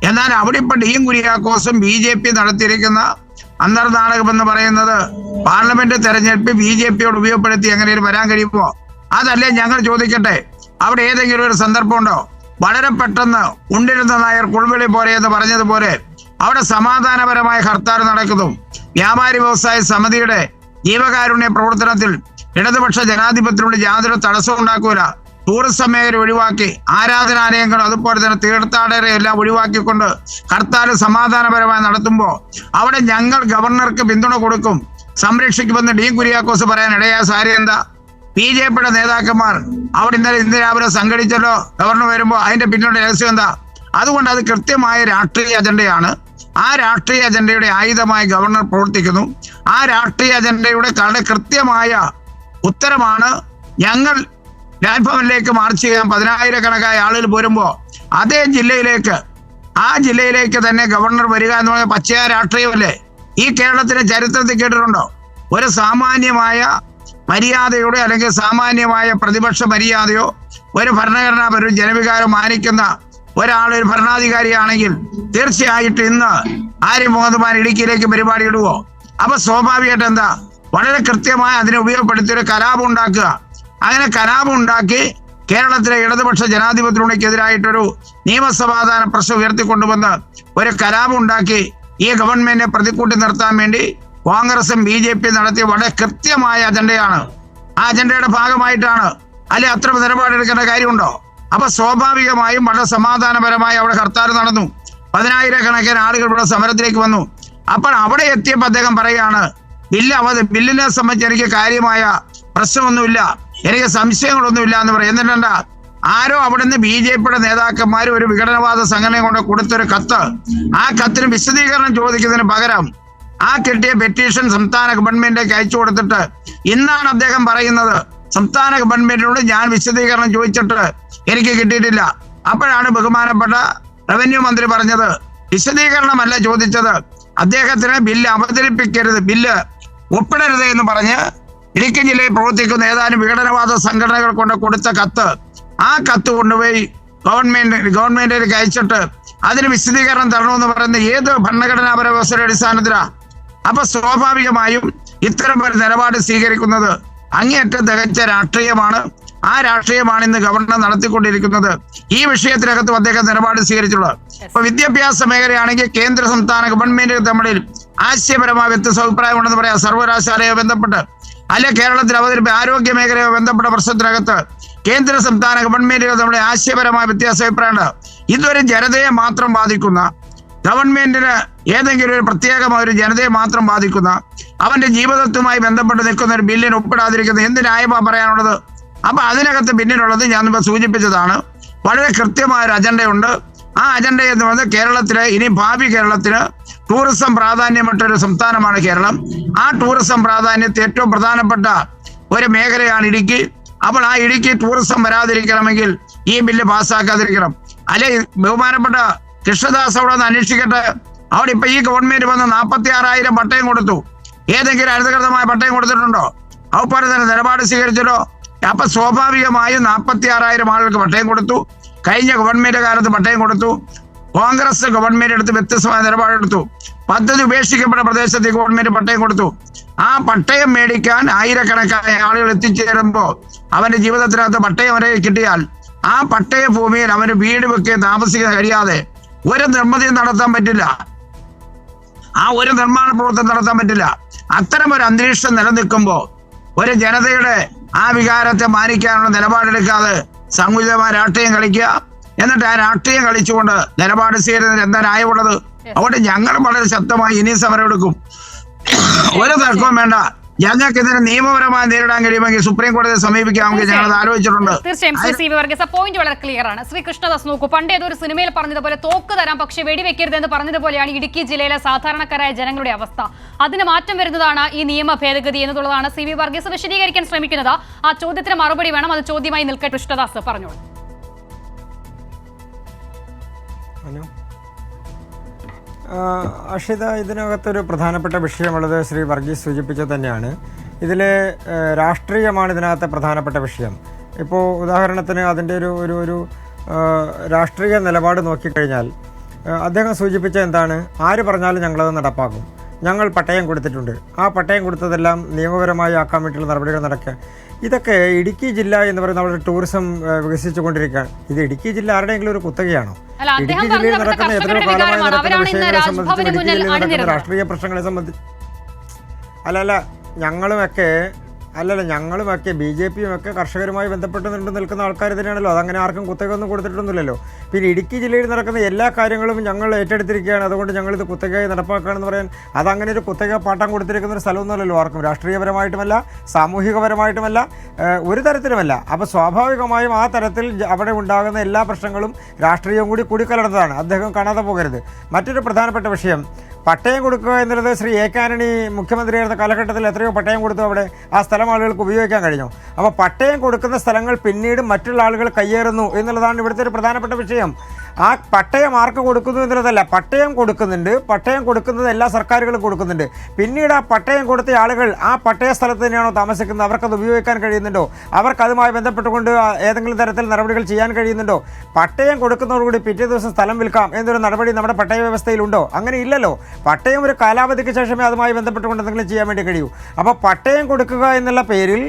എന്നാൽ അവിടെ ഇപ്പൊ D.M. കുര്യാക്കോസും BJP നടത്തിയിരിക്കുന്ന അന്തർനാടകം എന്ന് പറയുന്നത് പാർലമെന്റ് തെരഞ്ഞെടുപ്പ് BJPയോട് ഉപയോഗപ്പെടുത്തി എങ്ങനെ വരാൻ കഴിയുമോ? അതല്ലേ ഞങ്ങൾ ചോദിക്കട്ടെ, അവിടെ ഏതെങ്കിലും ഒരു സന്ദർഭം ഉണ്ടോ? വളരെ പെട്ടെന്ന് ഉണ്ടിരുന്ന നായർ കുൾവിളി പോലെ എന്ന് പറഞ്ഞതുപോലെ അവിടെ സമാധാനപരമായ ഹർത്താൽ നടക്കുന്നു. വ്യാപാരി വ്യവസായ സമിതിയുടെ ജീവകാരുണ്യ പ്രവർത്തനത്തിൽ ഇടതുപക്ഷ ജനാധിപത്യത്തിലൂടെ യാതൊരു തടസ്സവും ഉണ്ടാക്കൂല. ടൂറിസം മേഖല ഒഴിവാക്കി, ആരാധനാലയങ്ങൾ അതുപോലെ തന്നെ തീർത്ഥാടകരെ എല്ലാം ഒഴിവാക്കിക്കൊണ്ട് ഹർത്താൽ സമാധാനപരമായി നടത്തുമ്പോൾ അവിടെ ഞങ്ങൾ ഗവർണർക്ക് പിന്തുണ കൊടുക്കും, സംരക്ഷിക്കുമെന്ന് D.M. കുര്യാക്കോസ് പറയാൻ ഇടയായ സാരി എന്താ? BJPയുടെ നേതാക്കന്മാർ അവിടെ ഇന്ന് രാവിലെ സംഘടിച്ചല്ലോ, ഗവർണർ വരുമ്പോൾ അതിന്റെ പിന്നിലുള്ള രഹസ്യം എന്താ? അതുകൊണ്ട് അത് കൃത്യമായ രാഷ്ട്രീയ അജണ്ടയാണ്. ആ രാഷ്ട്രീയ അജണ്ടയുടെ ആയുധമായി ഗവർണർ പ്രവർത്തിക്കുന്നു. ആ രാഷ്ട്രീയ അജണ്ടയുടെ കൃത്യമായ ഉത്തരമാണ് ഞങ്ങൾ രാജ്ഭവനിലേക്ക് മാർച്ച് ചെയ്യാൻ 10,000-കണക്കായ ആളുകൾ പോരുമ്പോൾ അതേ ജില്ലയിലേക്ക്, ആ ജില്ലയിലേക്ക് തന്നെ ഗവർണർ വരിക എന്ന് പറഞ്ഞ പച്ചയായ രാഷ്ട്രീയമല്ലേ? ഈ കേരളത്തിന്റെ ചരിത്രത്തിൽ കേട്ടിട്ടുണ്ടോ? ഒരു സാമാന്യമായ മര്യാദയുടെ അല്ലെങ്കിൽ സാമാന്യമായ പ്രതിപക്ഷ മര്യാദയോ ഒരു ഭരണഘടനാ ജനവികാരം മാനിക്കുന്ന ഒരാൾ ഒരു ഭരണാധികാരിയാണെങ്കിൽ തീർച്ചയായിട്ടും ഇന്ന് ആരിഫ് മുഹമ്മദ് ഖാൻ ഇടുക്കിയിലേക്ക് പരിപാടി ഇടുവോ? അപ്പൊ സ്വാഭാവികമായിട്ട് എന്താ, വളരെ കൃത്യമായി അതിനെ ഉപയോഗപ്പെടുത്തി ഒരു കലാപം ഉണ്ടാക്കുക. അങ്ങനെ കലാപം ഉണ്ടാക്കി കേരളത്തിലെ ഇടതുപക്ഷ ജനാധിപത്യ മുന്നണിക്കെതിരായിട്ടൊരു നിയമസമാധാന പ്രശ്നം ഉയർത്തിക്കൊണ്ടുവന്ന് ഒരു കലാപം ഉണ്ടാക്കി ഈ ഗവൺമെന്റിനെ പ്രതിക്കൂട്ടി നിർത്താൻ വേണ്ടി കോൺഗ്രസും BJP നടത്തിയ വളരെ കൃത്യമായ അജണ്ടയാണ്. ആ അജണ്ടയുടെ ഭാഗമായിട്ടാണ്. അല്ലെ അത്ര നിലപാടെടുക്കേണ്ട കാര്യമുണ്ടോ? അപ്പൊ സ്വാഭാവികമായും വളരെ സമാധാനപരമായി അവിടെ ഹർത്താൽ നടന്നു. 10,000-കണക്കിന് ആളുകൾ ഇവിടെ സമരത്തിലേക്ക് വന്നു. അപ്പോൾ അവിടെ എത്തിയപ്പോൾ അദ്ദേഹം പറയുകയാണ്, ബില്ലിനെ സംബന്ധിച്ച് എനിക്ക് കാര്യമായ പ്രശ്നമൊന്നുമില്ല, എനിക്ക് സംശയങ്ങളൊന്നുമില്ല എന്ന് പറയും. എന്നിട്ടുണ്ട് ആരോ അവിടുന്ന് BJPയുടെ നേതാക്കന്മാർ ഒരു വിഘടനവാദ സംഘടന കൊണ്ട് കൊടുത്തൊരു കത്ത്, ആ കത്തിന് വിശദീകരണം ചോദിക്കുന്നതിന് പകരം ആ കിട്ടിയ പെറ്റീഷൻ സംസ്ഥാന ഗവൺമെന്റിലേക്ക് അയച്ചു കൊടുത്തിട്ട് ഇന്നാണ് അദ്ദേഹം പറയുന്നത് സംസ്ഥാന ഗവൺമെന്റിനോട് ഞാൻ വിശദീകരണം ചോദിച്ചിട്ട് എനിക്ക് കിട്ടിയിട്ടില്ല. അപ്പോഴാണ് ബഹുമാനപ്പെട്ട റവന്യൂ മന്ത്രി പറഞ്ഞത് വിശദീകരണമല്ല ചോദിച്ചത്, അദ്ദേഹത്തിന് ബില്ല് അവതരിപ്പിക്കരുത്, ബില്ല് ഒപ്പിടരുത് എന്ന് പറഞ്ഞ് ഇടുക്കി ജില്ലയിൽ പ്രവർത്തിക്കുന്ന ഏതാനും വിഘടനവാദ സംഘടനകൾ കൊണ്ട് കൊടുത്ത കത്ത്, ആ കത്ത് കൊണ്ടുപോയി ഗവൺമെന്റിലേക്ക് അയച്ചിട്ട് അതിന് വിശദീകരണം തരണമെന്ന് പറയുന്ന ഏത് ഭരണഘടനാപര വ്യവസ്ഥയുടെ അടിസ്ഥാനത്തിലാ? അപ്പൊ സ്വാഭാവികമായും ഇത്തരം ഒരു നിലപാട് സ്വീകരിക്കുന്നത് അങ്ങേയറ്റം തികച്ച രാഷ്ട്രീയമാണ്. ആ രാഷ്ട്രീയമാണ് ഇന്ന് ഗവർണർ നടത്തിക്കൊണ്ടിരിക്കുന്നത്. ഈ വിഷയത്തിനകത്തും അദ്ദേഹം നിലപാട് സ്വീകരിച്ചുള്ളത്. ഇപ്പൊ വിദ്യാഭ്യാസ മേഖലയാണെങ്കിൽ കേന്ദ്ര സംസ്ഥാന ഗവൺമെന്റുകൾ തമ്മിൽ ആശയപരമായ വ്യത്യസ്ത അഭിപ്രായമുണ്ടെന്ന് പറയാം. സർവകലാശാലയെ ബന്ധപ്പെട്ട് അല്ലെ കേരളത്തിൽ അവതരിപ്പിച്ച ആരോഗ്യ മേഖലയോ ബന്ധപ്പെട്ട പ്രശ്നത്തിനകത്ത് കേന്ദ്ര സംസ്ഥാന ഗവൺമെന്റുകൾ തമ്മിൽ ആശയപരമായ വ്യത്യാസ അഭിപ്രായമുണ്ട്. ഇതൊരു ജനതയെ മാത്രം ബാധിക്കുന്ന, ഗവൺമെന്റിന് ഏതെങ്കിലും ഒരു പ്രത്യേകമായ ഒരു ജനതയെ മാത്രം ബാധിക്കുന്ന, അവന്റെ ജീവിതത്തുമായി ബന്ധപ്പെട്ട് നിൽക്കുന്ന ഒരു ബില്ലിന് ഒപ്പിടാതിരിക്കുന്നത് എന്ത് ന്യായമാണ് പറയാനുള്ളത്? അപ്പൊ അതിനകത്ത് പിന്നിലുള്ളത് ഞാൻ മുമ്പ് സൂചിപ്പിച്ചതാണ്, വളരെ കൃത്യമായ ഒരു അജണ്ടയുണ്ട്. ആ അജണ്ട എന്ന് പറയുന്നത് കേരളത്തിലെ ഇനി ഭാവി കേരളത്തിന് ടൂറിസം പ്രാധാന്യപ്പെട്ടൊരു സംസ്ഥാനമാണ് കേരളം. ആ ടൂറിസം പ്രാധാന്യത്തെ ഏറ്റവും പ്രധാനപ്പെട്ട ഒരു മേഖലയാണ് ഇടുക്കി. അപ്പോൾ ആ ഇടുക്കി ടൂറിസം വരാതിരിക്കണമെങ്കിൽ ഈ ബില്ല് പാസ്സാക്കാതിരിക്കണം. അല്ലെ ബഹുമാനപ്പെട്ട കൃഷ്ണദാസ് അവിടെ ഒന്ന് അന്വേഷിക്കട്ടെ. അവിടെ ഇപ്പൊ ഈ ഗവൺമെന്റ് വന്ന് 46,000 പട്ടയം കൊടുത്തു. ഏതെങ്കിലും അനധികൃതമായ പട്ടയം കൊടുത്തിട്ടുണ്ടോ? അതുപോലെ തന്നെ നിലപാട് സ്വീകരിച്ചല്ലോ. അപ്പൊ സ്വാഭാവികമായും 46,000 ആളുകൾക്ക് പട്ടയം കൊടുത്തു. കഴിഞ്ഞ ഗവൺമെന്റ് കാലത്ത് പട്ടയം കൊടുത്തു. കോൺഗ്രസ് ഗവൺമെന്റ് എടുത്ത് വ്യത്യസ്തമായ നിലപാടെടുത്തു. പദ്ധതി ഉപേക്ഷിക്കപ്പെട്ട പ്രദേശത്ത് ഗവൺമെന്റ് പട്ടയം കൊടുത്തു. ആ പട്ടയം മേടിക്കാൻ ആയിരക്കണക്കായ ആളുകൾ എത്തിച്ചേരുമ്പോ അവന്റെ ജീവിതത്തിനകത്ത് പട്ടയം വരെ കിട്ടിയാൽ ആ പട്ടയ ഭൂമിയിൽ അവന് വീട് വെക്കുക താമസിക്കാൻ കഴിയാതെ ഒരു നിർമ്മിതിയും നടത്താൻ പറ്റില്ല, ആ ഒരു നിർമ്മാണ പ്രവർത്തനം നടത്താൻ പറ്റില്ല. അത്തരം ഒരു അന്തരീക്ഷം നിലനിൽക്കുമ്പോ ഒരു ജനതയുടെ ആ വികാരത്തെ മാനിക്കാനുള്ള നിലപാടെടുക്കാതെ സങ്കുചിതമായ രാഷ്ട്രീയം കളിക്കുക, എന്നിട്ട് ആ രാഷ്ട്രീയം കളിച്ചുകൊണ്ട് നിലപാട് സ്വീകരിക്കുന്നതിന് എന്താ ന്യായമുള്ളത്? അതുകൊണ്ട് ഞങ്ങൾ വളരെ ശക്തമായി ഇനി സമരം എടുക്കും. ഒരു തർക്കവും വേണ്ട. ഞങ്ങൾക്ക് ഇതിനെ നിയമപരമായി നേരിടാൻ കഴിയുമെങ്കിൽ സുപ്രീം കോടതിയെ സമീപിക്കാമെങ്കിൽ ഞങ്ങൾ ആലോചിച്ചിട്ടുണ്ട്. തീർച്ചയായും പോയിന്റ് വളരെ ക്ലിയർ ആണ്. ശ്രീ കൃഷ്ണദാസ്, നോക്കൂ, പണ്ട് ഏതൊരു സിനിമയിൽ പറഞ്ഞതുപോലെ തോക്ക് തരാം പക്ഷേ വെടിവെക്കരുത് എന്ന് പറഞ്ഞതുപോലെയാണ് ഇടുക്കി ജില്ലയിലെ സാധാരണക്കാരായ ജനങ്ങളുടെ അവസ്ഥ. അതിന് മാറ്റം വരുന്നതാണ് ഈ നിയമ ഭേദഗതി എന്നുള്ളതാണ് CB വർഗീസ് വിശദീകരിക്കാൻ ശ്രമിക്കുന്നത്. ആ ചോദ്യത്തിന് മറുപടി വേണം, അത് ചോദ്യമായി നിൽക്കട്ടെ. കൃഷ്ണദാസ് പറഞ്ഞോളൂ. അക്ഷിത, ഇതിനകത്തൊരു പ്രധാനപ്പെട്ട വിഷയമുള്ളത് ശ്രീ വർഗീസ് സൂചിപ്പിച്ചത് തന്നെയാണ്. ഇതിലെ രാഷ്ട്രീയമാണ് ഇതിനകത്തെ പ്രധാനപ്പെട്ട വിഷയം. ഇപ്പോൾ ഉദാഹരണത്തിന് അതിൻ്റെ ഒരു രാഷ്ട്രീയ നിലപാട് നോക്കിക്കഴിഞ്ഞാൽ അദ്ദേഹം സൂചിപ്പിച്ച എന്താണ്, ആര് പറഞ്ഞാലും ഞങ്ങളത് നടപ്പാക്കും, ഞങ്ങൾ പട്ടയം കൊടുത്തിട്ടുണ്ട്, ആ പട്ടയം കൊടുത്തതെല്ലാം നിയമപരമായി ആക്കാൻ വേണ്ടിയുള്ള നടപടികൾ നടക്കുക. ഇതൊക്കെ ഇടുക്കി ജില്ല എന്ന് പറയുന്ന നമ്മുടെ ടൂറിസം വികസിച്ചുകൊണ്ടിരിക്കുകയാണ്. ഇത് ഇടുക്കി ജില്ല ആരുടെയെങ്കിലും ഒരു കുത്തകയാണോ? ഇടുക്കി ജില്ലയിൽ നടക്കുന്ന എത്രയോ കാലമായി നടക്കുന്ന വിഷയങ്ങളെ സംബന്ധിച്ച് ഇടുക്കി ജില്ലയിൽ നടക്കുന്ന രാഷ്ട്രീയ പ്രശ്നങ്ങളെ സംബന്ധിച്ച് ഞങ്ങളുമൊക്കെ BJPയും ഒക്കെ കർഷകരുമായി ബന്ധപ്പെട്ട് നിൽക്കുന്ന ആൾക്കാർ തന്നെയാണല്ലോ. അതങ്ങനെ ആർക്കും കുത്തകയൊന്നും കൊടുത്തിട്ടൊന്നുമില്ലല്ലോ. പിന്നെ ഇടുക്കി ജില്ലയിൽ നടക്കുന്ന എല്ലാ കാര്യങ്ങളും ഞങ്ങൾ ഏറ്റെടുത്തിരിക്കുകയാണ്, അതുകൊണ്ട് ഞങ്ങളിത് കുത്തകയായി നടപ്പാക്കുകയാണെന്ന് പറയാൻ അതങ്ങനെ ഒരു കുത്തക പാട്ടം കൊടുത്തിരിക്കുന്ന ഒരു സ്ഥലമൊന്നുമല്ലല്ലോ ആർക്കും. രാഷ്ട്രീയപരമായിട്ടുമല്ല, സാമൂഹികപരമായിട്ടുമല്ല, ഒരു തരത്തിലുമല്ല. അപ്പോൾ സ്വാഭാവികമായും ആ തരത്തിൽ അവിടെ ഉണ്ടാകുന്ന എല്ലാ പ്രശ്നങ്ങളും രാഷ്ട്രീയവും കൂടി കലർന്നതാണ്. അദ്ദേഹം കാണാതെ പോകരുത്. മറ്റൊരു പ്രധാനപ്പെട്ട വിഷയം പട്ടയം കൊടുക്കുക എന്നുള്ളത്. ശ്രീ A. ആന്റണി മുഖ്യമന്ത്രിയായിരുന്ന കാലഘട്ടത്തിൽ എത്രയോ പട്ടയം കൊടുത്തു, അവിടെ ആ സ്ഥലം ആളുകൾക്ക് ഉപയോഗിക്കാൻ കഴിഞ്ഞു. അപ്പോൾ പട്ടയം കൊടുക്കുന്ന സ്ഥലങ്ങൾ പിന്നീട് മറ്റുള്ള ആളുകൾ കയ്യേറുന്നു എന്നുള്ളതാണ് ഇവിടുത്തെ ഒരു പ്രധാനപ്പെട്ട വിഷയം. ആ പട്ടയം ആർക്ക് കൊടുക്കുന്നു എന്നുള്ളതല്ല, പട്ടയം കൊടുക്കുന്നുണ്ട്. പട്ടയം കൊടുക്കുന്നത് എല്ലാ സർക്കാരുകളും കൊടുക്കുന്നുണ്ട്. പിന്നീട് ആ പട്ടയം കൊടുത്ത ആളുകൾ ആ പട്ടയ സ്ഥലത്ത് തന്നെയാണോ താമസിക്കുന്നത്, അവർക്കത് ഉപയോഗിക്കാൻ കഴിയുന്നുണ്ടോ, അവർക്ക് അതുമായി ബന്ധപ്പെട്ടുകൊണ്ട് ഏതെങ്കിലും തരത്തിൽ നടപടികൾ ചെയ്യാൻ കഴിയുന്നുണ്ടോ? പട്ടയം കൊടുക്കുന്നതോടുകൂടി പിറ്റേ ദിവസം സ്ഥലം വിൽക്കാം എന്നൊരു നടപടി നമ്മുടെ പട്ടയ വ്യവസ്ഥയിലുണ്ടോ? അങ്ങനെ ഇല്ലല്ലോ. പട്ടയം ഒരു കാലാവധിക്ക് ശേഷമേ അതുമായി ബന്ധപ്പെട്ടുകൊണ്ട് എന്തെങ്കിലും ചെയ്യാൻ വേണ്ടി കഴിയൂ. അപ്പോൾ പട്ടയം കൊടുക്കുക എന്നുള്ള പേരിൽ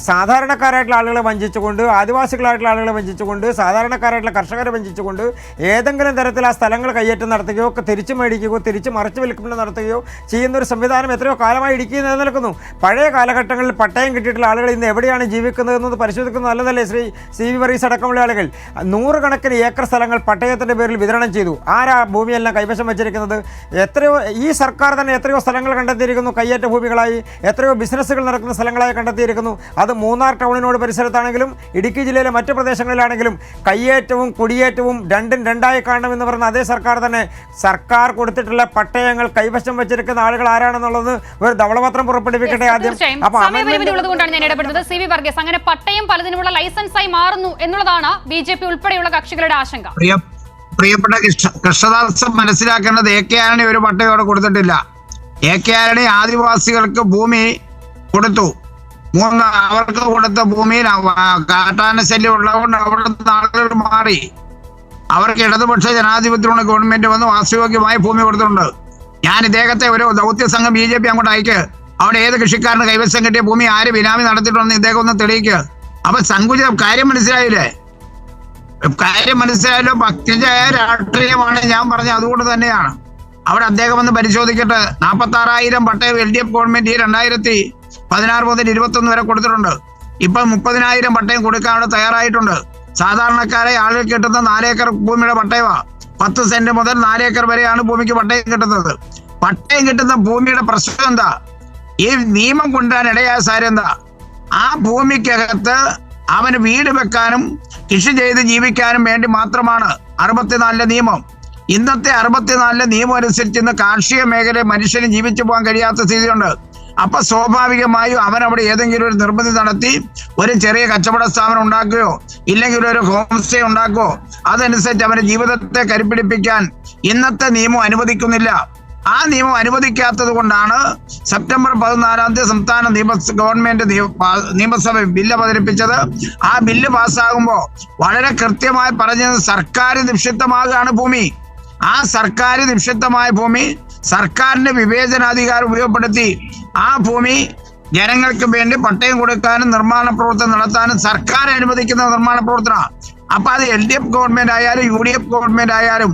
സാധാരണക്കാരായിട്ടുള്ള ആളുകളെ വഞ്ചിച്ചുകൊണ്ട്, ആദിവാസികളായിട്ടുള്ള ആളുകളെ വഞ്ചിച്ചുകൊണ്ട്, സാധാരണക്കാരായിട്ടുള്ള കർഷകരെ വഞ്ചിച്ചുകൊണ്ട് ഏതെങ്കിലും തരത്തിൽ ആ സ്ഥലങ്ങൾ കയ്യേറ്റം നടത്തുകയോ തിരിച്ചു മേടിക്കുകയോ തിരിച്ച് മറിച്ച് വിൽക്കുന്നത് നടത്തുകയോ ചെയ്യുന്ന ഒരു സംവിധാനം എത്രയോ കാലമായി ഇടുക്കിയിൽ നിലനിൽക്കുന്നു. പഴയ കാലഘട്ടങ്ങളിൽ പട്ടയം കിട്ടിയിട്ടുള്ള ആളുകൾ ഇന്ന് എവിടെയാണ് ജീവിക്കുന്നതെന്നത് പരിശോധിക്കുന്നത് നല്ലതല്ലേ? ശ്രീ സി വി വർഗീസ് അടക്കമുള്ള ആളുകൾ 100 കണക്കിന് ഏക്കർ സ്ഥലങ്ങൾ പട്ടയത്തിൻ്റെ പേരിൽ വിതരണം ചെയ്തു. ആരാ ഭൂമിയെല്ലാം കൈവശം വെച്ചിരിക്കുന്നത്? എത്രയോ ഈ സർക്കാർ തന്നെ എത്രയോ സ്ഥലങ്ങൾ കണ്ടെത്തിയിരിക്കുന്നു കയ്യേറ്റ ഭൂമികളായി, എത്രയോ ബിസിനസ്സുകൾ നടക്കുന്ന സ്ഥലങ്ങളായി കണ്ടെത്തിയിരിക്കുന്നു. അത് മൂന്നാർ ടൗണിനോട് പരിസരത്താണെങ്കിലും ഇടുക്കി ജില്ലയിലെ മറ്റ് പ്രദേശങ്ങളിലാണെങ്കിലും കയ്യേറ്റവും കുടിയേറ്റവും രണ്ടും രണ്ടായി കാണണമെന്ന് പറഞ്ഞ അതേ സർക്കാർ തന്നെ സർക്കാർ കൊടുത്തിട്ടുള്ള പട്ടയങ്ങൾ കൈവശം വെച്ചിരിക്കുന്ന ആളുകൾ ആരാണെന്നുള്ളത് ഒരു ധവളപത്രം പുറപ്പെടുവിക്കട്ടെ ആദ്യം. അപ്പൊ സമയപരിമിതിയുള്ളതുകൊണ്ടാണ് ഞാൻ ഇടപെടുന്നത്. സി വി വർഗീസ്, അങ്ങനെ പട്ടയം പലതിനുമുള്ള ലൈസൻസായി മാറുന്നു എന്നുള്ളതാണ് BJP ഉൾപ്പെടെയുള്ള കക്ഷികളുടെ ആശങ്ക. പ്രിയപ്പെട്ട കൃഷ്ണദാസ് മനസ്സിലാക്കേണ്ടത് AK ആന്റണി ഒരു പട്ടയം അവിടെ കൊടുത്തിട്ടില്ല. AK ആന്റണി ആദിവാസികൾക്ക് ഭൂമി കൊടുത്തു. അവർക്ക് കൊടുത്ത ഭൂമിയിൽ കാട്ടാന ശല്യം ഉള്ളതുകൊണ്ട് അവിടുത്തെ ആളുകൾ മാറി. അവർക്ക് ഇടതുപക്ഷ ജനാധിപത്യമുള്ള ഗവൺമെന്റ് വന്ന് വാസയോഗ്യമായ ഭൂമി കൊടുത്തിട്ടുണ്ട്. ഞാൻ ഇദ്ദേഹത്തെ ഒരു ദൗത്യ സംഘം BJP അങ്ങോട്ട് അയക്ക്. അവിടെ ഏത് കൃഷിക്കാരന് കൈവശം കിട്ടിയ ഭൂമി ആര് ബിനാമി നടത്തിയിട്ടുണ്ടെന്ന് ഇദ്ദേഹം ഒന്ന് തെളിയിക്കുക. അപ്പൊ സങ്കുചിതം കാര്യം മനസ്സിലായില്ലേ? കാര്യം മനസ്സിലായല്ലോ. ഭക്തിജയ രാഷ്ട്രീയമാണ് ഞാൻ പറഞ്ഞത്. അതുകൊണ്ട് തന്നെയാണ് അവിടെ അദ്ദേഹം ഒന്ന് പരിശോധിക്കട്ടെ. 46,000 പട്ടയം LDF ഗവൺമെന്റ് 2016 മുതൽ 21 വരെ കൊടുത്തിട്ടുണ്ട്. ഇപ്പൊ 30,000 പട്ടയം കൊടുക്കാൻ അവിടെ തയ്യാറായിട്ടുണ്ട്. സാധാരണക്കാരെ ആളുകൾ കിട്ടുന്ന 4 ഏക്കർ ഭൂമിയുടെ പട്ടയമാ. 10 സെന്റ് മുതൽ 4 ഏക്കർ വരെയാണ് ഭൂമിക്ക് പട്ടയം കിട്ടുന്നത്. പട്ടയം കിട്ടുന്ന ഭൂമിയുടെ പ്രശ്നം എന്താ? ഈ നിയമം കൊണ്ടുവരാൻ ഇടയായ സാരം എന്താ? ആ ഭൂമിക്കകത്ത് അവന് വീട് വെക്കാനും കൃഷി ചെയ്ത് ജീവിക്കാനും വേണ്ടി മാത്രമാണ് 64 നിയമം. ഇന്നത്തെ 64 നിയമം അനുസരിച്ച് ഇന്ന് കാർഷിക മേഖലയിൽ മനുഷ്യന് ജീവിച്ചു പോകാൻ കഴിയാത്ത സ്ഥിതിയുണ്ട്. അപ്പൊ സ്വാഭാവികമായും അവൻ അവിടെ ഏതെങ്കിലും ഒരു നിർമ്മിതി നടത്തി ഒരു ചെറിയ കച്ചവട സ്ഥാപനം ഉണ്ടാക്കുകയോ ഇല്ലെങ്കിൽ ഒരു ഹോം സ്റ്റേ ഉണ്ടാക്കുകയോ അതനുസരിച്ച് അവന്റെ ജീവിതത്തെ കരുപിടിപ്പിക്കാൻ ഇന്നത്തെ നിയമം അനുവദിക്കുന്നില്ല. ആ നിയമം അനുവദിക്കാത്തത് കൊണ്ടാണ് സെപ്റ്റംബർ 14 സംസ്ഥാന ഗവൺമെന്റ് നിയമസഭ ബില്ല് അവതരിപ്പിച്ചത്. ആ ബില്ല് പാസ്സാകുമ്പോൾ വളരെ കൃത്യമായി പറഞ്ഞത് സർക്കാർ നിക്ഷിപ്തമാകുകയാണ് ഭൂമി. ആ സർക്കാർ നിക്ഷിപ്തമായ ഭൂമി സർക്കാരിന്റെ വിവേചനാധികാരം ഉപയോഗപ്പെടുത്തി ആ ഭൂമി ജനങ്ങൾക്ക് വേണ്ടി പട്ടയം കൊടുക്കാനും നിർമ്മാണ പ്രവർത്തനം നടത്താനും സർക്കാർ അനുവദിക്കുന്ന നിർമ്മാണ പ്രവർത്തനം. അപ്പൊ അത് LDF ഗവൺമെന്റ് ആയാലും UDF ഗവൺമെന്റ് ആയാലും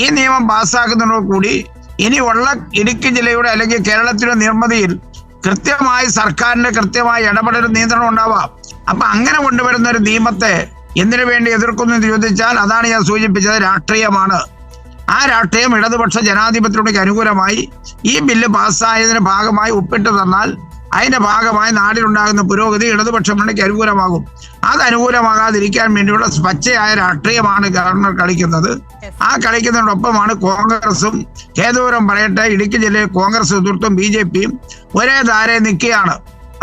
ഈ നിയമം പാസ്സാക്കുന്നതോടുകൂടി ഇനിയുള്ള ഇടുക്കി ജില്ലയുടെ അല്ലെങ്കിൽ കേരളത്തിലെ നിർമ്മിതിയിൽ കൃത്യമായി സർക്കാരിന്റെ കൃത്യമായ ഇടപെടൽ നിയന്ത്രണം ഉണ്ടാവാം. അപ്പൊ അങ്ങനെ കൊണ്ടുവരുന്ന ഒരു നിയമത്തെ എന്തിനു വേണ്ടി എതിർക്കുന്നു എന്ന് ചോദിച്ചാൽ അതാണ് ഞാൻ സൂചിപ്പിച്ചത്, രാഷ്ട്രീയമാണ്. ആ രാഷ്ട്രീയം ഇടതുപക്ഷ ജനാധിപത്യത്തിലേക്ക് അനുകൂലമായി ഈ ബില്ല് പാസ്സായതിന്റെ ഭാഗമായി ഒപ്പിട്ട് തന്നാൽ അതിന്റെ ഭാഗമായി നാടിനുണ്ടാകുന്ന പുരോഗതി ഇടതുപക്ഷ മുന്നണിക്ക് അനുകൂലമാകും. അത് അനുകൂലമാകാതിരിക്കാൻ വേണ്ടിയുള്ള പച്ചയായ രാഷ്ട്രീയമാണ് ഗവർണർ കളിക്കുന്നത്. ആ കളിക്കുന്നതിനൊപ്പമാണ് കോൺഗ്രസും. ഏതോരം പറയട്ടെ, ഇടുക്കി ജില്ലയിൽ കോൺഗ്രസ് എതിർത്തും BJPയും ഒരേ ധാരയെ നിൽക്കുകയാണ്.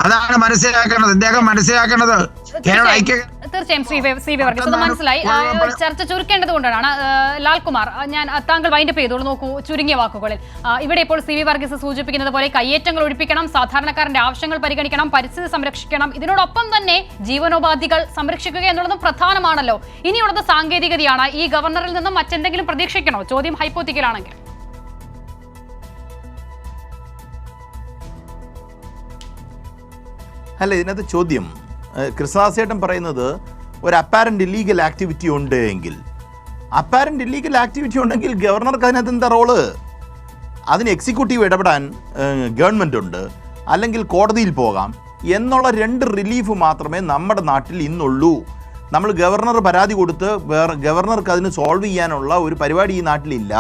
അതാണ് മനസ്സിലാക്കേണ്ടത്. ഇദ്ദേഹം മനസ്സിലാക്കേണ്ടത് തീർച്ചയായും സി വി വർഗീസ് മനസ്സിലായി. ചർച്ച ചുരുക്കേണ്ടത് കൊണ്ടാണ്. ലാൽകുമാർ, ഞാൻ താങ്കൾ വൈൻഡപ്പ് ചെയ്തോളൂ. നോക്കൂ, ചുരുങ്ങിയ വാക്കുകളിൽ ഇവിടെ ഇപ്പോൾ സി വി വർഗീസ് സൂചിപ്പിക്കുന്നത് പോലെ കയ്യേറ്റങ്ങൾ ഒഴിപ്പിക്കണം, സാധാരണക്കാരന്റെ ആവശ്യങ്ങൾ പരിഗണിക്കണം, പരിസ്ഥിതി സംരക്ഷിക്കണം, ഇതിനോടൊപ്പം തന്നെ ജീവനോപാധികൾ സംരക്ഷിക്കുക എന്നുള്ളതും പ്രധാനമാണല്ലോ. ഇനിയുള്ളത് സാങ്കേതികതയാണ്. ഈ ഗവർണറിൽ നിന്നും മറ്റെന്തെങ്കിലും പ്രതീക്ഷിക്കണോ? ചോദ്യം ഹൈപ്പോത്തിക്കലാണെങ്കിൽ. അല്ല, ഇതിനകത്ത് ചോദ്യം കൃഷ്ണദാസേട്ടൻ പറയുന്നത് ഒരു അപ്പാരന്റ് ഇല്ലീഗൽ ആക്ടിവിറ്റി ഉണ്ട് എങ്കിൽ, അപ്പാരന്റ് ഇല്ലീഗൽ ആക്ടിവിറ്റി ഉണ്ടെങ്കിൽ ഗവർണർക്ക് അതിനകത്ത് എന്താ റോള്? അതിന് എക്സിക്യൂട്ടീവ് ഇടപെടാൻ ഗവൺമെൻറ് ഉണ്ട്, അല്ലെങ്കിൽ കോടതിയിൽ പോകാം എന്നുള്ള 2 റിലീഫ് മാത്രമേ നമ്മുടെ നാട്ടിൽ ഇന്നുള്ളൂ. നമ്മൾ ഗവർണർ പരാതി കൊടുത്ത് ഗവർണർക്ക് അതിന് സോൾവ് ചെയ്യാനുള്ള ഒരു പരിപാടി ഈ നാട്ടിലില്ല.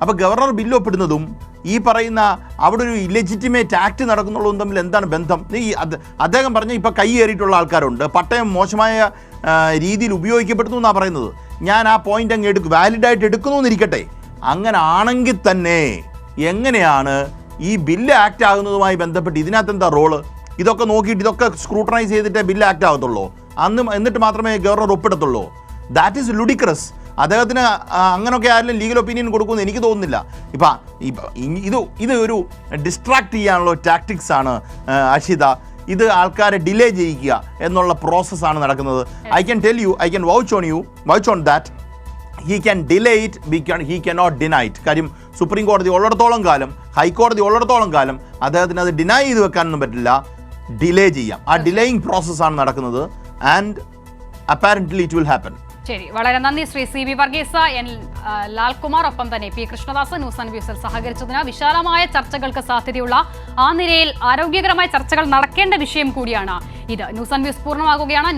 അപ്പോൾ ഗവർണർ ബില്ല് ഒപ്പിടുന്നതും ഈ പറയുന്ന അവിടെ ഒരു ഇല്ലെജിറ്റിമേറ്റ് ആക്ട് നടക്കുന്നുള്ളതും തമ്മിൽ എന്താണ് ബന്ധം? അദ്ദേഹം പറഞ്ഞ ഇപ്പോൾ കൈയേറിയിട്ടുള്ള ആൾക്കാരുണ്ട്, പട്ടയം മോശമായ രീതിയിൽ ഉപയോഗിക്കപ്പെടുന്നു എന്നാണ് പറയുന്നത്. ഞാൻ ആ പോയിന്റ് അങ്ങ് വാലിഡായിട്ട് എടുക്കുന്നു എന്നിരിക്കട്ടെ. അങ്ങനെ ആണെങ്കിൽ തന്നെ എങ്ങനെയാണ് ഈ ബില്ല് ആക്ട് ആകുന്നതുമായി ബന്ധപ്പെട്ട് ഇതിനകത്ത് എന്താ റോള്? ഇതൊക്കെ നോക്കിയിട്ട് ഇതൊക്കെ സ്ക്രൂട്ടനൈസ് ചെയ്തിട്ടേ ബില്ല് ആക്ട് ആകത്തുള്ളൂ, എന്നിട്ട് മാത്രമേ ഗവർണർ ഒപ്പിടത്തുള്ളൂ. That is ludicrous. അദ്ദേഹത്തിന് അങ്ങനെയൊക്കെ ആരെങ്കിലും ലീഗൽ ഒപ്പീനിയൻ കൊടുക്കുമെന്ന് എനിക്ക് തോന്നുന്നില്ല. ഇത് ഒരു ഡിസ്ട്രാക്ട് ചെയ്യാനുള്ള ടാക്ടിക്സ് ആണ് അഷിത. ഇത് ആൾക്കാരെ ഡിലേ ചെയ്യിക്കുക എന്നുള്ള പ്രോസസ്സാണ് നടക്കുന്നത്. I can vouch on that. He can delay it, he can not deny it. കാര്യം സുപ്രീം കോടതി ഉള്ളിടത്തോളം കാലം, ഹൈക്കോടതി ഉള്ളിടത്തോളം കാലം അദ്ദേഹത്തിന് അത് ഡിനൈ ചെയ്ത് വെക്കാനൊന്നും പറ്റില്ല, ഡിലേ ചെയ്യാം. ആ ഡിലേയിങ് പ്രോസസ്സാണ് നടക്കുന്നത്. And apparently it will happen. ശരി, വളരെ നന്ദി ശ്രീ CB വർഗീസ്, N ലാൽകുമാർ, ഒപ്പം തന്നെ P കൃഷ്ണദാസ് ന്യൂസ് ആൻഡ് വ്യൂസിൽ സഹകരിച്ചതിന്. വിശാലമായ ചർച്ചകൾക്ക് സാധ്യതയുള്ള ആ നിരയിൽ ആരോഗ്യകരമായ ചർച്ചകൾ നടക്കേണ്ട വിഷയം കൂടിയാണ് ഇത്. News and views പൂർണ്ണമാകുകയാണ്.